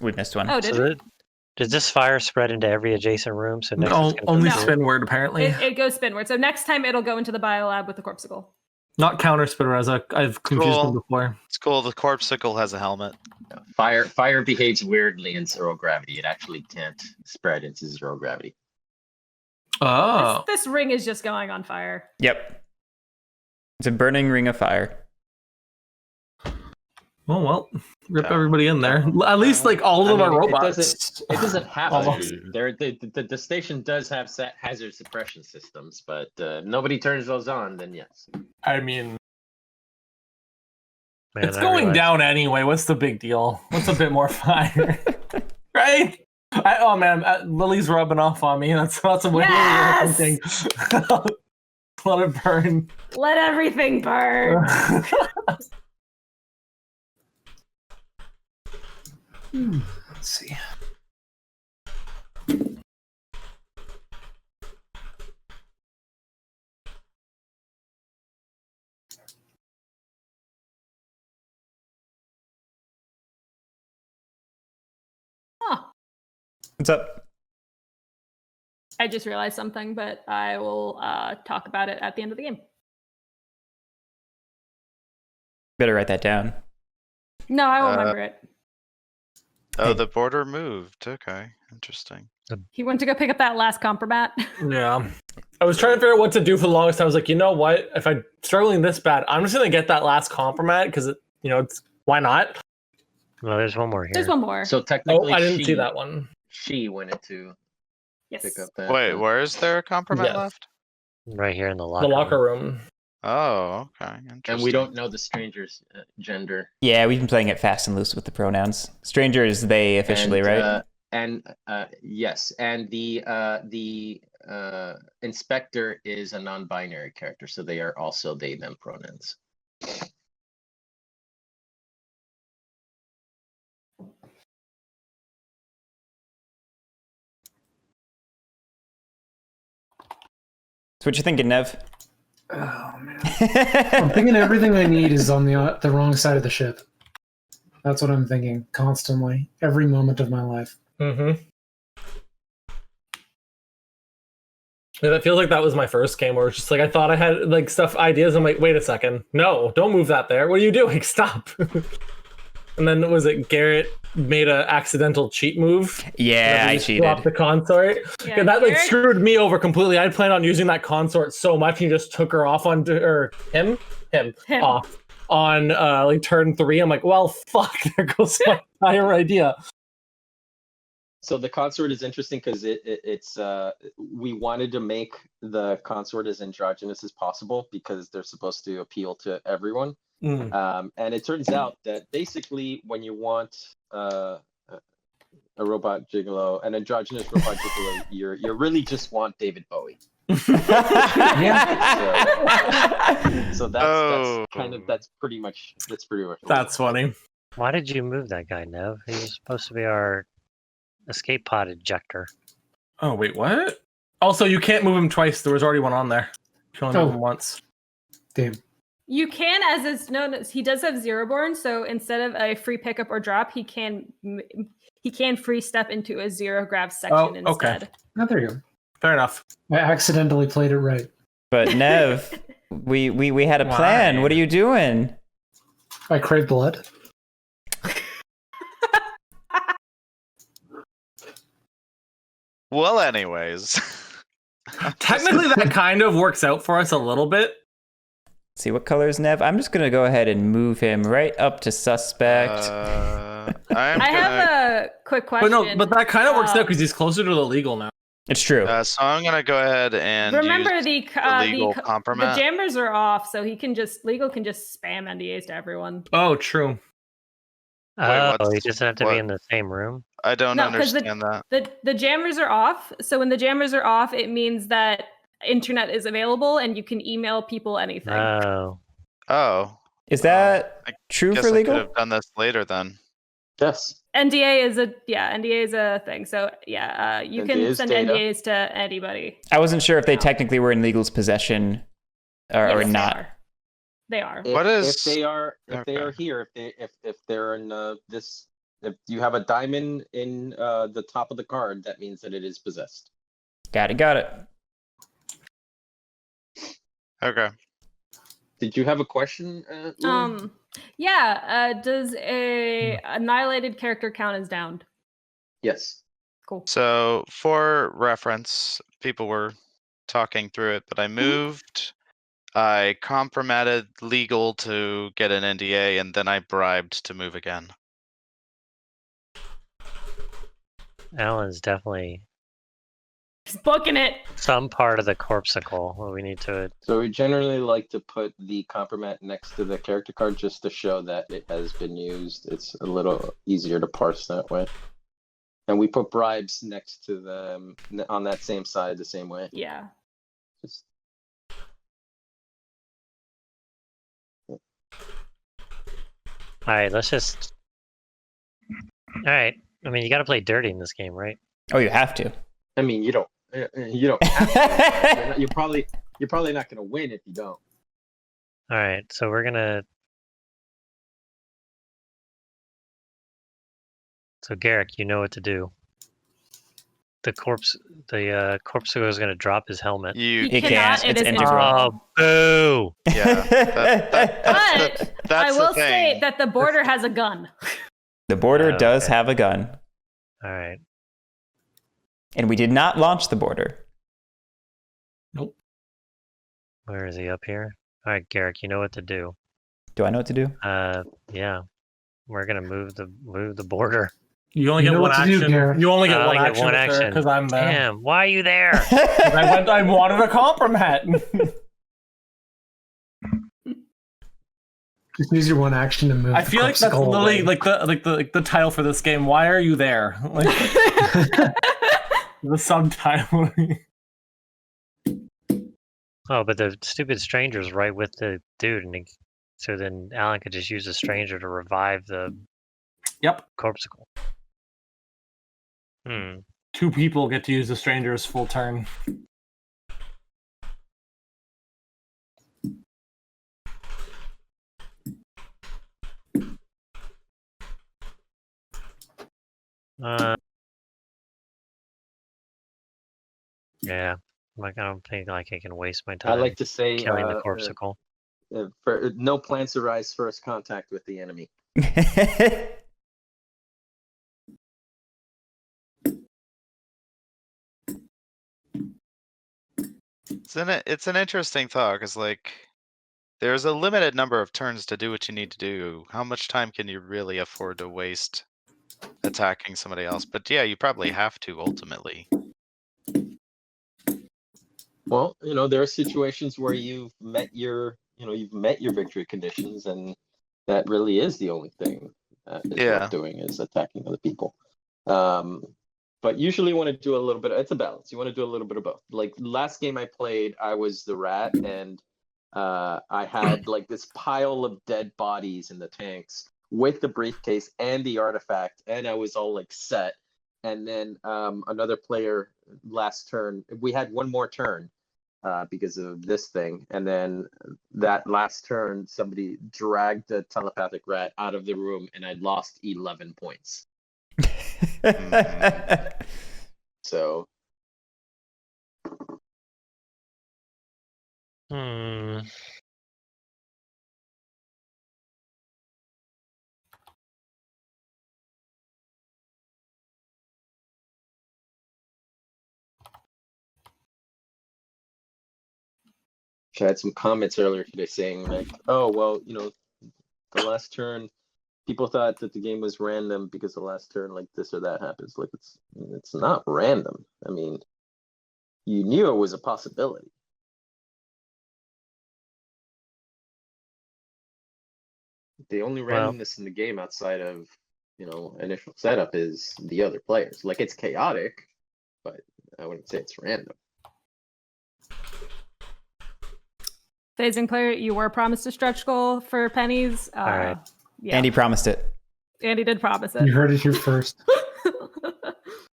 We missed one. Oh, did So we? that, Does this fire spread into every adjacent room? So next No, it's gonna go only through? spinward apparently. It goes spinward. So next time it'll go into the biolab with the corpsicle. Not counter spinner as I've confused them Cool. before. It's cool. The corpsicle has a helmet. Fire behaves weirdly in zero gravity. It actually can't spread into zero gravity. Oh. This ring is just going on fire. Yep. It's a burning ring of fire. Oh well, rip Yeah. everybody in there. At least like all of them are robots. It doesn't have Almost. to be. The station does have hazard suppression systems, but nobody turns those on. Then yes. I mean, Man, it's I going realized- down anyway. What's the big deal? What's a bit more fire, right? Oh man, Lily's rubbing off on me. That's a way Yes! thing. Let it burn. Let everything burn. Let's see. Huh. What's up? I just realized something, but I will talk about it at the end of the game. Better write that down. No, I will Uh, remember it. Oh, Hey. the border moved. Okay, interesting. He went to go pick up that last compromat. Yeah. I was trying to figure out what to do for the longest time. I was like, you know what? If I'm struggling this bad, I'm just gonna get that last compromat because it's why not? Well, there's one more here. There's one more. So Oh, technically, I didn't see that one. She wanted to Yes. pick up that. Wait, where is there a compromise Yes. left? Right here in the The locker. locker room. Oh, okay. Interesting. And we don't know the stranger's gender. Yeah, we've been playing it fast and loose with the pronouns. Stranger is they officially, right? Yes, and the inspector is a non-binary character, so they are also they them pronouns. So what you thinking, Nev? Oh man, I'm thinking everything I need is on the wrong side of the ship. That's what I'm thinking constantly, every moment of my life. Mm-hmm. Yeah, that feels like that was my first game where it's just like I thought I had like ideas. I'm like, wait a second, no, don't move that there. What are you doing? Stop. And then was it Guerric made an accidental cheat move? Yeah, I cheated. Dropped the consort. Yeah, And that like Guerric- screwed me over completely. I planned on using that consort so much, and he just took her off on him off on like turn 3. I'm like, well, fuck, there goes my entire idea. So the consort is interesting because it's we wanted to make the consort as androgynous as possible because they're supposed to appeal to everyone. Mm. And it turns out that basically when you want a robot gigolo, an androgynous robot gigolo, you really just want David Bowie. So that's pretty much That's funny. Why did you move that guy, Nev? He was supposed to be our escape pod ejector. Oh wait, what? Also, you can't move him twice. There was already one on there. You can only move him once. Damn. You can, as it's known, he does have zero born, so instead of a free pickup or drop, he can free step into a zero grav section instead. Oh, there you go. Fair enough. I accidentally played it right. But Nev, we had a plan. Why? What are you doing? I crave blood. Well, anyways. Technically, that kind of works out for us a little bit. See what color is Nev? I'm just gonna go ahead and move him right up to suspect. I have a quick question. But that kind of works out because he's closer to the legal now. It's true. So I'm gonna go ahead and Remember use the legal compromise. The jammers are off, so legal can just spam NDAs to everyone. Oh, true. Oh, what's- he doesn't have to be in the same room. I don't No, 'cause understand that. The jammers are off. So when the jammers are off, it means that internet is available and you can email people anything. Oh. Is that true Guess for I legal? could have done this later then. Yes. NDA is a thing. So yeah, you can NDA is send data. NDAs to anybody. I wasn't sure if they technically were in legal's possession or Yes, they not. are. They are. If they are here, if they're in this If you have a diamond in the top of the card, that means that it is possessed. Got it. Okay. Did you have a question? Lori? Does a annihilated character count as downed? Yes. Cool. So for reference, people were talking through it, but I moved. I compromised legal to get an NDA, and then I bribed to move again. Alan's definitely He's booking it. some part of the corpsicle. What we need to. So we generally like to put the compromat next to the character card just to show that it has been used. It's a little easier to parse that way. And we put bribes next to them on that same side the same way. Yeah. Just... All right, let's just. All right. I mean, you got to play dirty in this game, right? Oh, you have to. I mean, you don't have to. You're probably not going to win if you don't. All right, so we're gonna. So Guerric, you know what to do. The corpsicle is gonna drop his helmet. You cannot. can't. It It's is integral. Oh, boo! Yeah. But That's I will the thing. state that the border has a gun. The border Oh, does okay. have a gun, All right. and we did not launch the border. Where is he? Up here? All right, Guerric, you know what to do. Do I know what to do? Yeah. We're gonna move the border. You only You get know one what to do, action. Garrett. You only get I one only get action one action. because I'm there. Damn, why are you there? I wanted a compromat. Just use your one action to move. I the feel like that's corpsicle literally away. like the title for this game. Why are you there? Like the subtitle. Oh, but the stupid stranger's right with the dude, and so then Alan could just use a stranger to revive the Yep. corpsicle. 2 people get to use the stranger's full turn. Yeah. Like, I don't think like I can waste my I time like to say killing the corpsicle. for no plants arise first contact with the enemy. It's an interesting thought because like there's a limited number of turns to do what you need to do. How much time can you really afford to waste attacking somebody else? But yeah, you probably have to ultimately. Well, there are situations where you've met your victory conditions, and that really is the only thing that is worth doing is attacking other people. But usually you want to do a little bit. It's a balance. You want to do a little bit of both. Like last game I played, I was the rat, and I had like this pile of dead bodies in the tanks with the briefcase and the artifact, and I was all like set. And then another player last turn, we had one more turn because of this thing, and then that last turn, somebody dragged the telepathic rat out of the room, and I lost 11 points. So. I had some comments earlier today saying like, oh, well, the last turn, people thought that the game was random because the last turn, like this or that happens. Like it's not random. I mean, you knew it was a possibility. The only randomness in the game outside of, initial setup is the other players. Like it's chaotic, but I wouldn't say it's random. Phasing player, you were promised a stretch goal for pennies. All right. Yeah. Andy promised it. Andy did promise it. You heard it here first.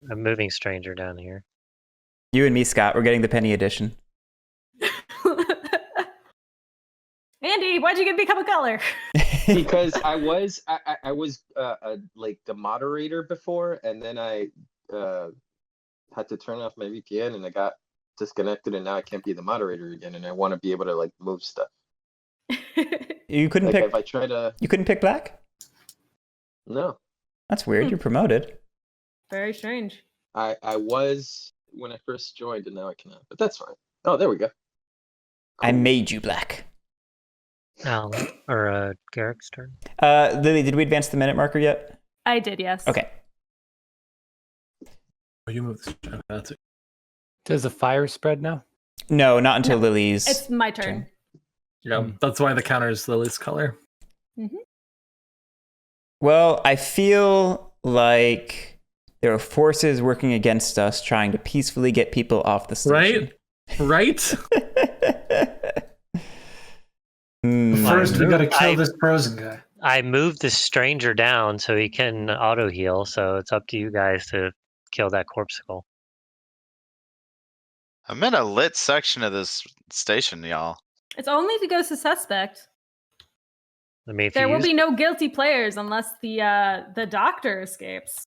I'm moving stranger down here. You and me, Scott, we're getting the penny edition. Andy, why'd you become a color? because I was like the moderator before, and then I had to turn off my VPN, and I got disconnected, and now I can't be the moderator again, and I want to be able to like move stuff. You couldn't Like pick. if I try to, You couldn't pick black. no, That's weird. You're promoted. Very strange. I was when I first joined, and now I cannot. But that's fine. Oh, there we go. I made you black. Alan or Guerric's turn. Lily, did we advance the minute marker yet? I did, yes. Okay. Oh, you move this. That's it. Does the fire spread now? No, not until No, Lily's. It's my turn. Yeah, that's why the counter is Lily's color. Well, I feel like there are forces working against us trying to peacefully get people off the station. Right? First, we gotta kill this frozen guy. I moved the stranger down so he can auto heal. So it's up to you guys to kill that corpsicle. I'm in a lit section of this station, y'all. It's only to go to suspect. I mean, if There you will use, be no guilty players unless the doctor escapes.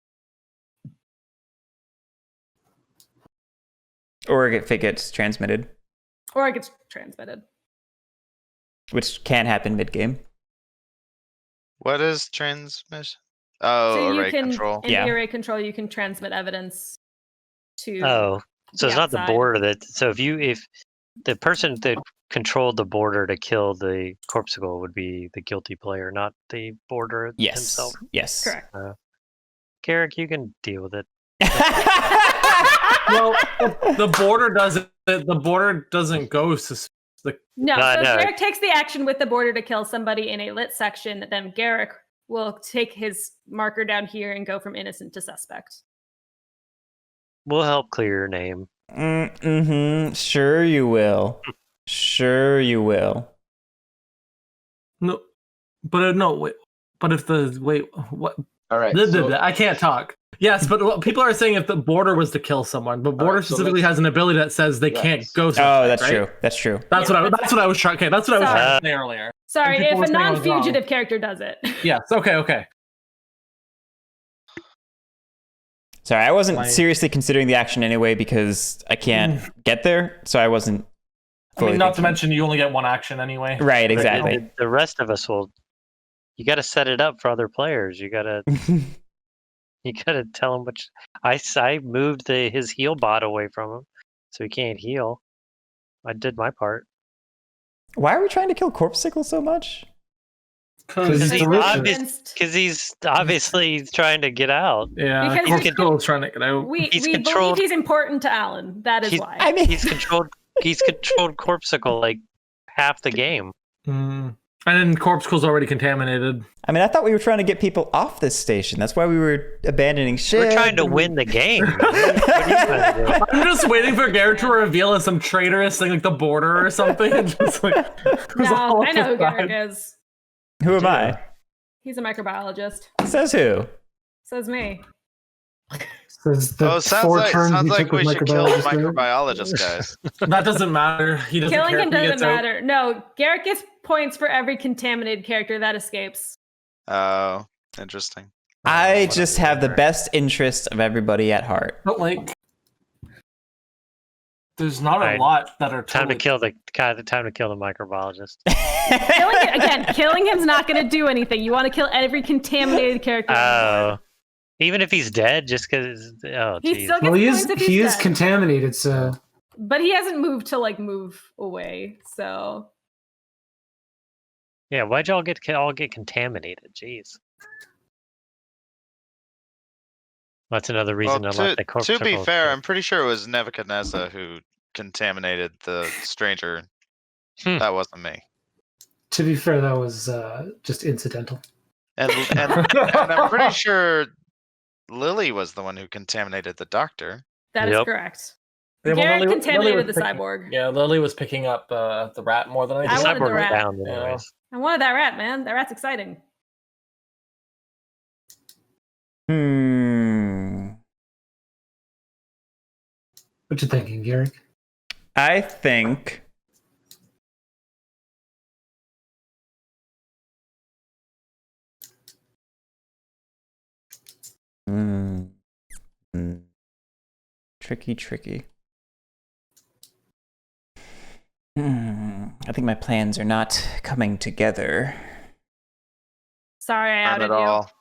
Or if it gets transmitted, Or it gets transmitted. which can happen mid-game. What is transmission? So Oh, you array can, control. in Yeah. the array control, you can transmit evidence to. oh, so the it's not the outside. border that. So if the person that controlled the border to kill the corpsicle would be the guilty player, not the border Yes. himself. Yes. Correct. Guerric, you can deal with it. Well, the border doesn't. The border doesn't go. No, No, so no. Guerric takes the action with the border to kill somebody in a lit section. Then Guerric will take his marker down here and go from innocent to suspect. We'll help clear your name. Mm-hmm. Sure you will. Sure you will. No, but no. Wait. But if the what? All right. I can't talk. Yes, but what people are saying if the border was to kill someone, but border right, so specifically let's- has an ability that says they Yes. can't go. Oh, suspect, that's right? true. That's true. That's Yeah, what I was trying. Okay, that's what I was Sorry. trying to say earlier. Sorry, And people if were a saying I was wrong. non-fugitive character does it. Yes. Okay. Sorry, I wasn't My- seriously considering the action anyway because I can't get there, so I wasn't. I mean, fully not to thinking. mention you only get one action anyway. Right, But exactly. The rest of us will. You got to set it up for other players. You got to. You got to tell him which. I moved his heal bot away from him, so he can't heal. I did my part. Why are we trying to kill Corpsicle so much? Because Because he's Because delicious. against- Because he's obviously trying to get out. yeah, Because Corpsicle is trying to get out. we He's believe controlled- he's important to Alan. That is He's- why. I mean, He's controlled. He's controlled Corpsicle like half the game. And then Corpsicle's already contaminated. I mean, I thought we were trying to get people off this station. That's why we were abandoning shit. We're trying to win the game. What are you trying to do? I'm just waiting for Garrett to reveal as some traitorous thing like the border or something. And just like, No, I know who Guerric is. Who am I? He's a microbiologist. Says who? Says me. Says the Oh, sounds four like turns he took we with should kill the microbiologist. microbiologist, guys. That doesn't matter. He doesn't Killing care him if he doesn't gets out. matter. No, Guerric gets points for every contaminated character that escapes. Oh, interesting. I just have the whatever. best interest of everybody at heart. But like, there's not a Alright. lot that are Time to totally... kill the time to kill the microbiologist. Killing him's not going to do anything. You want to kill every contaminated character. on the board. Oh, even if he's dead, just because. Oh, He jeez. still gets Well, points if he's he is dead. contaminated, so But he hasn't moved to like move away. So Yeah, why'd y'all get contaminated? Jeez. That's another reason Well, to let the to be corpsicle fair, escape. I'm pretty sure it was Nevakanezah who contaminated the stranger. Hmm. That wasn't me. to be fair, that was just incidental. And I'm pretty sure Lily was the one who contaminated the doctor. that is Yep. correct. Yeah, well, Garrett Lily contaminated was the picking- cyborg. Yeah, Lily was picking up the rat more than The I anything. wanted the cyborg was rat. down Yeah. anyways. I wanted that rat, man. That rat's exciting. What you thinking, Guerric? I think Tricky. I think my plans are not coming together. Sorry, I Not outed at you. all.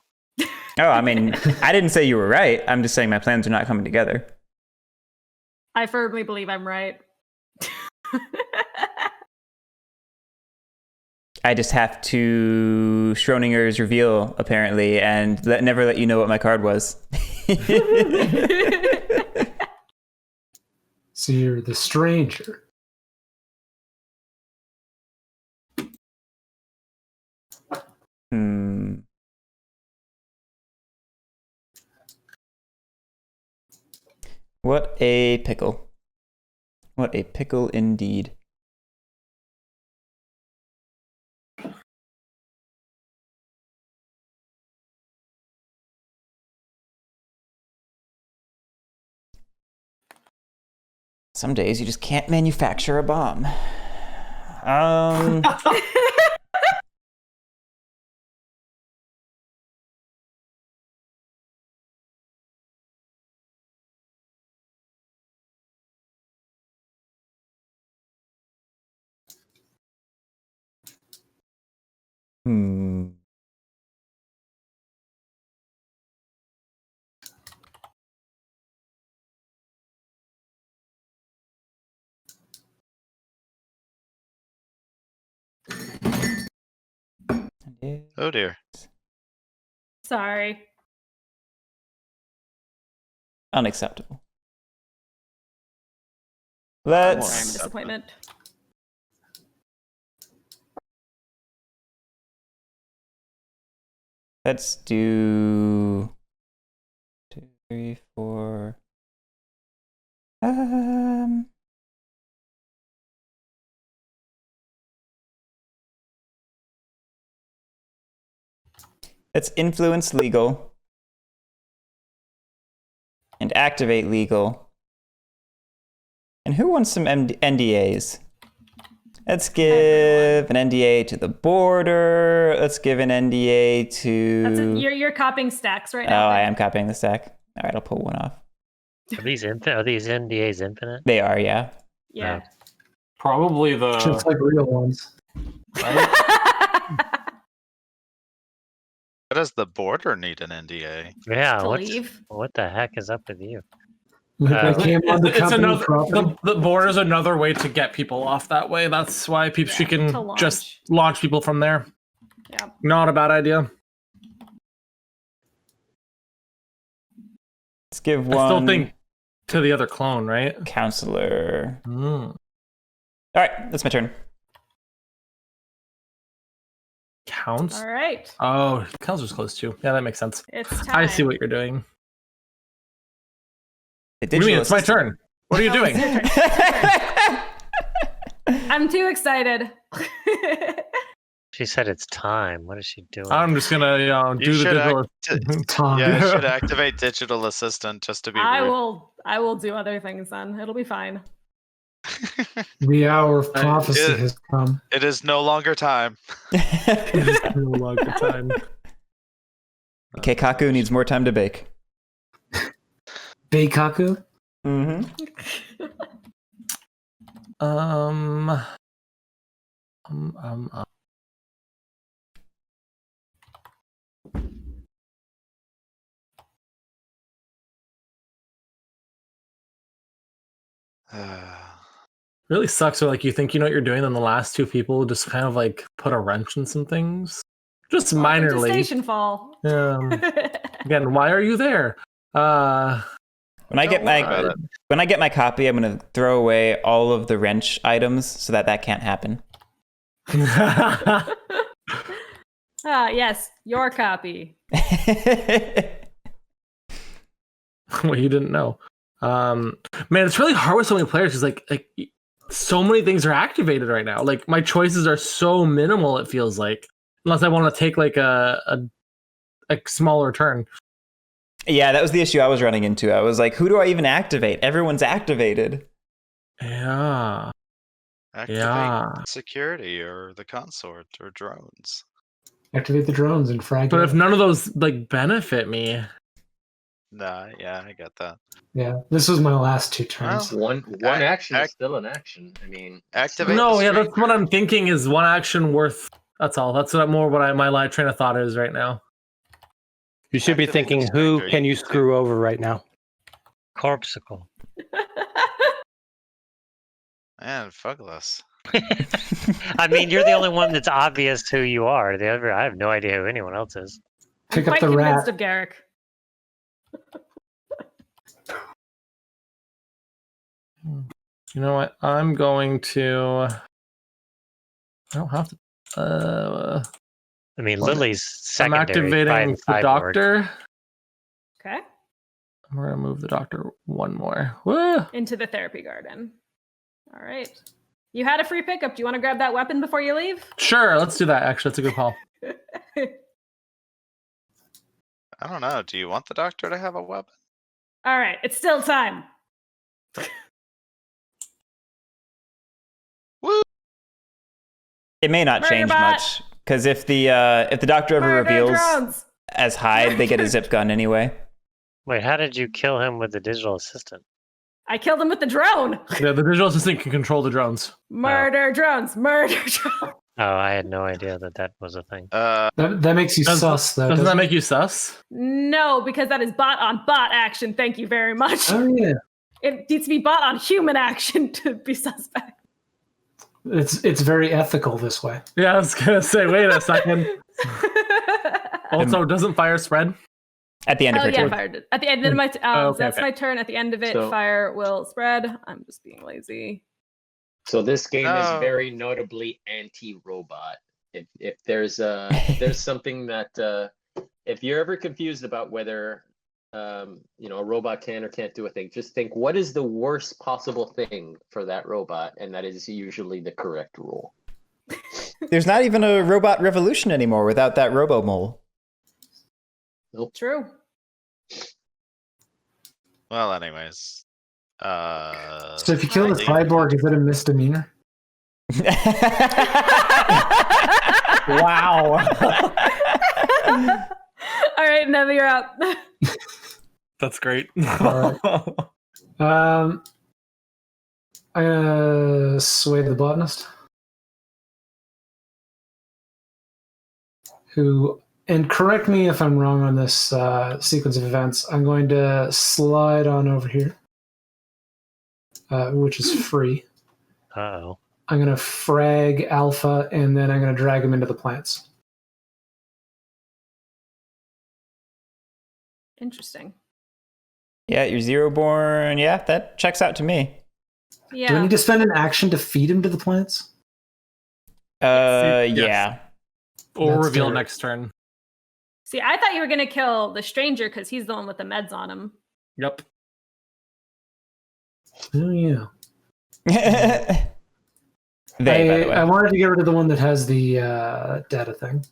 Oh, I mean, I didn't say you were right. I'm just saying my plans are not coming together. I firmly believe I'm right. I just have to Schrodinger's reveal, apparently, and never let you know what my card was. So you're the stranger. What a pickle. What a pickle indeed. Some days you just can't manufacture a bomb. Oh dear. Sorry. Unacceptable. I'm Let's disappointment. do 2, 3, 4. Let's influence legal and activate legal. And who wants some NDAs? Let's give an NDA to the border. Let's give an NDA to... You're copying stacks right Oh, now. I am copying the stack. All right, I'll pull one off. Are these NDAs infinite? They are, yeah. Yeah. Probably Just like real ones. Why does the border need an NDA? Yeah, To what leave. the heck is up with you? They came on the It's company another property. the border's another way to get people off that way. That's why she To can launch. just launch people from there. Yeah. Not a bad idea. Let's give I one still think to the other clone, right? counselor. Mm. All right, that's my turn. Counts? All right. Oh, counselor's close too. Yeah, that makes sense. It's time. I see what you're doing. The What do you mean? It's my assistant. turn. What are you doing? It's your turn. I'm too excited. She said it's time. What is she doing? I'm just gonna You do the should digital. Tom. Yeah, you should activate digital assistant just to be I rude. will do other things then. It'll be fine. The hour of prophecy it- has come. It is no longer time. It's no longer time. Okay, Kaku needs more time to bake. Beikaku? Mm-hmm. Um, really sucks when like you think you know what you're doing, then the last two people just kind of like put a wrench in some things, just Welcome to minorly. Stationfall. Again, why are you there? When I get Don't worry about my copy, I'm gonna throw away all of the wrench items so that can't happen. Ah, yes, your copy. What you didn't know. Man, it's really hard with so many players because like so many things are activated right now. Like my choices are so minimal. It feels like unless I want to take like a smaller turn. Yeah, that was the issue I was running into. I was like, who do I even activate? Everyone's activated. Yeah. Activate Yeah. security or the consort or drones. Activate the drones and frag But it. if none of those like benefit me, Nah, yeah, I got that. Yeah, this was my last 2 turns. One action is still an action. I mean, Activate No, the yeah, that's what stranger. I'm thinking is one action worth. That's all. That's what my live train of thought is right now. You should be Activate the thinking, who stranger, can you get to- screw over right now? Corpsicle. Man, Phouglas. I mean, you're the only one that's obvious who you are. The other, I have no idea who anyone else is. Pick I'm up quite the convinced rat. of Guerric. You know what? I'm going to. I don't have to. I mean, Well, Lily's I'm secondary. by activating the cyborg. doctor. Okay. We're gonna move the doctor one more. Woo! Into the therapy garden. All right. You had a free pickup. Do you want to grab that weapon before you leave? Sure, let's do that. Actually, that's a good call. I don't know. Do you want the doctor to have a weapon? All right. It's still time. Woo! It may not change Murderbot. much because if the doctor ever Murder reveals drones. as Hyde, they get a zip gun anyway. Wait, how did you kill him with the digital assistant? I killed him with the drone. Yeah, the digital assistant can control the drones. Murder drones. Murder drones. Oh, I had no idea that was a thing. That makes you sus, though. Doesn't that make you sus? No, because that is bot on bot action. Thank you very much. Oh yeah, It needs to be bot on human action to be suspect. it's very ethical this way. Yeah, I was gonna say. Wait a second. Also, doesn't fire spread? At the end of Oh her yeah, turn. fired. At the end of my okay, that's okay. my turn. At the end of it, So- fire will spread. I'm just being lazy. So this game No. is very notably anti-robot. If there's something that if you're ever confused about whether a robot can or can't do a thing, just think what is the worst possible thing for that robot, and that is usually the correct rule. There's not even a robot revolution anymore without that robo mole. True. Well, anyways. So if you kill the Alright. cyborg, is it a misdemeanor? Wow. All right, Neva, you're up. That's great. Alright. I'm gonna sway the botanist, who, and correct me if I'm wrong on this sequence of events. I'm going to slide on over here, which is free. Uh-oh. I'm going to frag Alpha, and then I'm going to drag him into the plants. Interesting. Yeah, you're zero born. Yeah, that checks out to me. Yeah. Do I need to spend an action to feed him to the plants? Yes. Yeah. Or That's reveal fair. next turn. See, I thought you were gonna kill the stranger because he's the one with the meds on him. Yep. Oh yeah. By the way. I wanted to get rid of the one that has the data thing.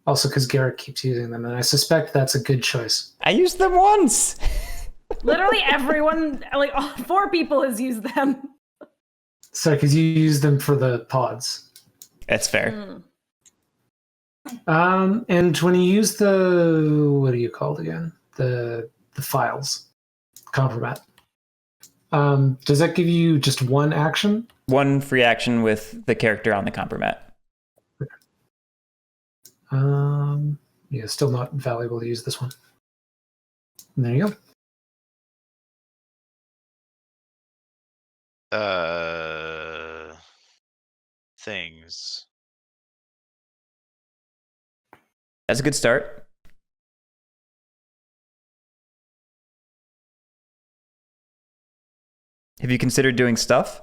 Also, because Guerric keeps using them, and I suspect that's a good choice. I used them once. Literally everyone, like 4 people, has used them. So, because you use them for the pods. That's fair. And when you use the, what do you call it again? The files, compromat. Does that give you just one action? One free action with the character on the compromat. Yeah, still not valuable to use this one. And there you go. Things. That's a good start. Have you considered doing stuff?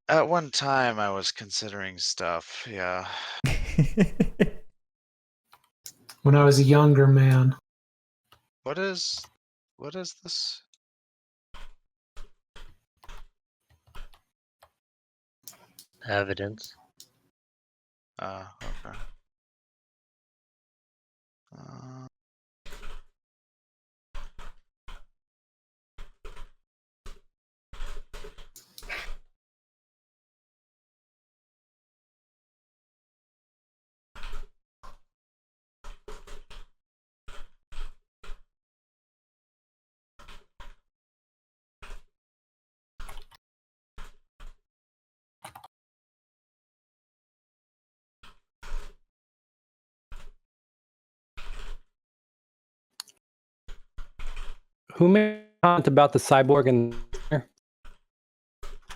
At one time, I was considering stuff. Yeah. When I was a younger man. What is this? Evidence. Okay. Who made a comment about the cyborg and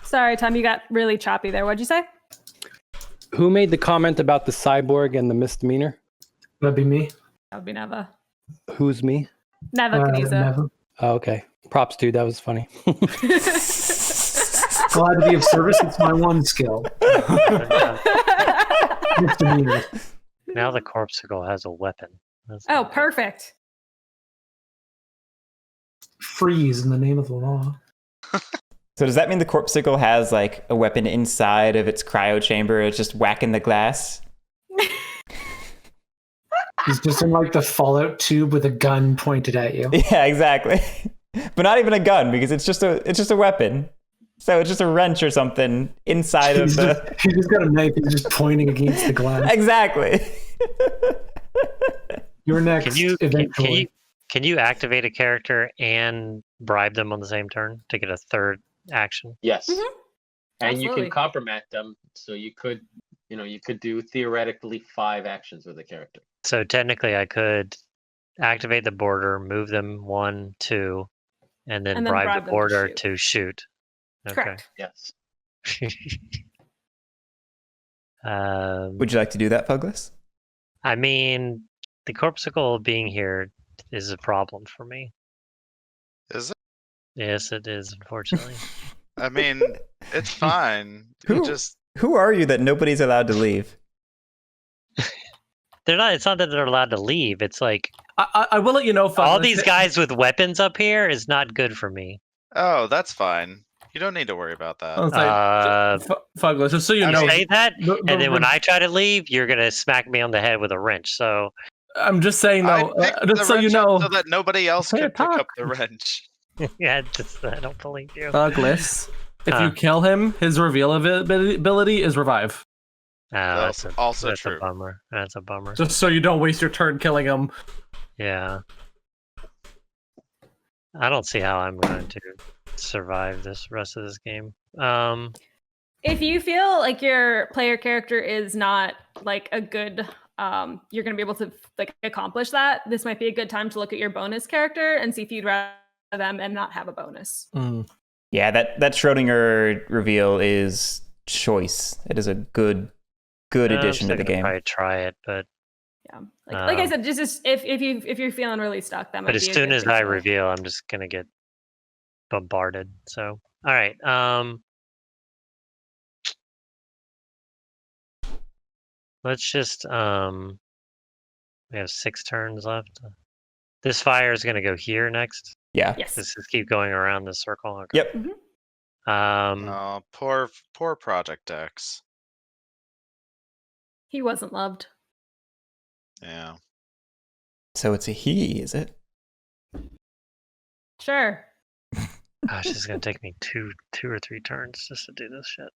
Sorry, Tom, you got really choppy there. What'd you say? who made the comment about the cyborg and the misdemeanor? That'd be me. That would be Neva. Who's me? Nevakanezah. Never. Oh, okay. Props, dude. That was funny. Glad to be of service. It's my one skill. Misdemeanor. Now the corpsicle has a weapon. Oh, perfect. Freeze in the name of the law. So does that mean the corpsicle has like a weapon inside of its cryo chamber? It's just whacking the glass? He's just in like the Fallout tube with a gun pointed at you. Yeah, exactly. But not even a gun, because it's just a weapon. So it's just a wrench or something inside of the. He's just got a knife. He's just pointing against the glass. Exactly. You're next. Can you activate a character and bribe them on the same turn to get a third action? Yes. Mhm. And you Absolutely. can compromise them, so you could do theoretically 5 actions with a character. So technically, I could activate the border, move them 1, 2, and then bribe bribe the them to border shoot. to shoot. Okay. Correct. Yes. Would you like to do that, Phouglas? I mean, the corpsicle being here is a problem for me. Is it? Yes, it is, unfortunately. I mean, it's fine. Who are you that nobody's allowed to leave? They're not. It's not that they're allowed to leave. It's like I will let you know. all Phouglas, these guys with weapons up here is not good for me. Oh, that's fine. You don't need to worry about that. I was like, Phouglas, just so you know, Say that, the- and then when the- I try to leave, you're gonna smack me on the head with a wrench. So I'm just saying I though, picked just the so you wrench up know, so that nobody else Say could it, pick up talk. the wrench. yeah, I don't believe you. Phouglas, if Huh. you kill him, his reveal ability is revive. That's Also that's true. a bummer. That's a bummer. Just so you don't waste your turn killing him. Yeah. I don't see how I'm going to survive this rest of this game. If you feel like your player character is not like a good you're going to be able to like accomplish that, this might be a good time to look at your bonus character and see if you'd rather them and not have a bonus. Yeah, that Schrodinger reveal is choice. It is a good addition to the game. Probably try it, but Yeah, like I said, just if you're feeling really stuck, that might. but as be a soon good as thing I to- reveal, I'm just gonna get bombarded. So all right, let's just we have 6 turns left. This fire is gonna go here next. Yeah. Yes. Let's just keep going around the circle. Okay. Yep. Oh, poor Project X. He wasn't loved. Yeah. So it's a he, is it? Sure. Gosh, this is gonna take me two or 3 turns just to do this shit.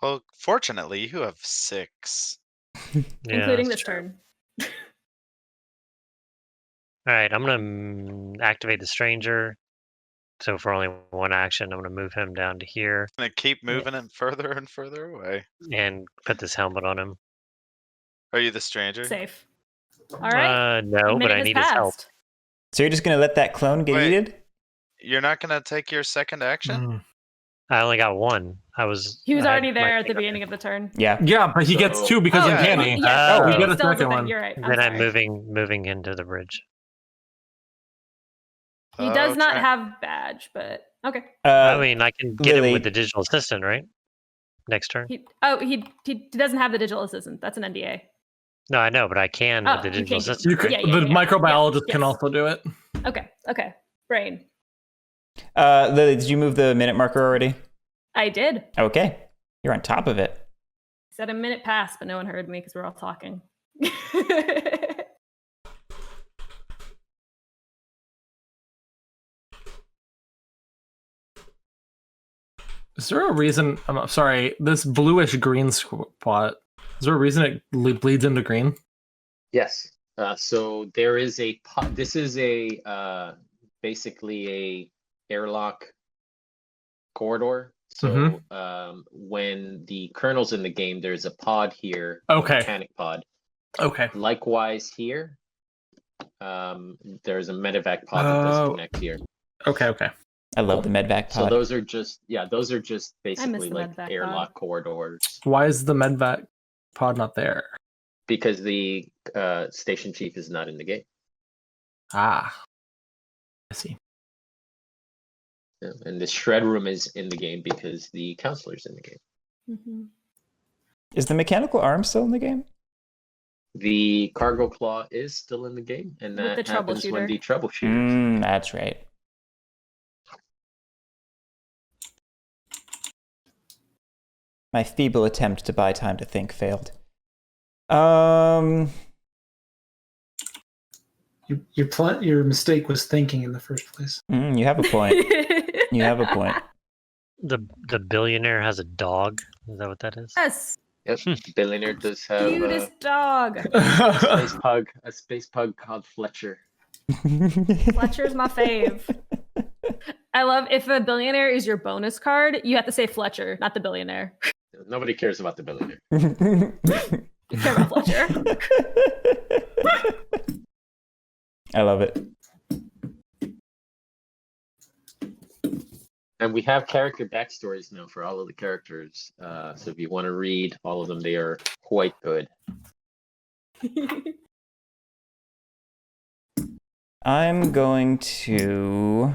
Well, fortunately, you have 6. Yeah, Including that's this true. turn. All right, I'm gonna activate the stranger. So for only 1 action, I'm gonna move him down to here Gonna keep moving it further and further away. and put this helmet on him. Are you the stranger? Safe. All right. No, but I need his help. So you're just gonna let that clone get Wait. yeeted? You're not gonna take your second action? I only got 1. He was I had already my there at the finger. beginning of the turn. Yeah. Yeah, but he gets 2 because Oh, of Canny. Yeah, Oh, we Canny get a still is second thing. one. You're right. Then I'm sorry. moving into the bridge. He does not Okay. have badge, but okay. I mean, I can get Lily. him with the digital assistant, right? Next turn. He doesn't have the digital assistant. That's an NDA. No, I know, but I can Oh, with the you digital can do- assistant. You could, Yeah, the microbiologist yeah, can yes. also do it. Okay. Brain. Lily, did you move the minute marker already? I did. Okay. You're on top of it. Said a minute passed, but no one heard me because we're all talking. Is there a reason? I'm sorry. This bluish green spot. Is there a reason it bleeds into green? Yes. So there is a this is a basically a airlock corridor. So when the kernel's in the game, there's a pod here, Okay. mechanic pod. Okay. Likewise here, there's a medevac pod that doesn't connect here. Okay. I love the medvac pod. So those are just basically the like medvac airlock pod. corridors. Why is the medvac pod not there? Because the station chief is not in the game. Ah, I see. Yeah, and the shred room is in the game because the counselor's in the game. Mhm. Is the mechanical arm still in the game? The cargo claw is still in the game, and With that the happens when troubleshooter. the troubleshooter. That's right. My feeble attempt to buy time to think failed. Your mistake was thinking in the first place. You have a point. You have a point. The billionaire has a dog. Is that what that is? Yes, Yep, billionaire does have cutest dog. a space pug called Fletcher. Fletcher's my fave. I love if a billionaire is your bonus card, you have to say Fletcher, not the billionaire. Nobody cares about the billionaire. You care about Fletcher. I love it. And we have character backstories now for all of the characters. So if you want to read all of them, they are quite good. I'm going to...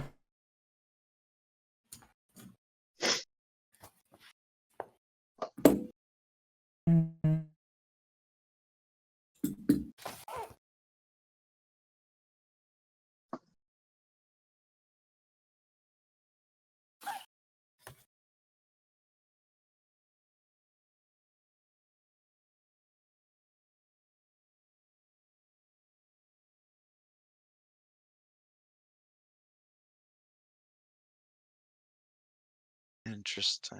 Interesting.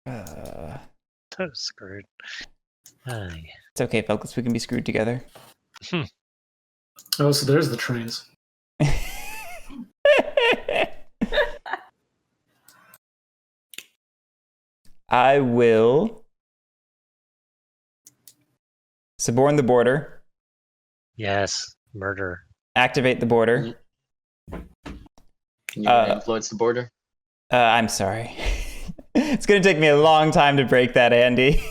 So screwed. Aye. It's okay, Phouglas. We can be screwed together. Oh, so there's the trains. I will suborn the border, Yes, murder. activate the border. Can you influence the border? I'm sorry. It's going to take me a long time to break that, Andy.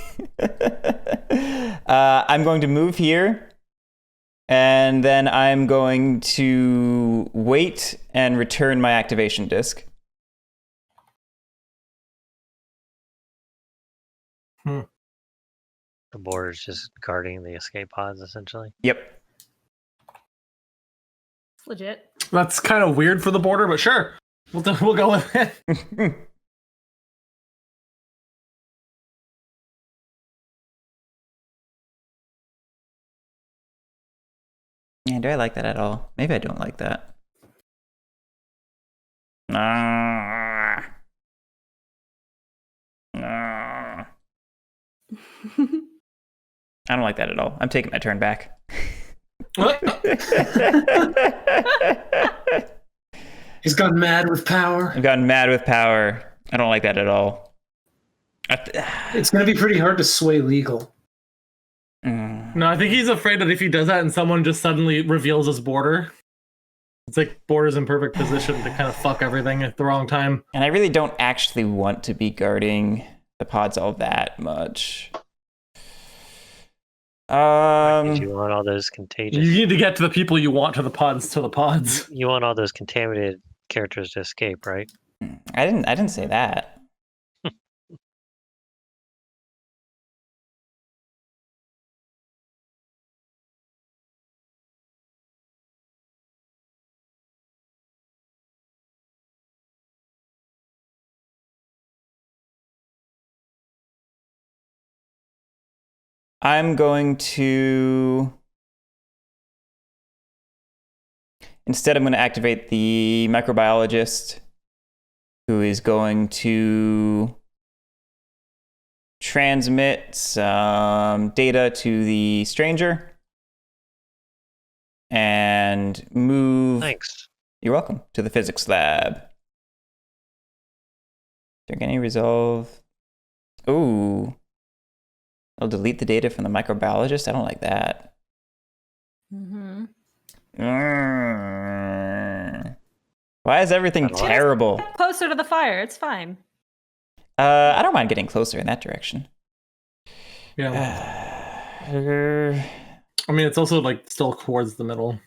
I'm going to move here, and then I'm going to wait and return my activation disk. The border's just guarding the escape pods, essentially. Yep. Legit. That's kind of weird for the border, but sure. We'll go with it. Yeah, do I like that at all? Maybe I don't like that. Nah. Nah. I don't like that at all. I'm taking my turn back. He's gone mad with power. I've gotten mad with power. I don't like that at all. It's going to be pretty hard to sway legal. No, I think he's afraid that if he does that and someone just suddenly reveals his border, it's like border's in perfect position to kind of fuck everything at the wrong time. And I really don't actually want to be guarding the pods all that much. You want all those contagious. You need to get to the people you want to the pods. You want all those contaminated characters to escape, right? I didn't say that. I'm going to... Instead, I'm going to activate the microbiologist, who is going to transmit some data to the stranger and move... Thanks. You're welcome. To the physics lab. Drink any resolve. Ooh. I'll delete the data from the microbiologist. I don't like that. Mm-hmm. Why is everything Kinda like- terrible? Closer to the fire. It's fine. I don't mind getting closer in that direction. Yeah. Uh, I mean, it's also like still towards the middle.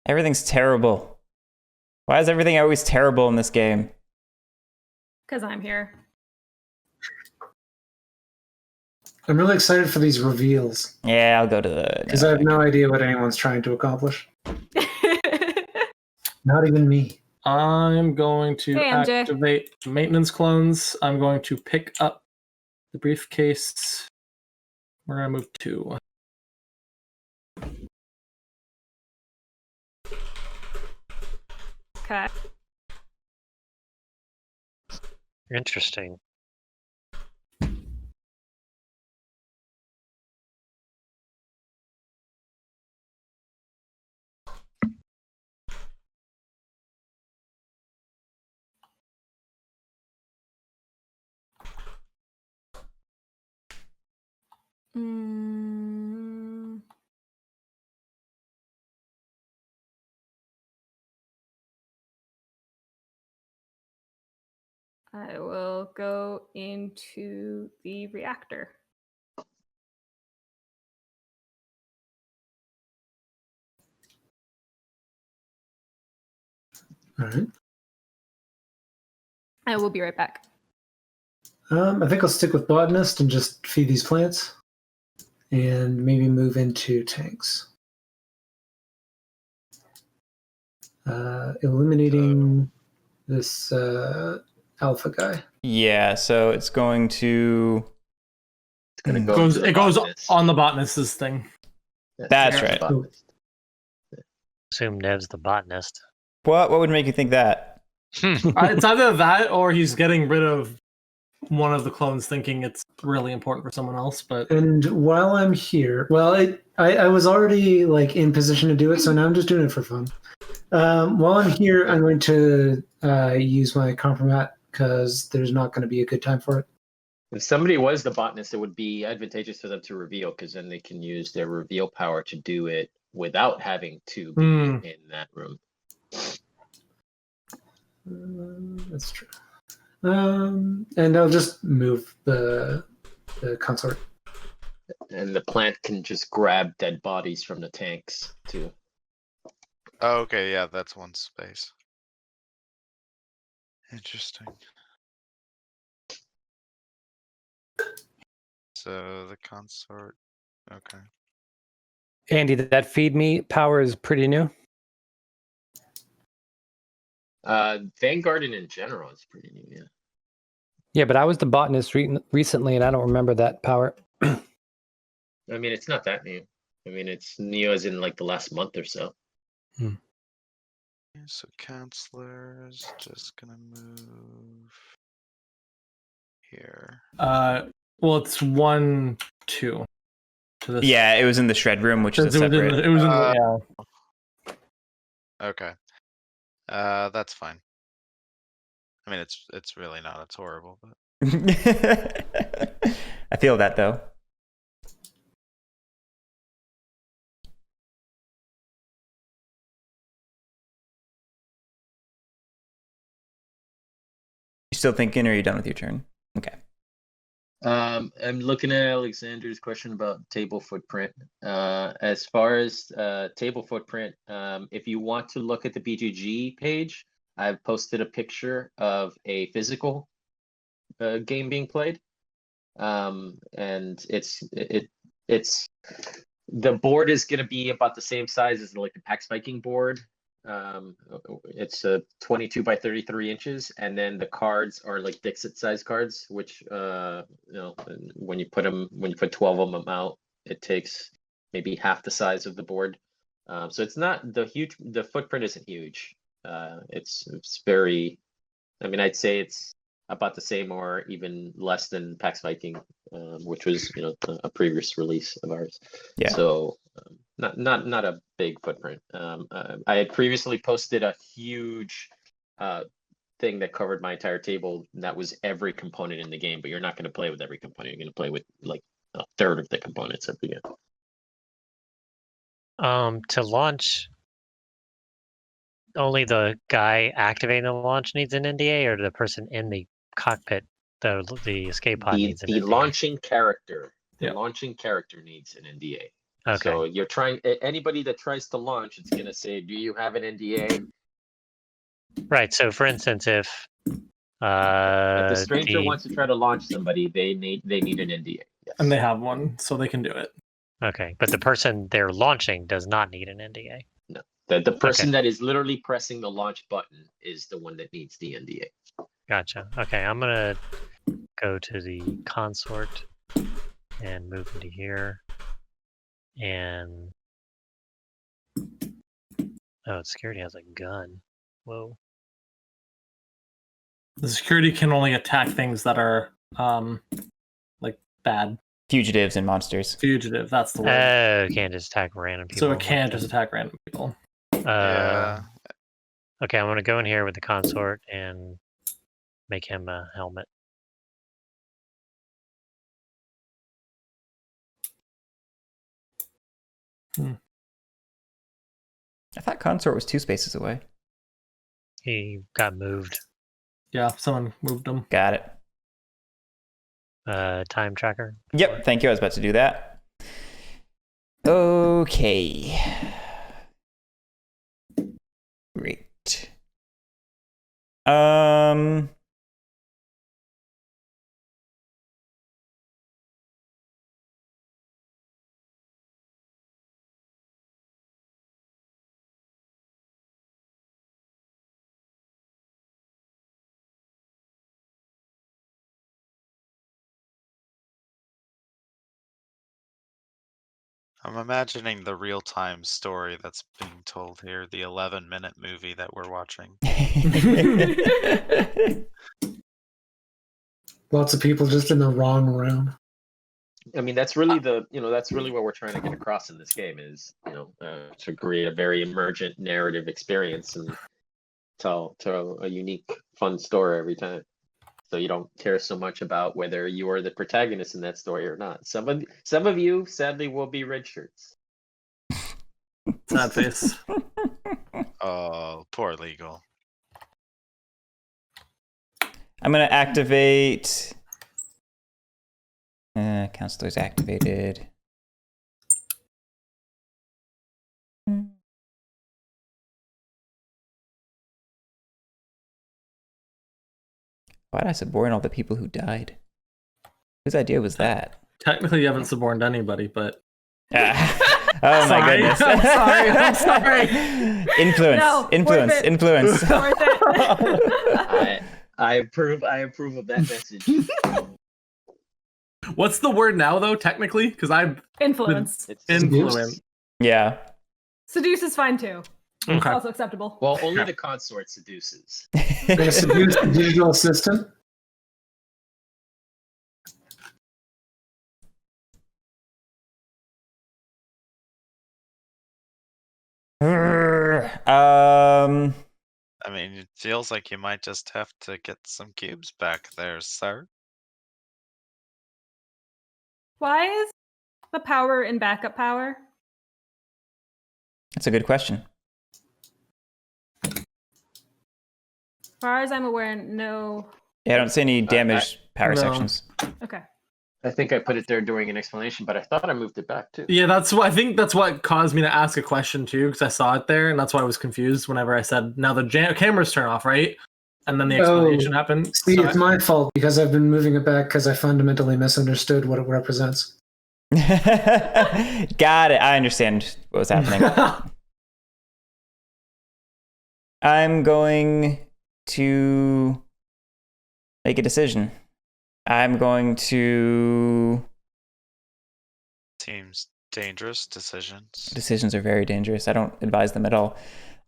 Everything's terrible. Why is everything always terrible in this game? Because I'm here. I'm really excited for these reveals Yeah, I'll go to the. because I have no idea what anyone's trying to accomplish. Not even me. I'm going to Hey, MJ. activate maintenance clones. I'm going to pick up the briefcase. We're gonna move 2. Okay. Interesting. Mm. I will go into the reactor. All right. I will be right back. I think I'll stick with botanist and just feed these plants, and maybe move into tanks. Eliminating this alpha guy. Yeah, so it's going to. It's gonna Mm. go. into the It goes botanist. on the botanist's thing. That's it's right. the botanist. Assume Nev's the botanist. What would make you think that? It's either that or he's getting rid of one of the clones, thinking it's really important for someone else. But And while I'm here, well, I was already like in position to do it, so now I'm just doing it for fun. While I'm here, I'm going to use my compromat because there's not going to be a good time for it. If somebody was the botanist, it would be advantageous for them to reveal, because then they can use their reveal power to do it without having to be in that room. That's true. And I'll just move the consort. And the plant can just grab dead bodies from the tanks too. Oh, okay, yeah, that's one space. Interesting. So the consort. Okay. Andy, that feed me power is pretty new. Vanguard in general is pretty new, yeah. Yeah, but I was the botanist recently, and I don't remember that power. I mean, it's not that new. I mean, it's new as in like the last month or so. So counselors just gonna move here. well, it's 1, 2 to this. Yeah, it was in the shred room, which is a It was in separate. the, yeah. Okay. That's fine. I mean, it's really not. It's horrible, but I feel that though. You still thinking, or are you done with your turn? Okay. I'm looking at Alexander's question about table footprint. As far as table footprint, if you want to look at the BGG page, I've posted a picture of a physical game being played, and it's the board is going to be about the same size as like the Pax Viking board. It's 22 by 33 inches, and then the cards are like Dixit size cards, which when you put 12 of them out, it takes maybe half the size of the board. So it's not the footprint isn't huge. It's very, I mean, I'd say it's about the same or even less than Pax Viking, which was a previous release of ours. Yeah. So not a big footprint. I had previously posted a huge thing that covered my entire table. And that was every component in the game, but you're not going to play with every component. You're going to play with like a third of the components at the end. To launch, only the guy activating the launch needs an NDA, or the person in the cockpit, the escape pod needs an The NDA? launching character, Yeah. launching character needs an NDA. Okay. So you're trying anybody that tries to launch, it's gonna say, "Do you have an NDA?" Right. So, for instance, if If the stranger wants to try to launch somebody, they need an NDA. Yes. And they have one, so they can do it. Okay, but the person they're launching does not need an NDA. No, the person that is literally pressing the launch button is the one that needs the NDA. Gotcha. Okay, I'm gonna go to the consort and move into here. And security has a gun. Whoa. The security can only attack things that are like bad. Fugitives and monsters. Fugitive, that's the word. It can't just attack random people. So it can't just attack random people. Yeah. Okay, I'm gonna go in here with the consort and make him a helmet. I thought consort was 2 spaces away. He got moved. Yeah, someone moved them. Got it. Time tracker. Yep, thank you. I was about to do that. Okay. Great. I'm imagining the real-time story that's being told here, the 11-minute movie that we're watching. Lots of people just in the wrong room. I mean, that's really that's really what we're trying to get across in this game is, to create a very emergent narrative experience and tell a unique, fun story every time. So you don't care so much about whether you are the protagonist in that story or not. Some of you, sadly, will be red shirts. Sad face. Oh, poor legal. I'm going to activate... counselor's activated. Why did I suborn all the people who died? Whose idea was that? Technically, you haven't suborned anybody, but... Oh my Sorry. goodness. I'm sorry. Influence. No, influence. worth it. Influence. Worth it. I approve of that message. What's the word now, though, technically? Because I've Influence. It's influenced. Yeah. Seduce is fine too. Okay. Also acceptable. Well, only the consort seduces. They seduce the digital system. I mean, it feels like you might just have to get some cubes back there, sir. Why is the power in backup power? That's a good question. As far as I'm aware, no. Yeah, I don't see any damaged power no. sections. Okay. I think I put it there during an explanation, but I thought I moved it back too. Yeah, I think that's what caused me to ask a question too, because I saw it there, and that's why I was confused whenever I said, now the cameras turn off, right? And then the explanation happened. See, So it's my fault because I've been moving it back because I fundamentally misunderstood what it represents. Got it. I understand what was happening. I'm going to make a decision. I'm going to... Seems dangerous decisions. Decisions are very dangerous. I don't advise them at all.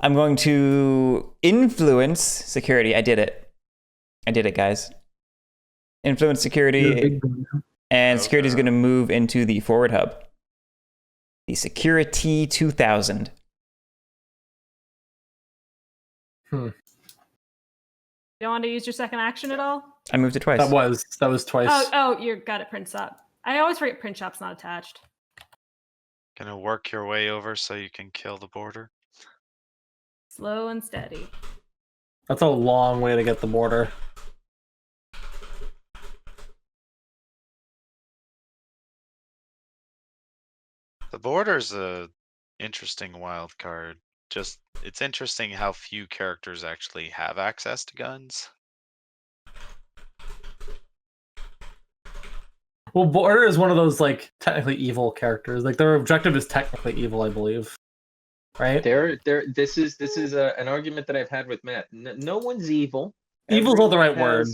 I'm going to influence security. I did it. I did it, guys. Influence security. And security is going to move into the forward hub. The Security 2000. You don't want to use your second action at all? I moved it twice. That was twice. Oh, you got it, Prince up. I always forget print shop's not attached. Gonna work your way over so you can kill the border. Slow and steady. That's a long way to get the border. The border's a interesting wild card. Just it's interesting how few characters actually have access to guns. Well, border is one of those like technically evil characters. Like their objective is technically evil, I believe. Right? This is an argument that I've had with Matt. No one's evil. Evil's not the right word.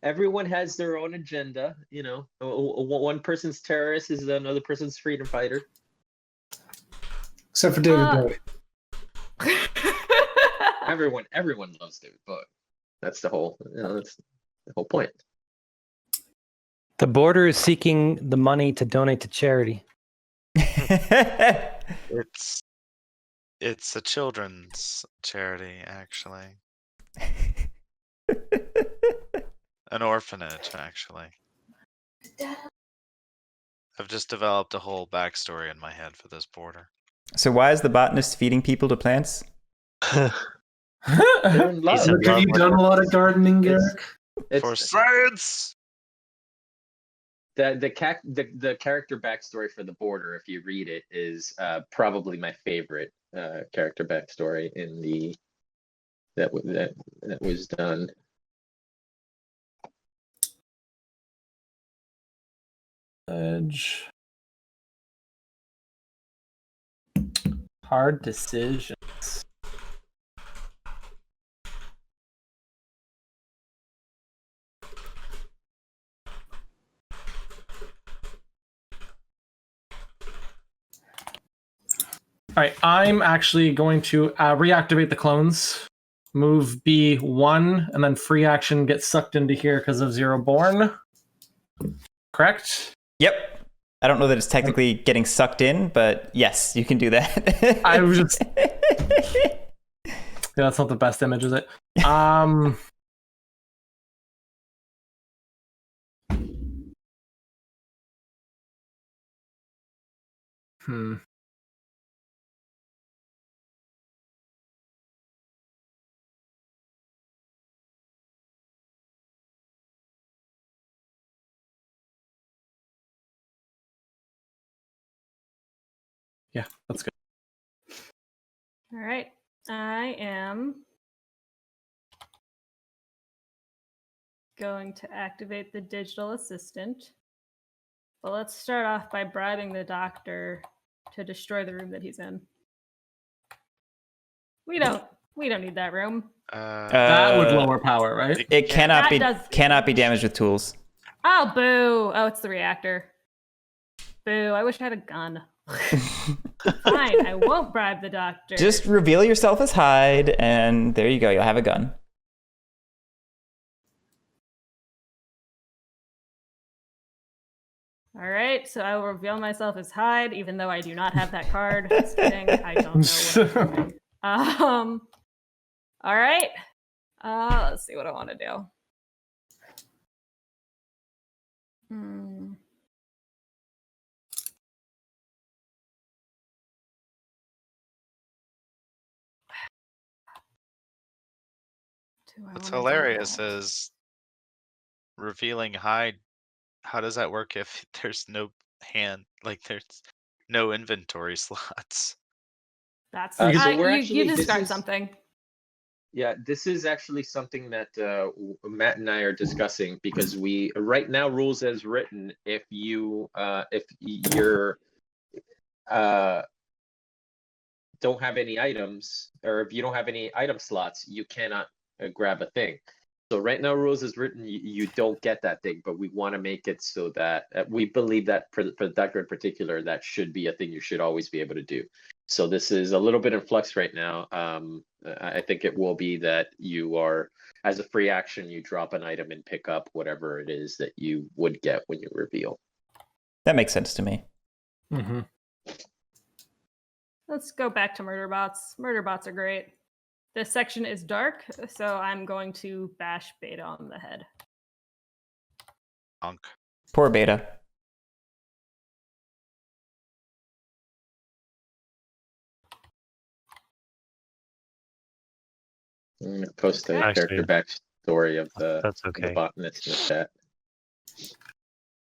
Everyone has their own agenda. You know, one person's terrorist is another person's freedom fighter. Except for David Bowie. Everyone loves David Bowie. That's the whole. That's the whole point. The border is seeking the money to donate to charity. It's a children's charity, actually. An orphanage, actually. I've just developed a whole backstory in my head for this border. So why is the botanist feeding people to plants? They're in love. Have you done a lot of gardening, Guerric? For science! The character backstory for the border, if you read it, is probably my favorite character backstory in the that was done. Edge. Hard decisions. All right, I'm actually going to reactivate the clones. Move B1, and then free action gets sucked into here because of Zero Born. Correct? Yep. I don't know that it's technically getting sucked in, but yes, you can do that. I was just... Yeah, that's not the best image, is it? Yeah, that's good. All right. I am going to activate the digital assistant. But let's start off by bribing the doctor to destroy the room that he's in. We don't need that room. That would lower power, right? It cannot be damaged with tools. Oh, boo. Oh, it's the reactor. Boo. I wish I had a gun. Fine, I won't bribe the doctor. Just reveal yourself as Hyde, and there you go. You'll have a gun. All right, so I will reveal myself as Hyde, even though I do not have that card. Just kidding. I don't know what I'm doing. All right. Let's see what I want to do. What's hilarious is revealing Hyde. How does that work if there's no there's no inventory slots? That's So you discard something. Yeah, this is actually something that Matt and I are discussing because we right now rules as written. If you're don't have any items, or if you don't have any item slots, you cannot grab a thing. So right now, rules as written, you don't get that thing, but we want to make it so that we believe that for the doctor in particular, that should be a thing you should always be able to do. So this is a little bit in flux right now. I think it will be that you are, as a free action, you drop an item and pick up whatever it is that you would get when you reveal. That makes sense to me. Mm-hmm. Let's go back to murder bots. Murder bots are great. This section is dark, so I'm going to bash Beta on the head. Honk. Poor Beta. I'm gonna post a Actually, character backstory of That's the okay. botanist in the chat.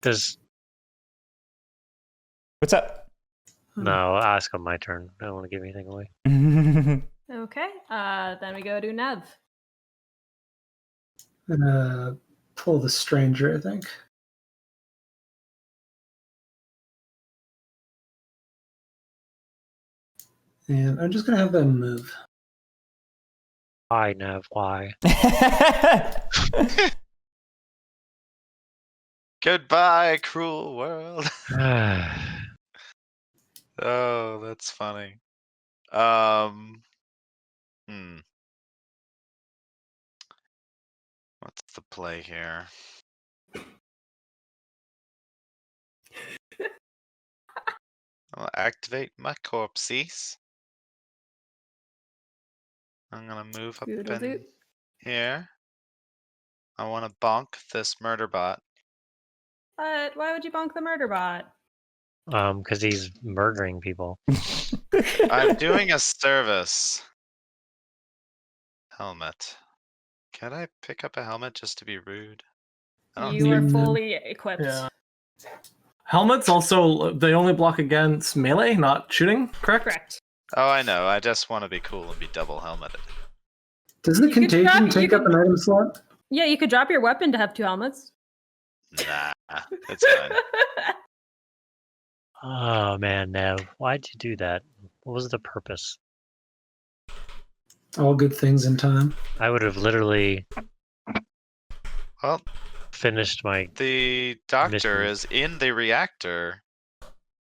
Does What's up? no? I'll ask on my turn. I don't want to give anything away. Okay. Then we go to Nev. I'm gonna pull the stranger, I think. And I'm just gonna have them move. Why, Nev? Why? Goodbye, cruel world. Oh, that's funny. What's the play here? I'll activate my corpses. I'm gonna move up Doodle in doot. here. I want to bonk this murder bot. But why would you bonk the murder bot? Because he's murdering people. I'm doing a service. Helmet. Can I pick up a helmet just to be rude? I don't You are think- fully equipped. Yeah. Helmets also, they only block against melee, not shooting, correct? Correct. Oh, I know. I just want to be cool and be double helmeted. Does the You could contagion drop- you take up could- an item slot? Yeah, you could drop your weapon to have 2 helmets. Nah, it's fine. Oh man, Nev, why'd you do that? What was the purpose? All good things in time. I would have literally Well, finished my. the doctor Mission. is in the reactor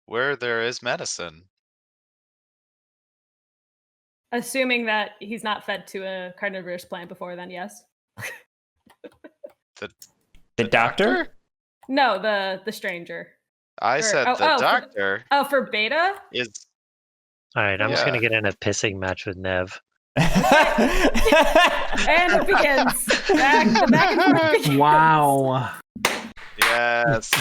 where there is medicine. Assuming that he's not fed to a carnivorous plant before then, yes. The doctor? No, the stranger. I Or- said oh, the oh, for- doctor Oh, for beta? is. All right, I'm just gonna Yeah. get in a pissing match with Nev. And it begins. The back and forth begins. Wow. Yes.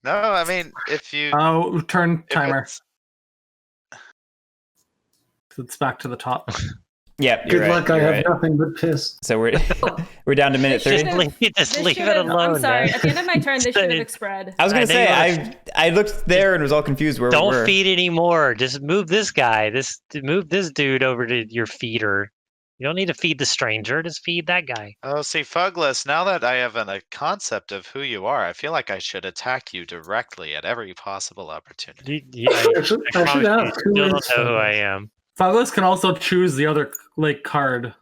No, I mean, if you. Oh, turn if timer. it's- It's back to the top. Yep, you're Good right, luck, I you're have right. nothing but piss. So we're down to minute 30. Just leave, just This leave it should've- alone. I'm sorry. Nev. At the end of my turn, this should have It's- spread. I was gonna I know say you wanna- I looked there and was all confused where we Don't were. feed anymore. Just move this guy. Move this dude over to your feeder. You don't need to feed the stranger. Just feed that guy. Oh, see, Phouglas, now that I have a concept of who you are, I feel like I should attack you directly at every possible opportunity. Actually, I I promise should you ask, who still is don't know who I Phouglas? am. Phouglas can also choose the other card.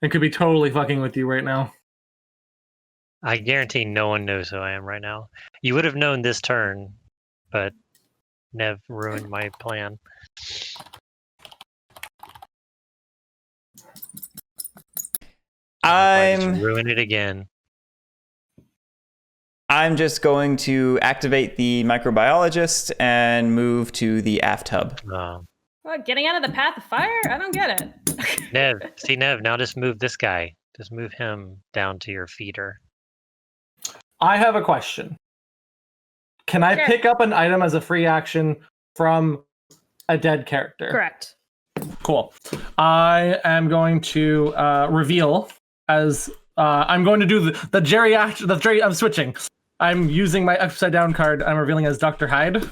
It could be totally fucking with you right now. I guarantee no one knows who I am right now. You would have known this turn, but Nev ruined my plan. I just I'm ruin it again. just going to activate the microbiologist and move to the aft hub. Oh. What, getting out of the path of fire? I don't get it. Nev, now just move this guy. Just move him down to your feeder. I have a question. Can I Sure. pick up an item as a free action from a dead character? Correct. Cool. I am going to reveal as I'm going to do the geriatric. I'm switching. I'm using my upside down card. I'm revealing as Dr. Hyde.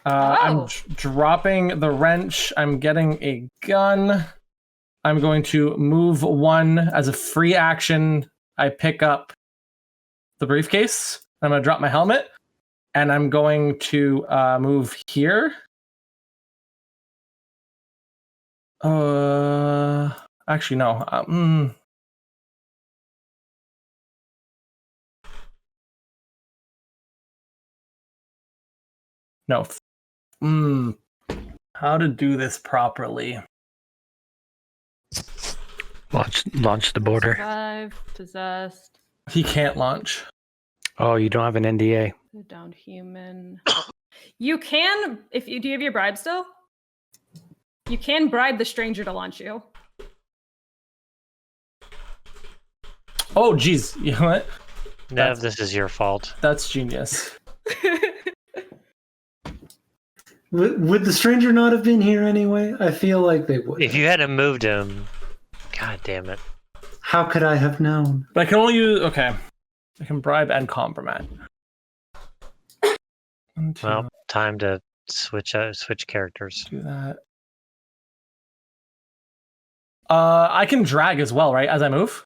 I'm dropping the wrench. I'm getting a gun. I'm going to move 1 as a free action. I pick up the briefcase. I'm going to drop my helmet. And I'm going to move here. Actually, no. No. How to do this properly? Launch the border. Survive, possessed, He can't launch. Oh, you don't have an NDA. go down human. You can, do you have your bribe still? You can bribe the stranger to launch you. Oh, geez. You know what? Nev, this is your fault. That's genius. Would the stranger not have been here anyway? I feel like they would. If you hadn't moved him, god damn it. How could I have known? But I can only use I can bribe and compromise. Well, time to switch characters. Do that. I can drag as well, right? As I move.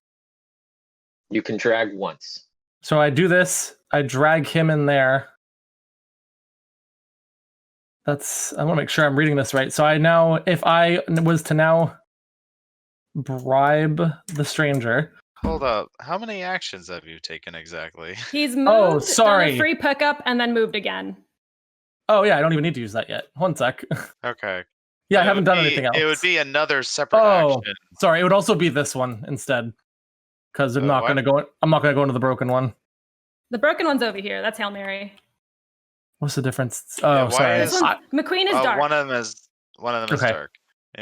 You can drag once. So I do this. I drag him in there. I want to make sure I'm reading this right. So if I was to now bribe the stranger. Hold up. How many actions have you taken exactly? He's moved, sorry. done a free pickup, and then moved again. Oh yeah, I don't even need to use that yet. One sec. Okay. Yeah, I haven't done anything else. It would be another separate action. Sorry, it would also be this one instead. Because I'm not going to go into the broken one. The broken one's over here. That's Hail Mary. What's the difference? Yeah, Sorry. This one, McQueen is dark. One of them is dark.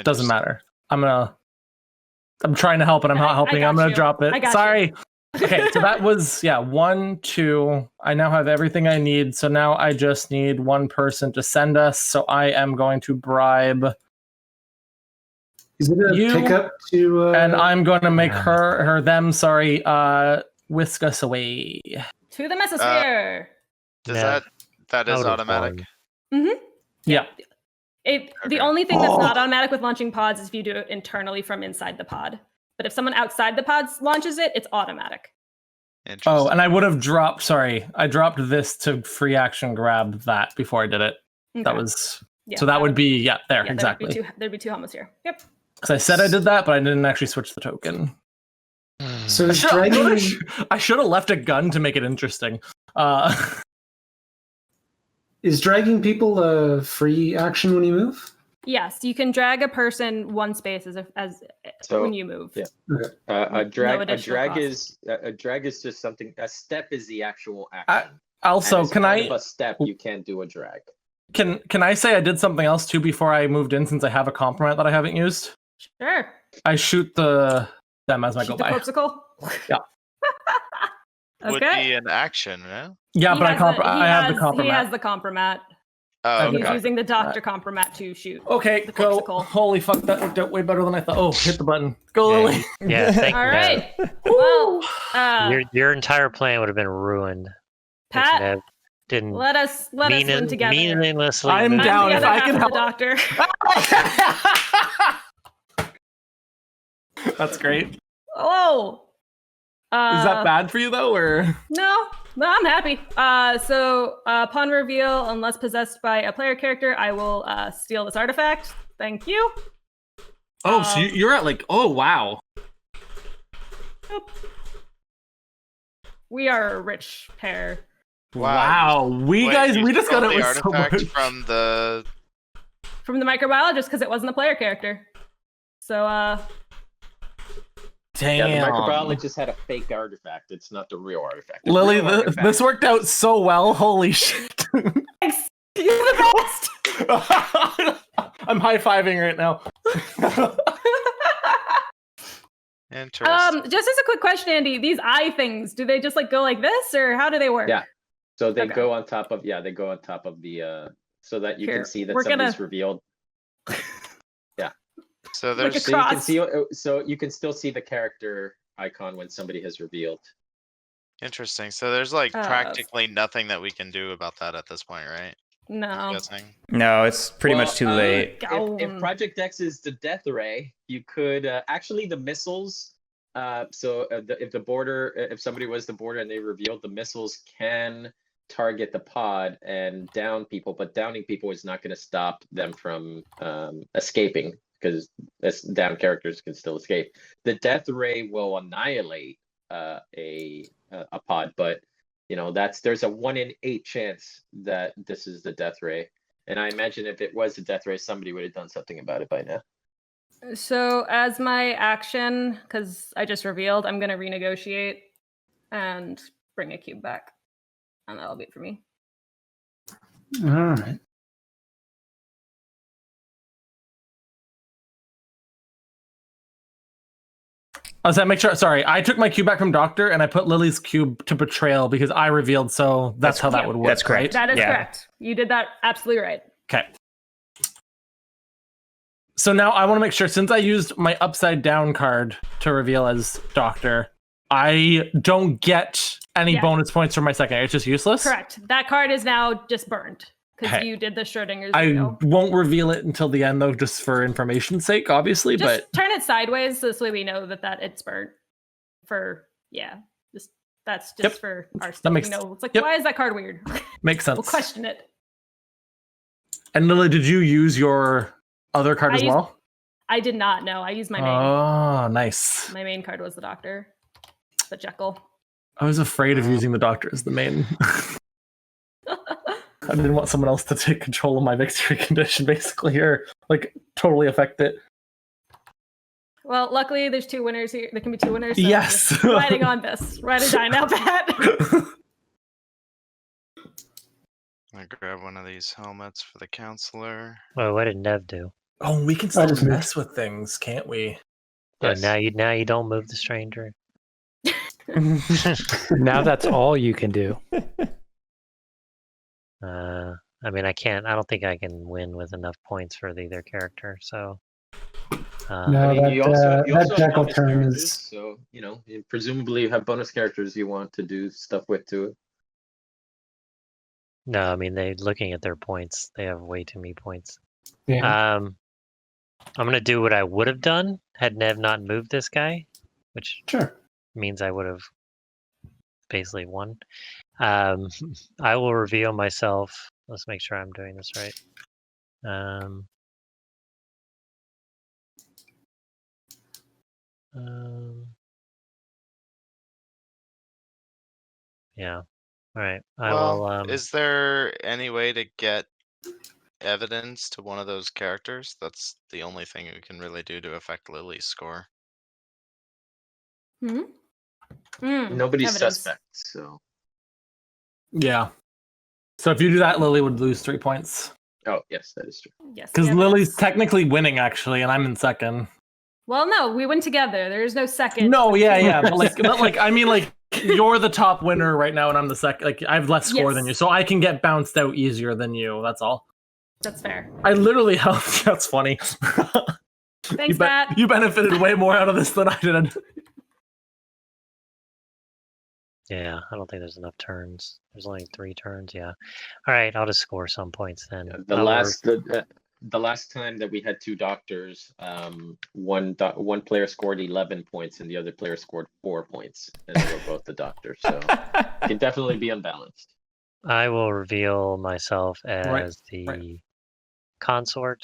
Doesn't matter. I'm trying to help, and I'm not helping. I'm going to drop it. Sorry. Okay, so that was 1, 2. I now have everything I need. So now I just need one person to send us. So I am going to bribe. Is it a pickup to? And I'm going to make them. Sorry, whisk us away to the mesosphere. That is automatic. Mm-hmm. Yeah. The only thing that's not automatic with launching pods is if you do it internally from inside the pod. But if someone outside the pods launches it, it's automatic. Oh, and I would have dropped. Sorry, I dropped this to free action grab that before I did it. Okay. That was so that would be there exactly. There'd be two helmets here. Yep. Because I said I did that, but I didn't actually switch the token. So I should have left a gun to make it interesting. Is dragging people a free action when you move? Yes, you can drag a person one space when you move. Yeah. Okay. A drag is just something. A step is the actual action. A step you can't do a drag. Can I say I did something else too before I moved in, since I have a compromise that I haven't used? Sure. I shoot them as I go by. The corpsicle? Yeah. Okay. Would be an action, right? Yeah, but I have the compromat. He has the compromat. Oh, He's using the doctor compromat to shoot. Okay, the go. corpsicle. Holy fuck, that worked out way better than I thought. Oh, hit the button. Go, Lily. Yeah, thank you. All right. Well, your entire plan would have been ruined. Pat, didn't let us win together. Meaninglessly. I'm down if I can help. The doctor. That's great. Oh. Is that bad for you though, or no? I'm happy. So upon reveal, unless possessed by a player character, I will steal this artifact. Thank you. Oh, so you're at wow. Nope. We are a rich pair. Wow. We just got it with so much from the microbiologist because it wasn't a player character. So damn. Yeah, the microbiologist had a fake artifact. It's not the real artifact. Lily, this worked out so well. Holy shit. Thanks. You're the best. I'm high-fiving right now. Interesting. Just as a quick question, Andy, these eye things, do they just go like this, or how do they work? Yeah. So they go on top of the so that you can see that somebody's revealed. Yeah. So there's so you can still see the character icon when somebody has revealed. Interesting. So there's practically nothing that we can do about that at this point, right? No. No, it's pretty much too late. If Project X is the death ray, you could actually the missiles. If somebody was the border and they revealed, the missiles can target the pod and down people, but downing people is not going to stop them from escaping, because down characters can still escape. The death ray will annihilate a pod, but there's a 1 in 8 chance that this is the death ray. And I imagine if it was a death ray, somebody would have done something about it by now. So as my action, because I just revealed, I'm going to renegotiate and bring a cube back. And that'll be it for me. All right. Make sure. Sorry, I took my cube back from Doctor and I put Lily's cube to Betrayal because I revealed. So that's how that would work. That's correct. Right? That is correct. You did that absolutely right. Okay. So now I want to make sure, since I used my upside down card to reveal as Doctor, I don't get any bonus points for my second. It's just useless? Correct. That card is now just burned because Okay. you did the Schrodinger's I reveal. won't reveal it until the end, though, just for information's sake, obviously. Just But turn it sideways so this way we know that it's burnt. That's just for our stuff. makes- It's like, why is that card weird? makes sense. We'll question it. And Lily, did you use your other card as well? I did not know. I used my main. Oh, nice. My main card was the Doctor, the Jekyll. I was afraid of using the Doctor as the main. I didn't want someone else to take control of my victory condition, basically, or like totally affect it. Well, luckily there's 2 winners here. There can be 2 winners. So Yes. just riding on this. Ride or die now, Pat. I grab one of these helmets for the counselor. Well, what did Nev do? Oh, we can still mess with things, can't we? Oh, now you don't move the stranger. Now that's all you can do. I mean, I don't think I can win with enough points for either character. So. No, you also have Jekyll bonus turn characters, is. so presumably you have bonus characters you want to do stuff with too. No, I mean looking at their points, they have way too many points. Yeah. I'm gonna do what I would have done had Nev not moved this guy, which means I would have basically won. I will reveal myself. Let's make sure I'm doing this right. Yeah. All right. I will. Is there any way to get evidence to one of those characters? That's the only thing we can really do to affect Lily's score. Nobody's evidence. suspect, so. Yeah. So if you do that, Lily would lose 3 points. Oh, yes, that is true. Yes. Because yeah, Lily's technically winning, actually, and I'm in second. Well, no, we win together. There's no second. No, yeah, but like, I mean, like, you're the top winner right now, and I'm the second. Like, I have less score than you, so I can get bounced out easier than you. That's all. That's fair. I literally helped. That's funny. Thanks, Matt. You benefited way more out of this than I did. Yeah, I don't think there's enough turns. There's only 3 turns. Yeah. All right, I'll just score some points then. The last time that we had 2 doctors, one player scored 11 points and the other player scored 4 points, and they were both the doctor. So it can definitely be unbalanced. I will reveal myself as the consort.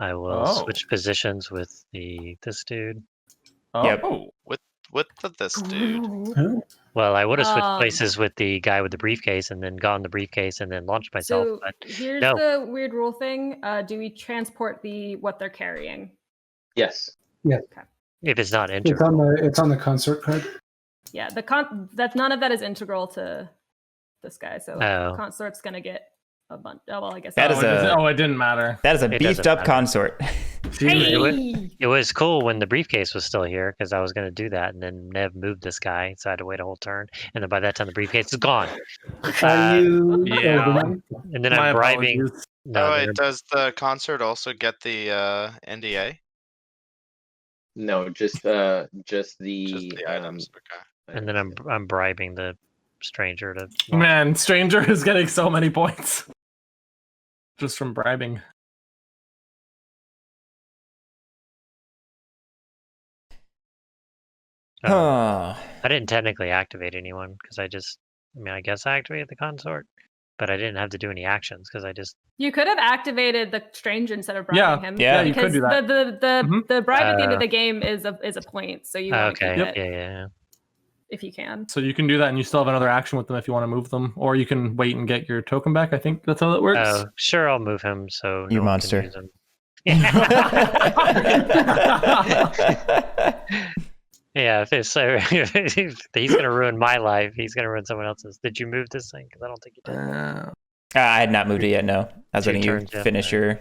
I will switch positions with this dude. Yep. With this dude. Well, I would have switched places with the guy with the briefcase and then gotten the briefcase and then launched myself. So but here's no. the weird rule thing. Do we transport what they're carrying? Yes. Yeah. Okay. If it's not integral. It's on the consort card. Yeah, none of that is integral to this guy. So consort's gonna get a bunch. Oh well, I guess That is it didn't matter. That is a beefed up consort. It was cool when the briefcase was still here because I was going to do that, and then Nev moved this guy, so I had to wait a whole turn, and then by that time the briefcase is gone. And then I'm bribing. Apologies. No, Wait, does the consort also get the NDA? No, just the items. Okay. and then I'm bribing the stranger to. Man, stranger is getting so many points just from bribing. I didn't technically activate anyone because I guess I activated the consort, but I didn't have to do any actions because I just. You could have activated the stranger instead of bribing him. Yeah, you could do that. The bribe at the end of the game is a point, so you want to keep it Yeah. if you can. So you can do that, and you still have another action with them if you want to move them, or you can wait and get your token back. I think that's how that works. Oh, sure, I'll move him. So You no one monster. can use him. Yeah, he's gonna ruin my life. He's gonna ruin someone else's. Did you move this thing? Because I don't think you did. I had not moved it yet. No, I was 2 letting you turns, yeah. finish your.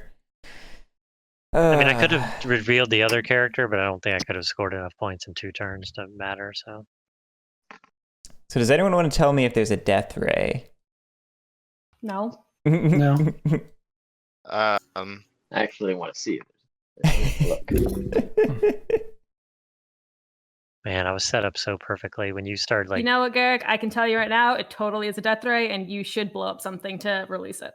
I mean, I could have revealed the other character, but I don't think I could have scored enough points in 2 turns to matter. So does anyone want to tell me if there's a death ray? No. No. I actually want to see it. Man, I was set up so perfectly when you started like You know what, Guerric? I can tell you right now, it totally is a death ray, and you should blow up something to release it.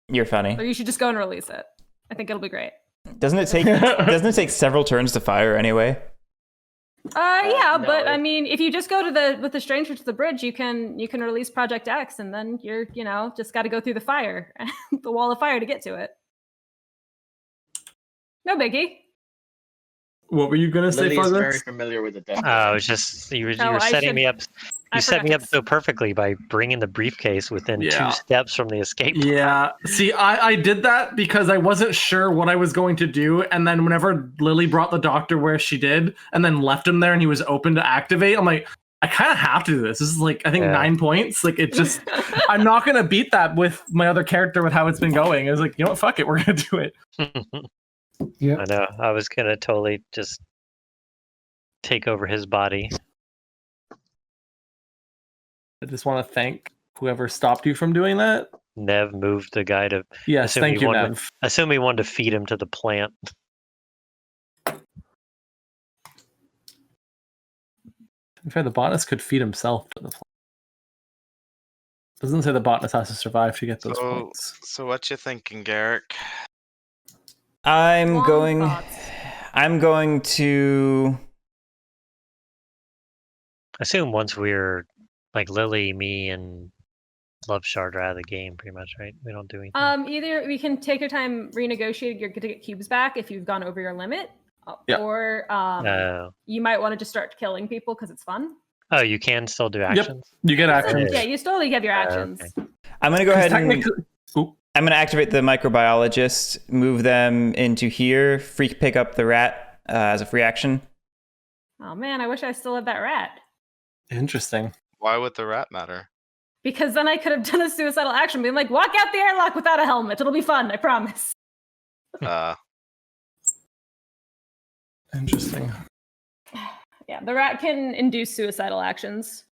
You're funny. Or you should just go and release it. I think it'll be great. Doesn't it take several turns to fire anyway? Yeah, no, but I mean, if you just go to with the stranger to the bridge, you can release Project X, and then you're just got to go through the fire, the wall of fire to get to it. No biggie. What were you gonna say, Lily is very Phouglas? familiar with the death. I was just you were I setting should- me up. I You set me forgot up to- so perfectly by bringing the briefcase within Yeah. 2 steps from the escape. Yeah. See, I did that because I wasn't sure what I was going to do, and then whenever Lily brought the doctor where she did, and then left him there, and he was open to activate, I'm like, I kind of have to do this. This is like I think Yeah. 9 points. Like it just, I'm not gonna beat that with my other character with how it's been going. I was like, you know what, fuck it, we're gonna do it. Yeah. I know. I was gonna totally just take over his body. I just want to thank whoever stopped you from doing that. Nev moved the guy to. Yes, Assume thank he you, wanted- Nev. I assume he wanted to feed him to the plant. To be fair, the botanist could feed himself to the plant. Doesn't say the botanist has to survive to get those points. So what you thinking, Guerric? I'm Long going thoughts. to I assume once we're like Lily, me, and Love Shard are out of the game, pretty much, right? We don't do anything. Either we can take your time renegotiating your to get cubes back if you've gone over your limit, Yeah. or Oh. you might want to just start killing people because it's fun. Oh, you can still do actions. You get actions. Yeah, you still have your actions. Okay. I'm gonna go ahead and Technically, I'm gonna activate the microbiologist, move them into here, pick up the rat as a free action. Oh man, I wish I still had that rat. interesting. Why would the rat matter? Because then I could have done a suicidal action, being like, walk out the airlock without a helmet. It'll be fun, I promise. Interesting. Yeah, the rat can induce suicidal actions.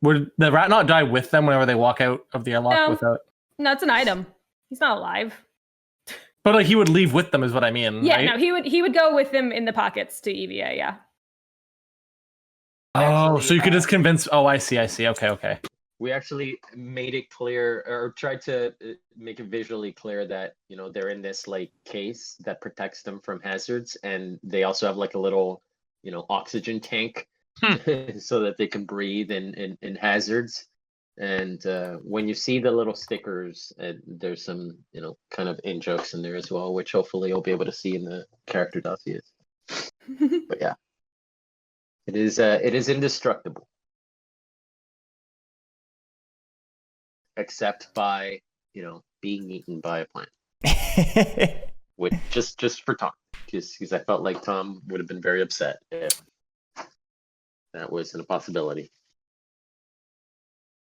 Would the rat not die with them whenever they walk out of the airlock No. without? No, it's an item. He's not alive. But like he would leave with them, is what I mean. Yeah, right? no, he would go with them in the pockets to EVA, yeah. Oh, Actually, so you could just convince. Oh, I see. Okay. We actually made it clear, or tried to make it visually clear that they're in this like case that protects them from hazards, and they also have like a little oxygen tank so that they can breathe in hazards. And when you see the little stickers, there's some kind of in jokes in there as well, which hopefully you'll be able to see in the character dossiers. But yeah, it is indestructible. Except by being eaten by a plant, which just for Tom, because I felt like Tom would have been very upset if that wasn't a possibility.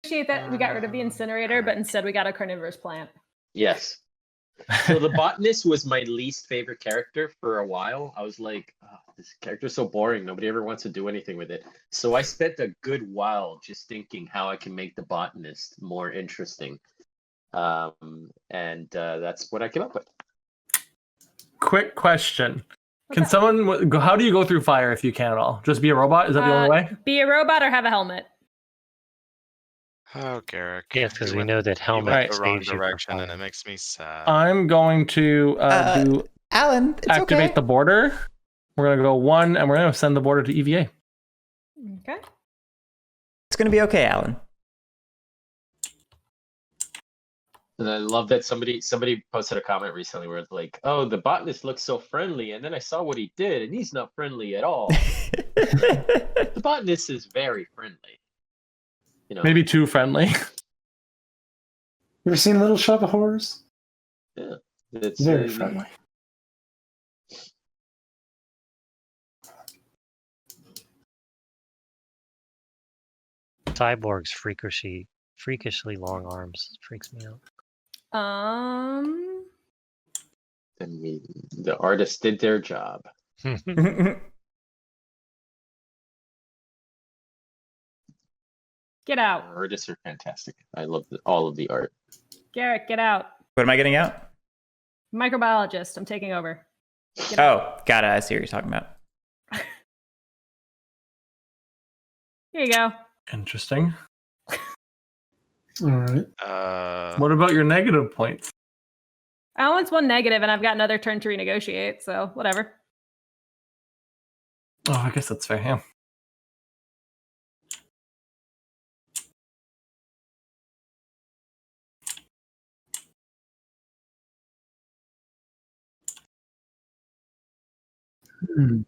Appreciate that we got rid of the incinerator, but instead we got a carnivorous plant. Yes. So the botanist was my least favorite character for a while. I was like, oh, this character's so boring. Nobody ever wants to do anything with it. So I spent a good while just thinking how I can make the botanist more interesting. And that's what I came up with. Quick question: Can someone go? How do you go through fire if you can at all? Just be a robot? Is that the only way? Be a robot or have a helmet. Oh, Guerric. Yes, because You we went- know that you helmet went the wrong saves you from direction, and fire. it makes me sad. I'm going to do Alan, it's activate okay. the border. We're gonna go 1, and we're gonna send the border to EVA. Okay. It's gonna be okay, Alan. And I love that somebody posted a comment recently where it's like, "Oh, the botanist looks so friendly," and then I saw what he did, and he's not friendly at all. The botanist is very friendly. Maybe too friendly. You ever seen Little Shop of Horrors? Yeah, it's Very friendly. Cyborg's freakishly long arms freaks me out. The artist did their job. Get out. Artists are fantastic. I love all of the art. Guerric, get out. What am I getting out? Microbiologist, I'm taking over. Get Oh, got it. I see what you're talking about. Here you go. Interesting. All right. What about your negative points? I only one negative, and I've got another turn to renegotiate, so whatever. Oh, I guess that's fair. Yeah. Hmm.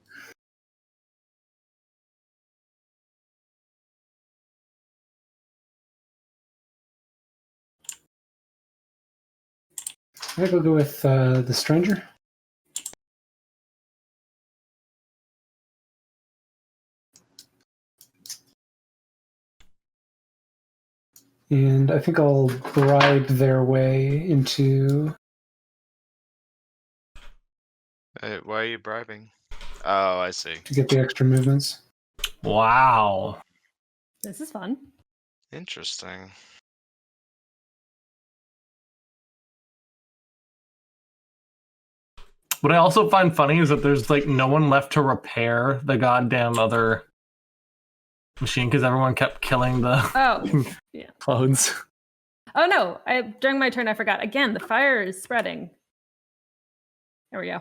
I think I'll go with the stranger. And I think I'll bribe their way into. Why are you bribing? Oh, I see. To get the extra movements. Wow. This is fun. Interesting. What I also find funny is that there's like no one left to repair the goddamn other machine because everyone kept killing the Yeah. clothes. Oh no! During my turn, I forgot. Again, the fire is spreading. There we go.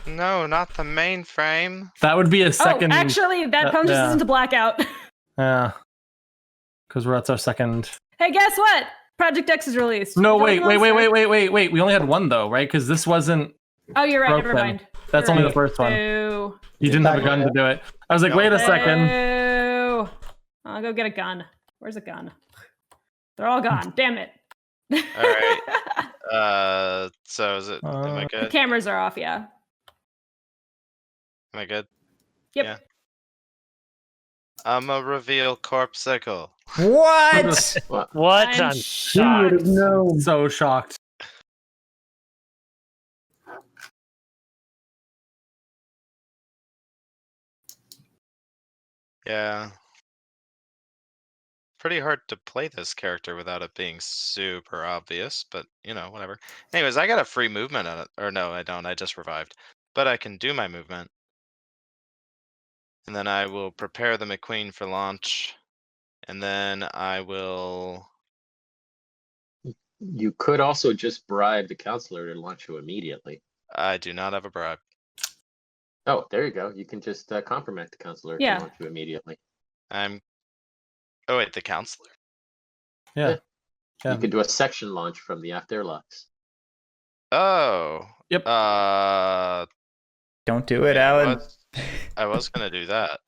No, not the mainframe. That would be a second. Oh, actually, that punches us into blackout. Yeah. Because that's our second. Hey, guess what? Project X is released. No, Would you like wait. We only had one though, right? Because this wasn't. Oh, you're right. broken. Never mind. That's You're only right. the first one. Boo. You didn't have a gun to do it. I was like, wait a second. Boo. I'll go get a gun. Where's a gun? They're all gone. Damn it. All right. So is it? Am I The good? cameras are off. Yeah. Am I good? Yep. Yeah. I'm a reveal corpsicle. What? What? I'm I'm Who would shocked. have known? So shocked. Yeah. Pretty hard to play this character without it being super obvious, but whatever. Anyways, I got a free movement on it. Or no, I don't. I just revived. But I can do my movement. And then I will prepare the McQueen for launch. And then I will. You could also just bribe the counselor to launch you immediately. I do not have a bribe. Oh, there you go. You can just compromise the counselor Yeah. to launch you immediately. Oh wait, the counselor. Yeah. You can do a section launch from the aft airlocks. Oh. Yep. Don't do it, yeah, Alan. I was gonna do that.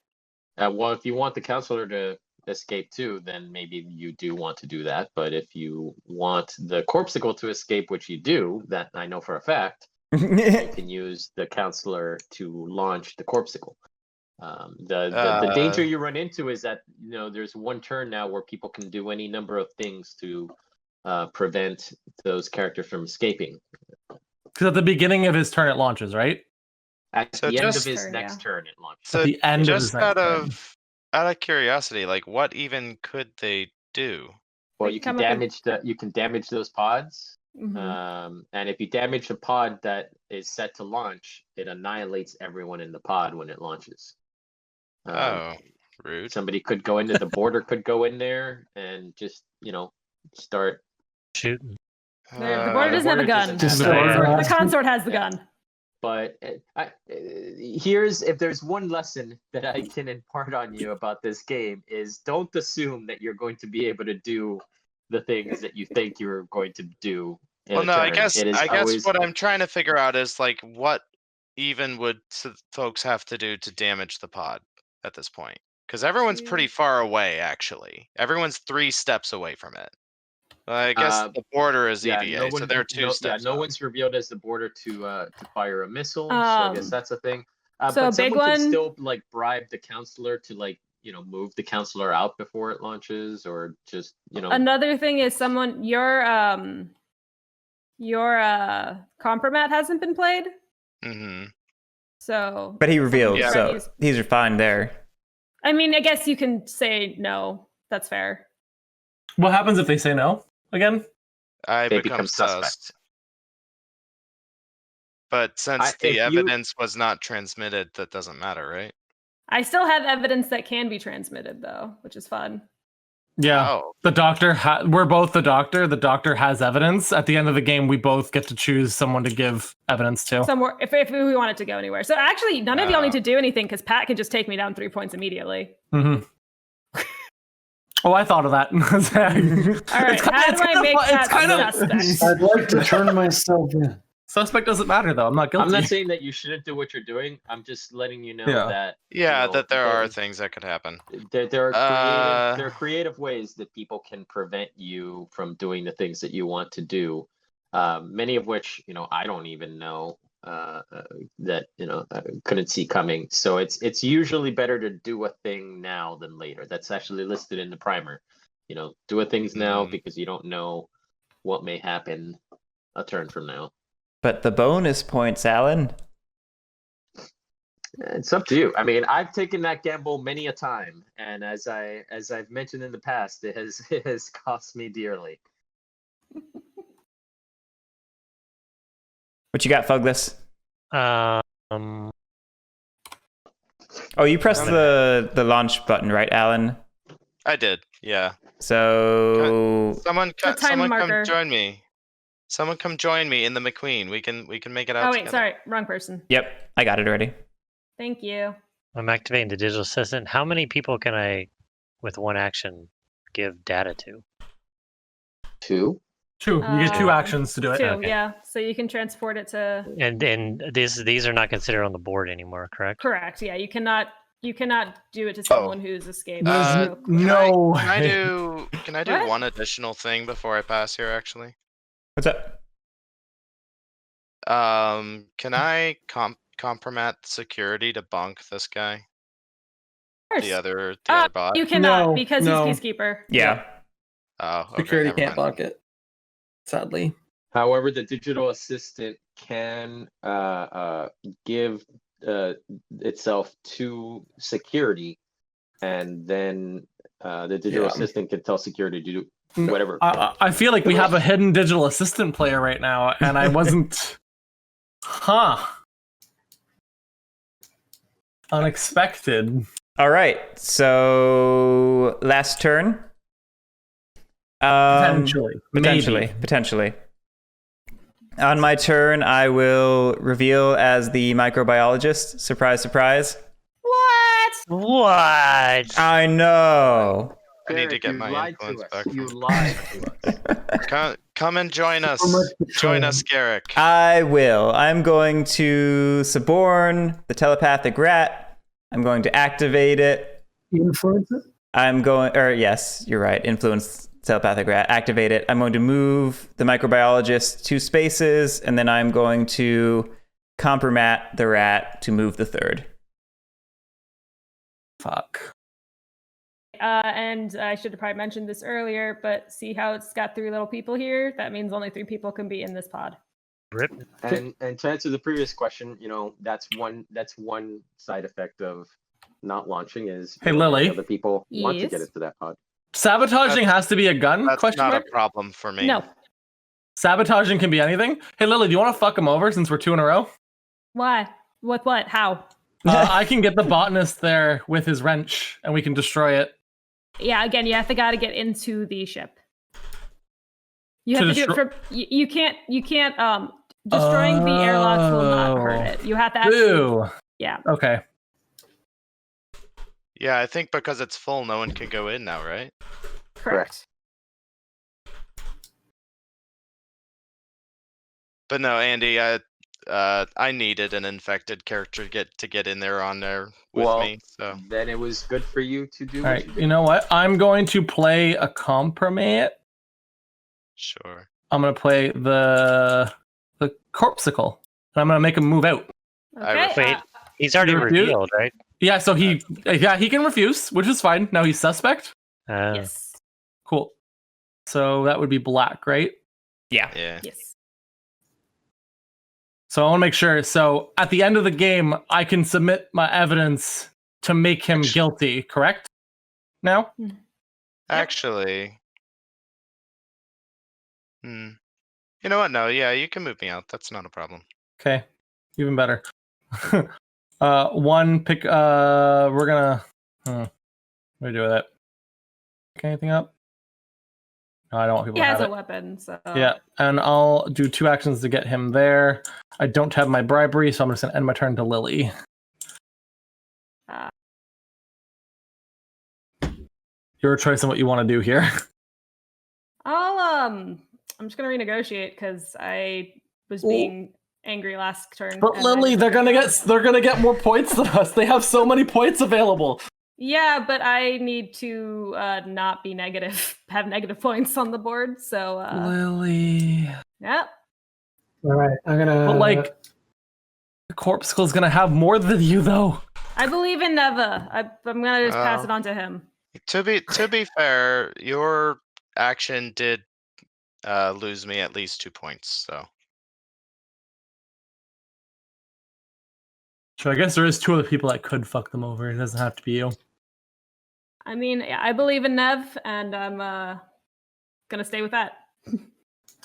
Well, if you want the counselor to escape too, then maybe you do want to do that. But if you want the corpsicle to escape, which you do, that I know for a fact, you can use the counselor to launch the corpsicle. The danger you run into is that there's one turn now where people can do any number of things to prevent those characters from escaping. Because at the beginning of his turn, it launches, right? At So the end of just- his Turn, next turn, it launches. So At the end of his just next turn. out of curiosity, like what even could they do? Well, They you can come up and- damage those pods. Mhm. And if you damage the pod that is set to launch, it annihilates everyone in the pod when it launches. Oh, rude. Somebody could go into the border, could go in there and just start. Shooting. The border doesn't have a gun. Just have start a gun. The consort has the gun. But if there's one lesson that I can impart on you about this game is don't assume that you're going to be able to do the things that you think you're going to do. Well, no, I guess always... what I'm trying to figure out is like what even would folks have to do to damage the pod at this point? Because everyone's pretty far away, actually. Everyone's 3 steps away from it. I guess the border is EVA, so they're 2 steps. No one's revealed as the border to fire a missile, so I guess that's a thing. So but a big someone can one- still bribe the counselor to move the counselor out before it launches, or just Another thing is your compromat hasn't been played. Mm-hmm. So But he revealed, Yeah. so these are fine there. I mean, I guess you can say no. That's fair. What happens if they say no again? I they become become sus. suspects. But since if the you- evidence was not transmitted, that doesn't matter, right? I still have evidence that can be transmitted though, which is fun. Yeah. Oh, The doctor, we're both the doctor. The doctor has evidence. At the end of the game, we both get to choose someone to give evidence to. Somewhere, if we want it to go anywhere. So actually, none of y'all need to do anything because Pat can just take me down 3 points immediately. Mm-hmm. Oh, I thought of that. All right, how do I make Pat suspect? I'd like to turn myself in. Suspect doesn't matter though. I'm not guilty. I'm not saying that you shouldn't do what you're doing. I'm just letting you know that that there are things that could happen. There are creative ways that people can prevent you from doing the things that you want to do. Many of which I don't even know that I couldn't see coming. So it's usually better to do a thing now than later. That's actually listed in the primer. Do a things now because you don't know what may happen a turn from now. But the bonus points, Alan. It's up to you. I mean, I've taken that gamble many a time, and as I've mentioned in the past, it has cost me dearly. What you got, Phouglas? Um, Oh, you pressed the launch button, right, Alan? I did, yeah. So Someone time come marker. join me. Someone come join me in the McQueen. We can make it out. Oh wait, together. sorry, wrong person. Yep, I got it already. Thank you. I'm activating the digital assistant. How many people can I, with one action, give data to? 2. Two. You get 2 actions to do it. 2, Okay. yeah. So you can transport it to. And these are not considered on the board anymore, correct? Correct. Yeah, you cannot do it to someone who's escaped. There's real quick. no. Can I do What? one additional thing before I pass here? Actually, What's up? can I compromat security to bonk this guy? Of course. The other bot. You cannot No, because no. he's Peacekeeper. Yeah. Oh, okay, Security never can't mind. block it. Sadly. However, the digital assistant can give itself to security, and then the digital assistant can tell security to do whatever. I feel like we have a hidden digital assistant player right now, and I wasn't. Unexpected. All right. So last turn. Potentially. Potentially. On my turn, I will reveal as the microbiologist. Surprise, surprise. What? I know. I need to Guerric, get you my lied influence to us. back. You lied to us. Come and join us. Join us, Guerric. I will. I'm going to suborn the telepathic rat. I'm going to activate it. Influence it? Yes, you're right. Influence telepathic rat. Activate it. I'm going to move the microbiologist 2 spaces, and then I'm going to compromat the rat to move the 3rd. Fuck. And I should have probably mentioned this earlier, but see how it's got 3 little people here? That means only 3 people can be in this pod. Rip. And to answer the previous question, that's one side effect of not launching is Hey, Lily. other people want to Yes? get into that pod. Sabotaging has to be a gun? That's Question not mark? a problem for me. No. Sabotaging can be anything? Hey, Lily, do you want to fuck him over since we're 2 in a row? Why? What? How? I can get the botanist there with his wrench, and we can destroy it. Yeah, again, you have to gotta get into the ship. You have to do it from. You can't. Destroying the airlocks will not hurt it. You have to actually. Ooh. Yeah. Okay. Yeah, I think because it's full, no one can go in now, right? Correct. But no, Andy, I needed an infected character to get in there on there with me. So then it was good for you to do. All right. You know what? I'm going to play a compromat. sure. I'm going to play the corpsicle, and I'm going to make him move out. Okay. Wait, he's already Dude. revealed, right? Yeah, so he can refuse, which is fine. Now he's suspect. Yes. Cool. So that would be black, right? Yeah. Yeah. Yes. So I want to make sure. So at the end of the game, I can submit my evidence to make him guilty, correct? Now? Actually. You know what? No, yeah, you can move me out. That's not a problem. Okay. Even better. One pick. We're gonna. What do we do with it? Pick anything up? No, I don't want people He to has have a it. weapon, so Yeah, and I'll do 2 actions to get him there. I don't have my bribery, so I'm just gonna end my turn to Lily. Your choice on what you want to do here. I'm just gonna renegotiate because I was being angry last turn. But and Lily, they're gonna get more points than us. They have so many points available. Yeah, but I need to not be negative, have negative points on the board. So Lily. Yep. All right, I'm gonna. But like, Corpsekull's gonna have more than you though. I believe in Neva. I'm gonna just pass it on to him. To be fair, your action did lose me at least 2 points. So I guess there is 2 other people that could fuck them over. It doesn't have to be you. I mean, I believe in Nev, and I'm gonna stay with that.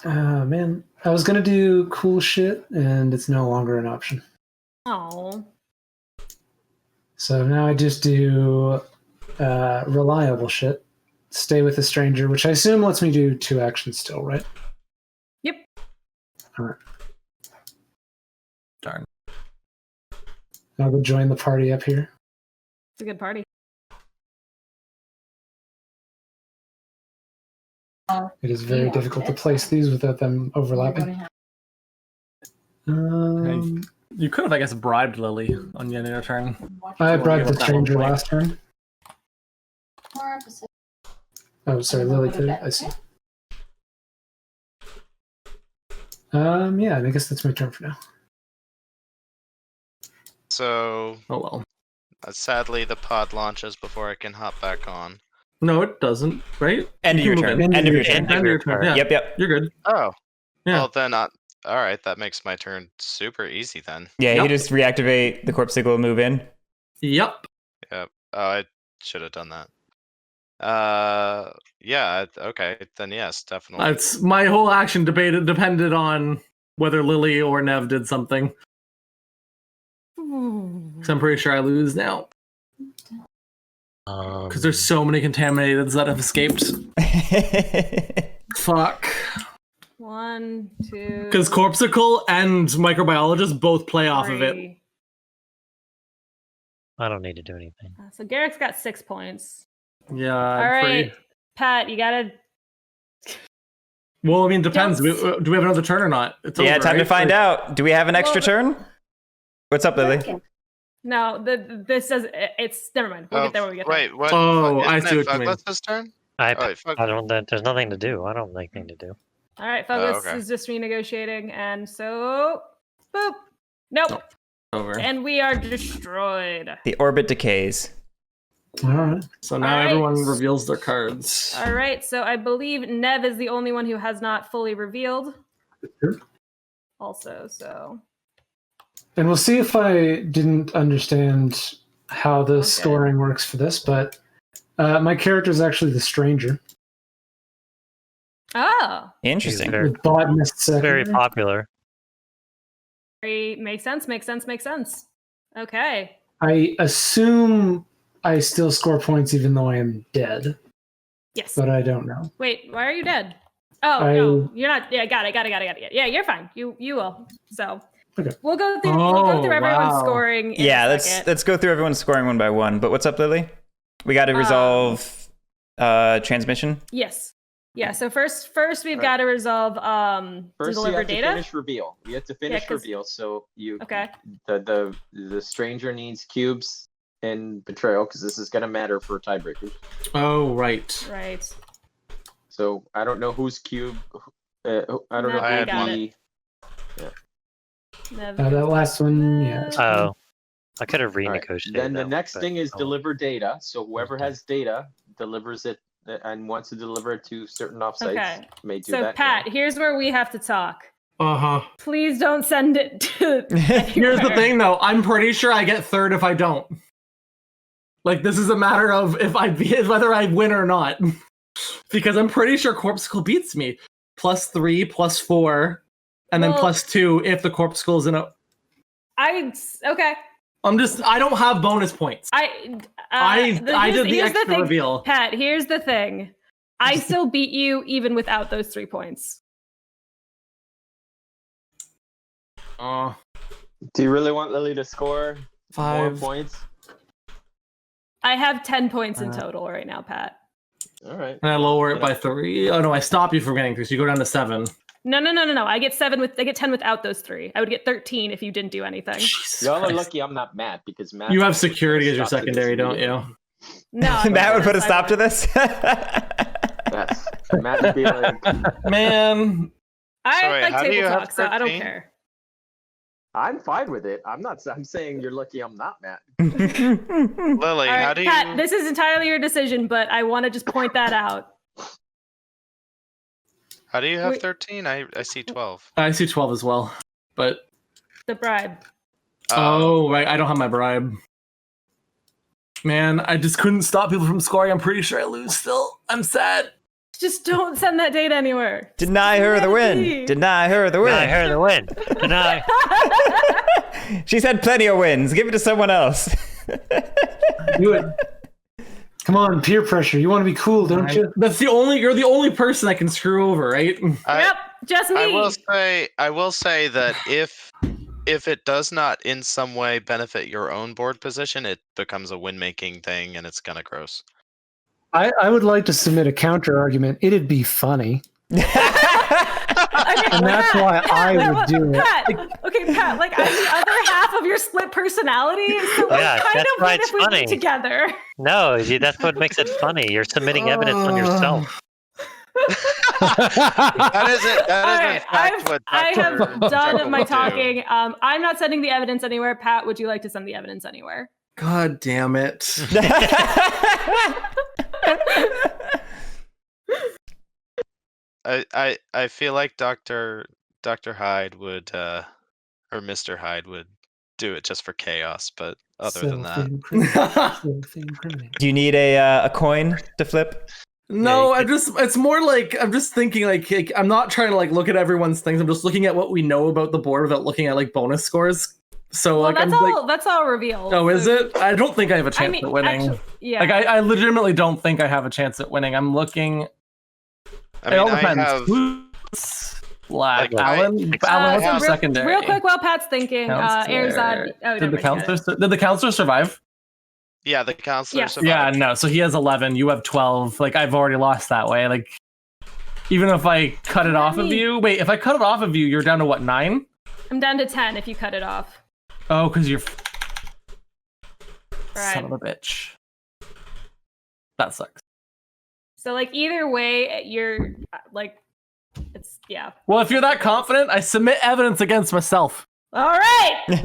Man, I was gonna do cool shit, and it's no longer an option. Oh. So now I just do reliable shit. Stay with a stranger, which I assume lets me do 2 actions still, right? Yep. All right. Darn. I'll go join the party up here. It's a good party. It is very difficult to place these without them overlapping. You could have, I guess, bribed Lily on the end of your turn. I bribed the Give up that stranger 1 point. last turn. Oh, sorry, Lily did it. I see. Yeah, I guess that's my turn for now. So, Oh well. Sadly, the pod launches before I can hop back on. No, it doesn't, right? End of You your can turn. move in. End of your turn. End of your turn. Yeah. Yep. You're good. Oh, Yeah. well then, all right. That makes my turn super easy then. Yeah, Yep. you just reactivate the Corpsekull, move in. Yep. Yep. Oh, I should have done that. Yeah. Okay. Then yes, definitely. That's my whole action depended on whether Lily or Nev did something. So I'm pretty sure I lose now because there's so many contaminateds that have escaped. Fuck. 1, 2. Because Corpsekull and Microbiologist both play off of it. 3. I don't need to do anything. So Guerric's got 6 points. Yeah. All right, Pat, you gotta. Well, I mean, it depends. Don't- Do we have another turn or not? It's Yeah, over, time to right? find out. Do we have an extra Well, turn? What's up, Lily? No, this says it's. Never mind. We'll get there when we get there. Wait, what? Oh, what, I isn't see it what you mean. Phouglas' turn? I Oh, wait, fuck. don't. There's nothing to do. I don't like anything to do. All right, Phouglas okay. is just renegotiating, and so boop. Nope. Over. And we are destroyed. The orbit decays. All right. So now All right. everyone reveals their cards. All right, so I believe Nev is the only one who has not fully revealed. Sure. Also, so And we'll see if I didn't understand how the scoring works for this, but my character is actually the stranger. oh, Interesting. Very, The botanist very secondary. popular. makes sense. Okay. I assume I still score points even though I am dead, Yes. but I don't know. Wait, why are you dead? Oh I- no, you're not. Yeah, got it. Yeah, you're fine. You will. So Okay. we'll go through everyone's wow. scoring. In Yeah, a let's second. go through everyone's scoring one by one. But what's up, Lily? We got to resolve transmission. Yes. Yeah. So first we've got to resolve to First, you deliver have to data. finish reveal. You have to finish 'cause- reveal. So you Okay. the stranger needs cubes in betrayal because this is going to matter for tiebreakers. Oh, right. Right. So I don't know whose cube. I don't No, know I who had got the. Nev That gets last one, yeah. Nev. it's Oh, I could have All right. renegotiated. Then the that, next but- thing is oh. deliver data. So whoever Okay. has data delivers it and wants to deliver it to certain offsites Okay. may do So that. Pat, here's where we have to talk. Uh-huh. Please don't send it to. Here's the thing, though. I'm pretty sure I get third if I don't. Like, this is a matter of whether I win or not. Because I'm pretty sure Corpsekull beats me. +3, +4, and then Well- +2 if the Corpsekull's in a... Okay. I don't have bonus points. I did the extra reveal. Pat, here's the thing. I still beat you even without those 3 points. Do you really want Lily to score 5 more points? I have 10 points in total right now, Pat. All right. And I lower it by 3. Oh no, I stop you from getting 3, so you go down to 7. No. I get 10 without those 3. I would get 13 if you didn't do anything. Y'all are lucky I'm not Matt because Matt. You have security as your secondary, don't you? No. Matt would put a stop to this. Yes. Matt would be like, man. I wait, like how do you table have talk, so I don't 13? care. I'm fine with it. I'm saying you're lucky I'm not Matt. Lily, All right, how do you? Pat, this is entirely your decision, but I want to just point that out. How do you have Wait. 13? I see 12. I see 12 as well, but The bribe. oh right, I don't have my bribe. Man, I just couldn't stop people from scoring. I'm pretty sure I lose still. I'm sad. Just don't send that data anywhere. Deny her the win. Deny her the win. Deny her the win. Deny. She's had plenty of wins. Give it to someone else. Do it. Come on, peer pressure. You want to be cool, don't you? You're the only person I can screw over, right? Yep, just me. I will say that if it does not in some way benefit your own board position, it becomes a win-making thing, and it's kind of gross. I would like to submit a counter argument. It'd be funny. Okay, And that's why I would do it. Pat, okay, Pat, like I'm the other half of your split personality, so Yeah, kind that's of why win it's if we funny. be together. No, that's what makes it funny. You're submitting evidence on yourself. That is it. That is All in right, fact what I have Dr. done Jekyll my would do. talking. I'm not sending the evidence anywhere. Pat, would you like to send the evidence anywhere? God damn it. I feel like Dr. Hyde would or Mr. Hyde would do it just for chaos, but other than that, Do you need a coin to flip? No, it's more like I'm just thinking like I'm not trying to like look at everyone's things. I'm just looking at what we know about the board without looking at like bonus scores. So Well, like that's all revealed. oh, is So- it? I don't think I have a chance at winning. actually, yeah. Like I legitimately don't think I have a chance at winning. I'm looking. I mean, it all I depends. have Who's like like, Alan. I- Alan, what's so your secondary? Real quick, while Pat's thinking, Counselor. Erzad. Oh, Did the counselor survive? yeah, the counselor. Yeah. survived. Yeah, no. So he has 11. You have 12. Like I've already lost that way. Like even if I cut it off of you, wait. If I cut it off of you, you're down to what 9? I'm down to 10 if you cut it off. Oh, because you're Right. son of a bitch. That sucks. So like either way, you're like, it's yeah. Well, if you're that confident, I submit evidence against myself. All right. You're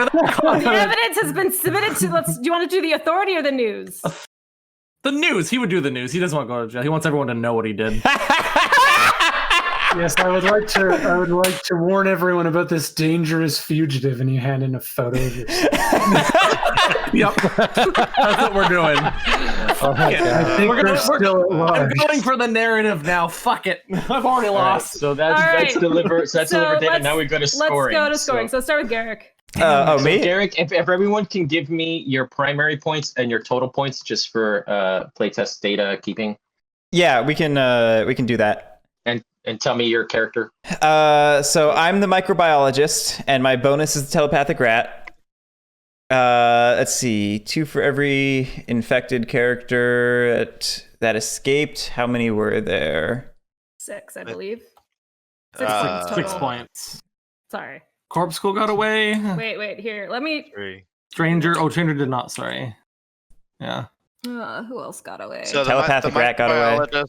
that The confident. evidence has been submitted to. Do you want to do the authority or the news? The news. He would do the news. He doesn't want to go to jail. He wants everyone to know what he did. Yes, I would like to warn everyone about this dangerous fugitive, and you hand in a photo of yourself. Yep. That's what we're doing. Oh my God. I think We're we're still at I'm large. going for the narrative now. Fuck it. I've already All right, lost. so that's All right. delivered. So that's So delivered data. let's- Now we go to Let's scoring. go to scoring. So let's start with Guerric. Oh, So me? Guerric, if everyone can give me your primary points and your total points just for playtest data keeping, Yeah, we can do that. and tell me your character. So I'm the microbiologist, and my bonus is the telepathic rat. Let's see, 2 for every infected character that escaped. How many were there? 6, I believe. 6 Uh, points 6 total. points. Sorry. Corpse School got away. Wait. Here, let me. 3. Stranger. Oh, Stranger did not. Sorry. Yeah. Who else got away? So Telepathic rat got away.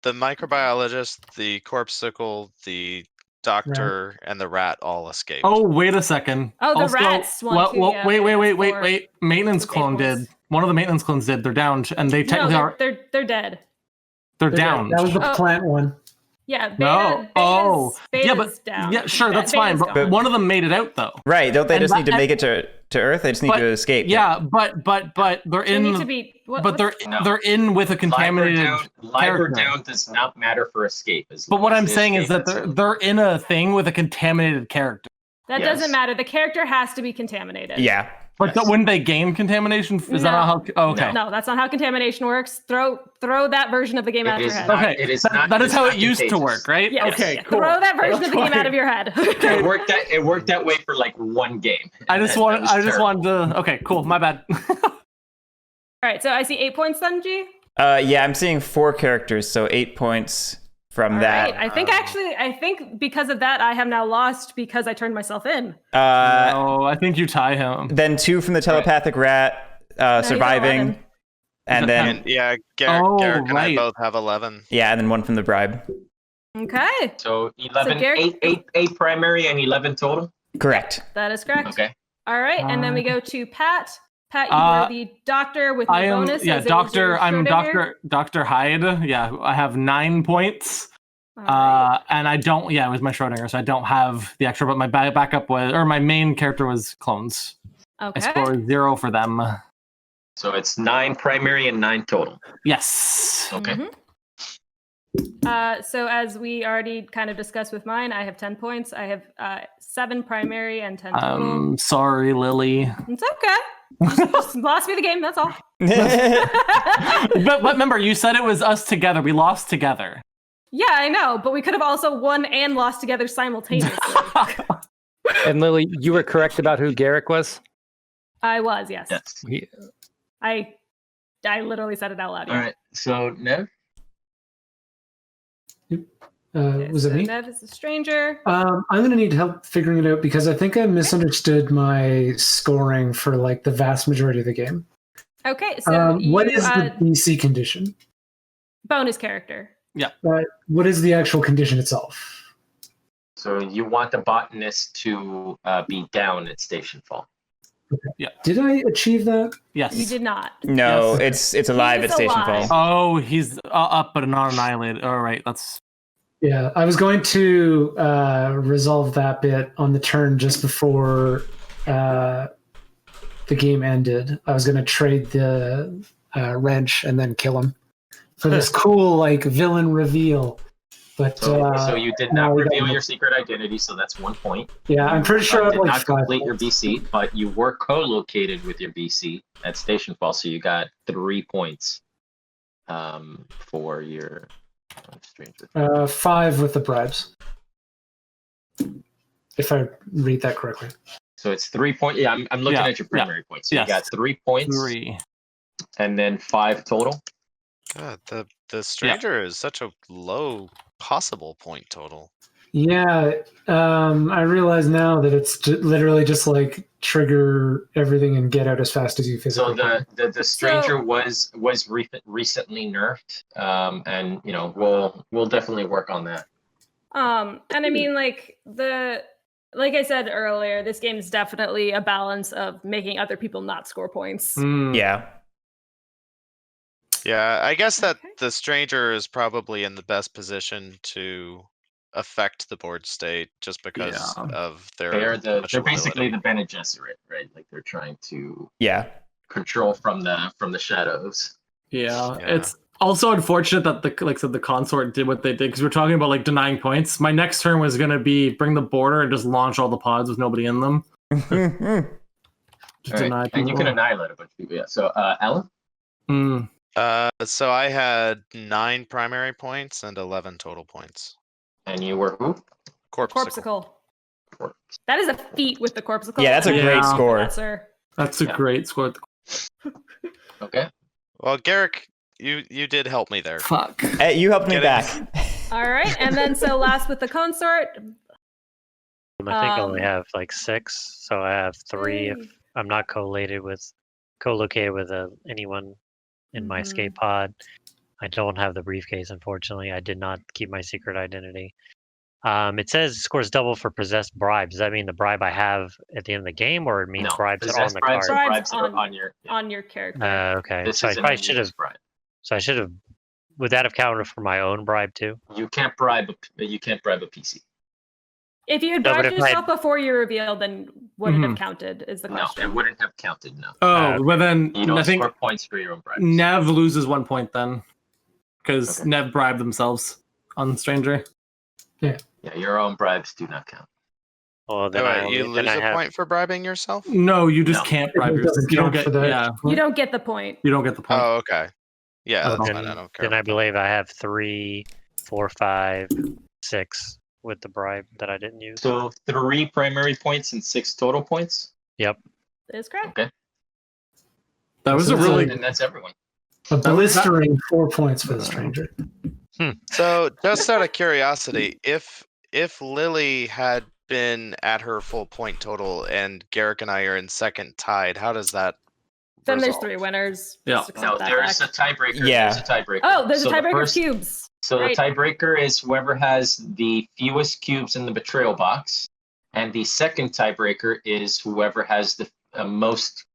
The microbiologist, the corpsicle, the doctor, and the rat all escaped. Oh, wait a second. Oh, the Also, rats one too, yeah, wait. four. Maintenance With clone eight did. One of the maintenance clones did. They're down, and they technically no, are. they're dead. They're down. That was the Oh. plant one. Yeah. No. Beta's Yeah, but down. yeah, sure, that's fine. Beta's But gone. one of them made it out though. Right? Don't they And just need to that- make it to Earth? They just need But- to escape. Yeah, but they're They need to in. be. What, But they're No. they're in with a contaminated. Live or character. down does not matter for escape. But what I'm as saying is that escape they're in a thing with a contaminated character. That Yes. doesn't matter. The character has to be contaminated. Yeah. But Yes. wouldn't they gain contamination? Is that No. not how? Oh, okay. No, that's not how contamination works. Throw that version of the game out of It your is head. not. Okay, It is that, not. that is it's how not it used to contagious. work, right? Yes. Okay, Yeah. cool. Throw that version of the game fine. out of your head. It worked that way for like one game. I and just that was terrible. wanted to. Okay, cool. My bad. All right, so I see 8 points then, G. Yeah, I'm seeing 4 characters, so 8 points from All that. right. I think because of that, I have now lost because I turned myself in. No, I think you tie him. Then 2 from the telepathic rat, surviving, 11. and then And yeah, Oh, Guerric and I right. both have 11. yeah, and then 1 from the bribe. Okay, So 11, Guerric- eight primary and 11 total. Correct. that is correct. Okay. All right, and then we go to Pat. Pat, you Uh, are the doctor with no I am bonus. yeah, as it was your doctor. I'm Schrodinger. Dr. Hyde. Yeah, I have 9 points. All right. And I don't. Yeah, it was my Schrodinger, so I don't have the extra. But my backup was, or my main character was clones. Okay. I scored 0 for them. So it's 9 primary and 9 total. Yes. Okay. So as we already kind of discussed with mine, I have 10 points. I have 7 primary and 10 total. Sorry, Lily. It's okay. You just lost me the game. That's all. But remember, you said it was us together. We lost together. Yeah, I know, but we could have also won and lost together simultaneously. And Lily, you were correct about who Guerric was? I was, yes. Yes. I literally said it out loud. All right. So Nev. Was it so me? Nev is a stranger. I'm gonna need help figuring it out because I think I misunderstood my scoring for like the vast majority of the game. Okay, so What you, is the BC condition? bonus character. What is the actual condition itself? So you want the botanist to be down at Stationfall. Did I achieve that? Yes. You did not. No, Yes. it's alive He's at alive. Stationfall. Oh, he's up but not annihilated. All right, that's Yeah, I was going to resolve that bit on the turn just before the game ended. I was going to trade the wrench and then kill him for this cool like villain reveal. But So you did no, not we got reveal it. your secret identity, so that's 1 point. yeah, I'm pretty sure I You had did like not 5 complete your points. BC, but you were co-located with your BC at Stationfall, so you got 3 points for your stranger. 5 with the bribes, if I read that correctly. So it's 3 points. Yeah, I'm looking Yeah, at your primary points. So yes. you got 3 points 3. and then 5 total. God, the stranger is such a low possible point total. Yeah, I realize now that it's literally just like trigger everything and get out as fast as you physically So can. the stranger was recently nerfed, and you know we'll definitely work on that. And I mean, like I said earlier, this game is definitely a balance of making other people not score points. Yeah. Yeah, I guess that Okay. the stranger is probably in the best position to affect the board state just because Yeah. of their They're special basically ability. the Bene Gesserit, right? Like they're trying to Yeah. control from the shadows. Yeah, Yeah. it's also unfortunate that the consort did what they did because we're talking about like denying points. My next turn was gonna be bring the border and just launch all the pods with nobody in them. Just All right. deny And you can people. annihilate a bunch of people. Yeah. So Alan. Mm. So I had 9 primary points and 11 total points. And you were who? Corpsicle. Corpsicle. That is a feat with the Corpsicle. Yeah, that's a Yeah. great Thank you for score. that, sir. That's a Yeah. great score. Okay. Well, Guerric, you did help me there. Fuck. Hey, you helped me Get back. All right, and then so last with the consort. I think I only Um, have like 6, so I have 3 if Hey. I'm not co-located with anyone in my Mhm. escape pod. I don't have the briefcase, unfortunately. I did not keep my secret identity. It says it scores double for possessed bribes. Does that mean the bribe I have at the end of the game, or it means No, bribes that are on possessed the bribes card? are Bribes bribes that are on- on your. Yeah. on your character. Okay, This so I is an probably should have. unused bribe. So I should have. Would that have counted for my own bribe too? You can't bribe a PC. If you had No, but bribed if I- yourself before you revealed, then would it have Mhm. counted? Is the No, question. it wouldn't have counted. No. Oh, well then You don't I think score points for your own bribes. Nev loses 1 point then, because Okay. Nev bribed themselves on stranger. Yeah, your own bribes do not count. Well, then Wait, you lose a have, point for bribing yourself? No, you just No. can't bribe It yourself. doesn't You don't count get for that. yeah. You don't get the point. You don't get the point. Oh, okay. Yeah, Oh, that's then- fine. I don't care. Then I about that. believe I have 3, 4, 5, 6 with the bribe that I didn't use. So 3 primary points and 6 total points. Yep. That is correct. Okay. That was a So really And that's everyone. A blistering 4 points for the stranger. So, just out of curiosity, if Lily had been at her full point total and Guerric and I are in second tied, how does that Then there's resolve? 3 winners. Yeah. Just accept No, that there's a fact. tiebreaker. Yeah. There's a tiebreaker. Oh, there's So a the tiebreaker first- of cubes. So Right. the tiebreaker is whoever has the fewest cubes in the betrayal box, and the second tiebreaker is whoever has the most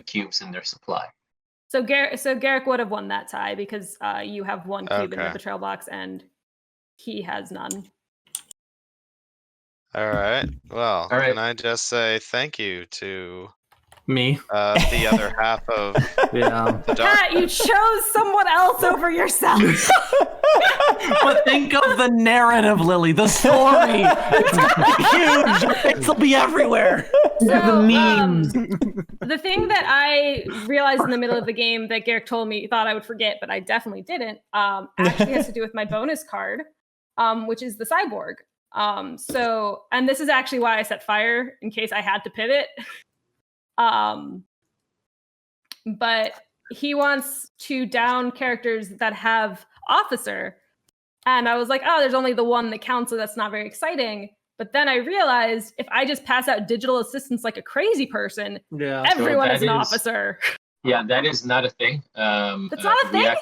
cubes in their supply. So Guerric would have won that tie because you have 1 cube in the Okay. betrayal box and he has none. All right. Well, All right. can I just say thank you to me. the other half of Yeah. the dark. Pat, you chose someone else over yourself. But think of the narrative, Lily. The story. It's huge. It'll be everywhere. So, The memes. the thing that I realized in the middle of the game that Guerric told me thought I would forget, but I definitely didn't, actually has to do with my bonus card, which is the cyborg. And this is actually why I set fire in case I had to pivot. But he wants to down characters that have officer. And I was like, oh, there's only the one that counts, so that's not very exciting. But then I realized if I just pass out digital assistants like a crazy person, Yeah. everyone that is an is- officer. Yeah, that is not a thing. That's not a thing?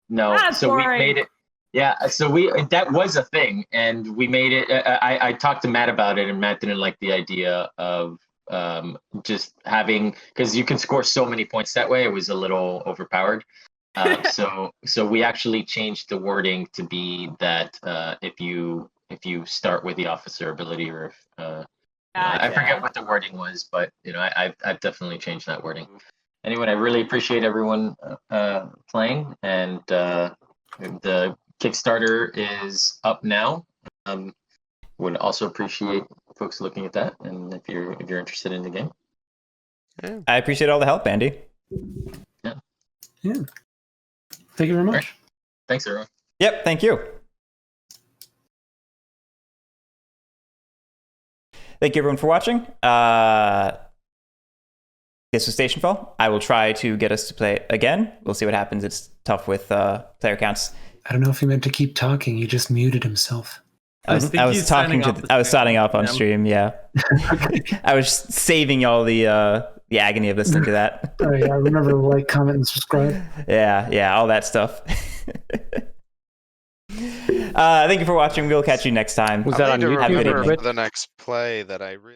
No. That's So boring. we made it. Yeah, so that was a thing, and we made it. I talked to Matt about it, and Matt didn't like the idea of just having, because you can score so many points that way. It was a little overpowered. So we actually changed the wording to be that if you start with the officer ability, or if I forget what the wording was, but I've definitely changed that wording. Anyway, I really appreciate everyone playing, and the Kickstarter is up now. Would also appreciate folks looking at that, and if you're interested in the game. Yeah. I appreciate all the help, Andy. Yeah. Thank you very much. Thanks, everyone. Yep, thank you. Thank you, everyone, for watching. This was Stationfall. I will try to get us to play again. We'll see what happens. It's tough with player counts. I don't know if he meant to keep talking. He just muted himself. I was talking to. I was starting off on stream. Yeah, I was saving all the agony of listening to that. Oh yeah, I remember to like, comment, and subscribe. Yeah, all that stuff. Thank you for watching. We'll catch you next time. Was that on I'll need to YouTube? Have a good remember evening. for the next play that I really